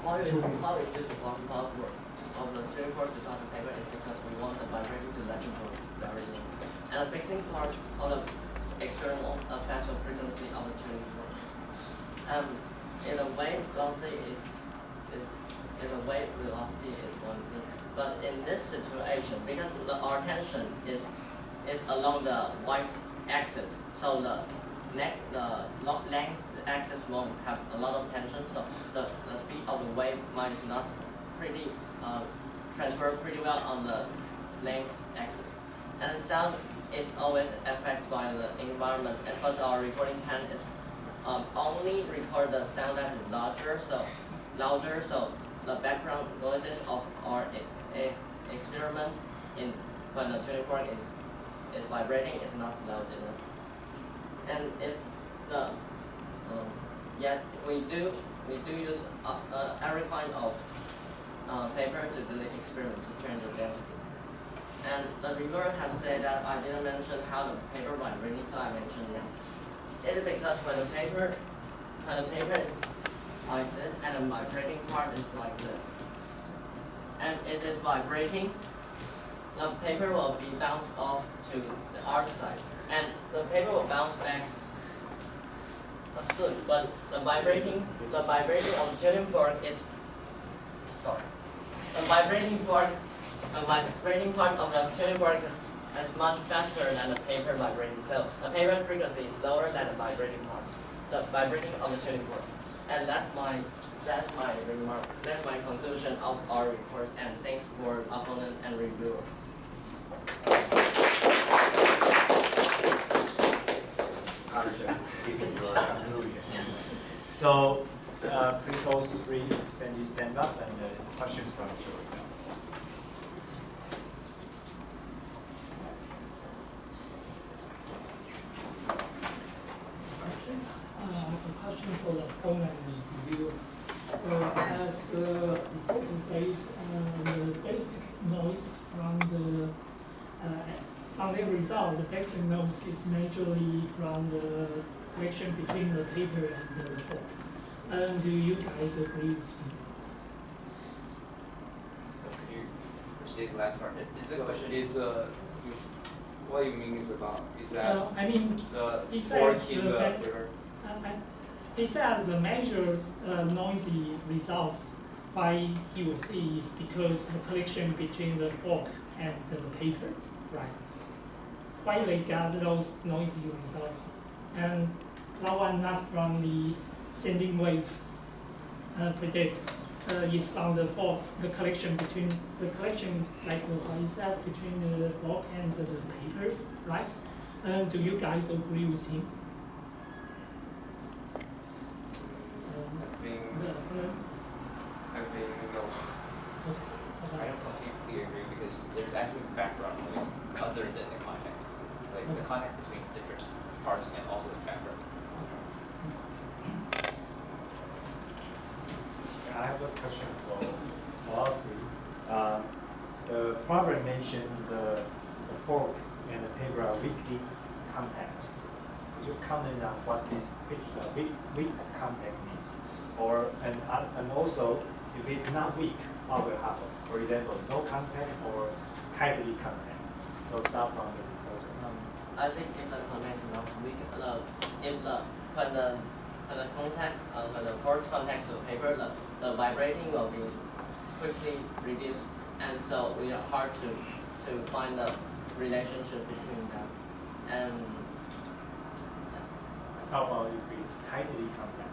How is this one part work of the tuning fork to the paper is because we want the vibrating to lessen for variability. And the fixing part of the external effect of frequency of the tuning fork. In a way, velocity is one thing. But in this situation, because our tension is along the y-axis, so the length axis won't have a lot of tension, so the speed of the wave might not transfer pretty well on the length axis. And the sound is always affected by the environment, and because our recording pen is only record the sound that is louder, so the background noises of our experiment in when the tuning fork is vibrating is not loud enough. And if the yet we do use every kind of paper to do the experiment to change the density. And the reviewer has said that I didn't mention how the paper vibrating, so I mentioned now. It is because when the paper is like this and the vibrating part is like this. And if it's vibrating, the paper will be bounced off to the other side. And the paper will bounce back soon, but the vibrating of the tuning fork is the vibrating part of the tuning fork is much faster than the paper vibrating. So the paper frequency is lower than the vibrating part, the vibrating of the tuning fork. And that's my remark. That's my conclusion of our report. And thanks for opponent and reviewers. So, please all three stand up and questions from the jury. A question for the opponent review. As the report says, the basic noise from the result, the basic noise is majorly from the connection between the paper and the fork. Do you guys agree with me? Could you restate the last part? Is the question What you mean is about is that I mean, the he fork said in the paper? he said the major noisy results by he will see is because the connection between the fork and the paper, right? Why they got those noisy results, and that one not from the sending waves predict is from the fork, the connection like what he said between the fork and the paper, right? Do you guys agree with him? I think no. I don't completely agree because there's actually background noise other than the contact. Like the contact between different parts and also the background. I have a question for Mossy. The problem mentioned the fork and the paper are weakly contact. Could you comment on what this weak contact means? And also, if it's not weak, what will happen? For example, no contact or tightly contact. So start from the report. I think if the contact is not weak, when the fork contact to the paper, the vibrating will be quickly reduced, and so we are hard to find the relationship between them. And How about if it's tightly contact?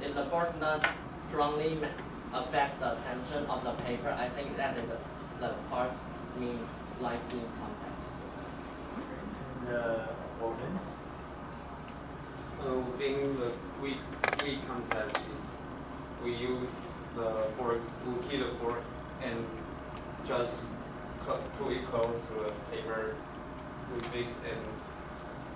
if the fork does strongly affect the tension of the paper, I think that the part means slightly contact. And the opponents? Within the weak contact is we use the fork, we keep the fork and just put it close to the paper. We fix and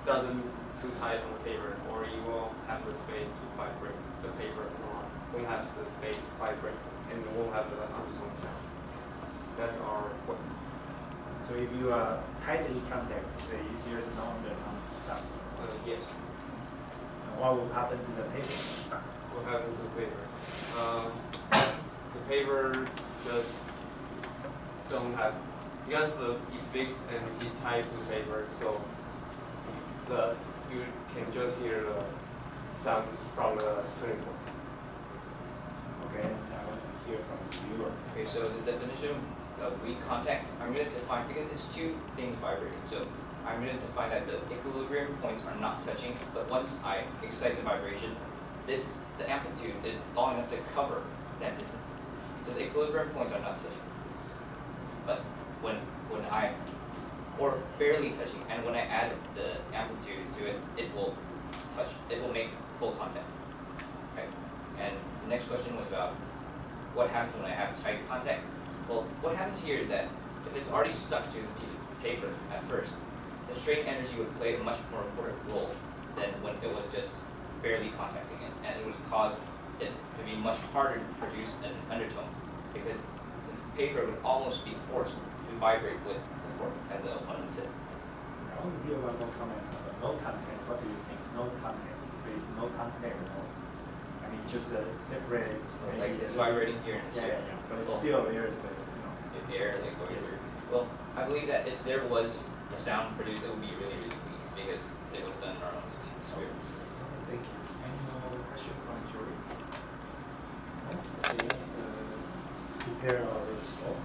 doesn't too tight on the paper, or you will have the space to vibrate the paper, or won't have the space to vibrate, and you won't have the undertone sound. That's our point. So if you are tightly contact, say there's no undertone sound. Yes. What will happen to the paper? What happens to the paper? The paper just don't have, because it fixed and it tied to the paper, so you can just hear the sound from the tuning fork. Okay, I want to hear from the viewer. Okay, so the definition of weak contact, I'm going to define, because it's two things vibrating, so I'm going to define that the equilibrium points are not touching, but once I excite the vibration, the amplitude is long enough to cover that distance. So the equilibrium points are not touching. But when I or barely touching, and when I add the amplitude to it, it will make full contact. Okay. And the next question was about what happens when I have tight contact. Well, what happens here is that if it's already stuck to the piece of paper at first, the strain energy would play a much more important role than when it was just barely contacting it, and it would cause it to be much harder to produce an undertone, because the paper would almost be forced to vibrate with the fork, as the opponent said. I want to hear one more comment on the no contact. What do you think? No contact. There is no contact at all. I mean, just separate. Like it's vibrating here and it's Yeah, here. yeah, yeah. But it's still there is If air like going Yes. through. Well, I believe that if there was a sound produced, it would be really, really weak because it was done in our own experience. Thank you. Any more question from jury? No? Okay, let's prepare our score.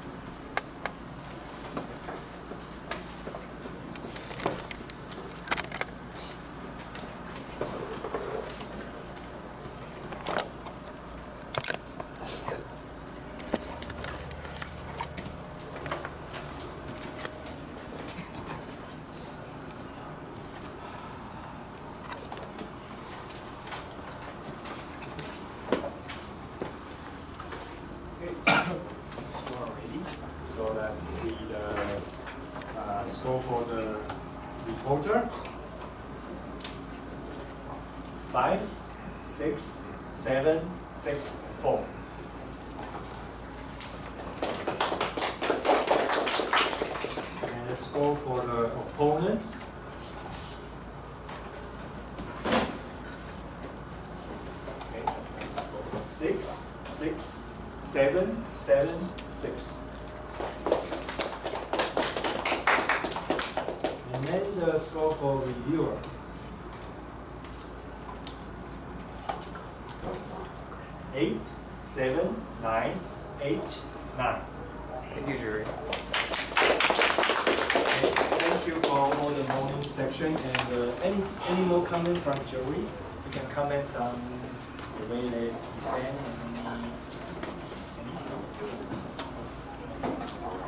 Score already. So let's see the score for the reporter. 5, 6, 7, 6, 4. And the score for the opponent. 6, 6, 7, 7, 6. And then the score for reviewer. 8, 7, 9, 8, 9. Thank you, jury. Thank you for all the morning section, and any more comment from jury? You can comment on the way they present.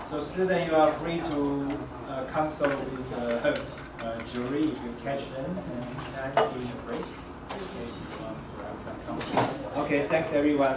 So student, you are free to consult with jury if you catch them and during the break. Okay, thanks everyone.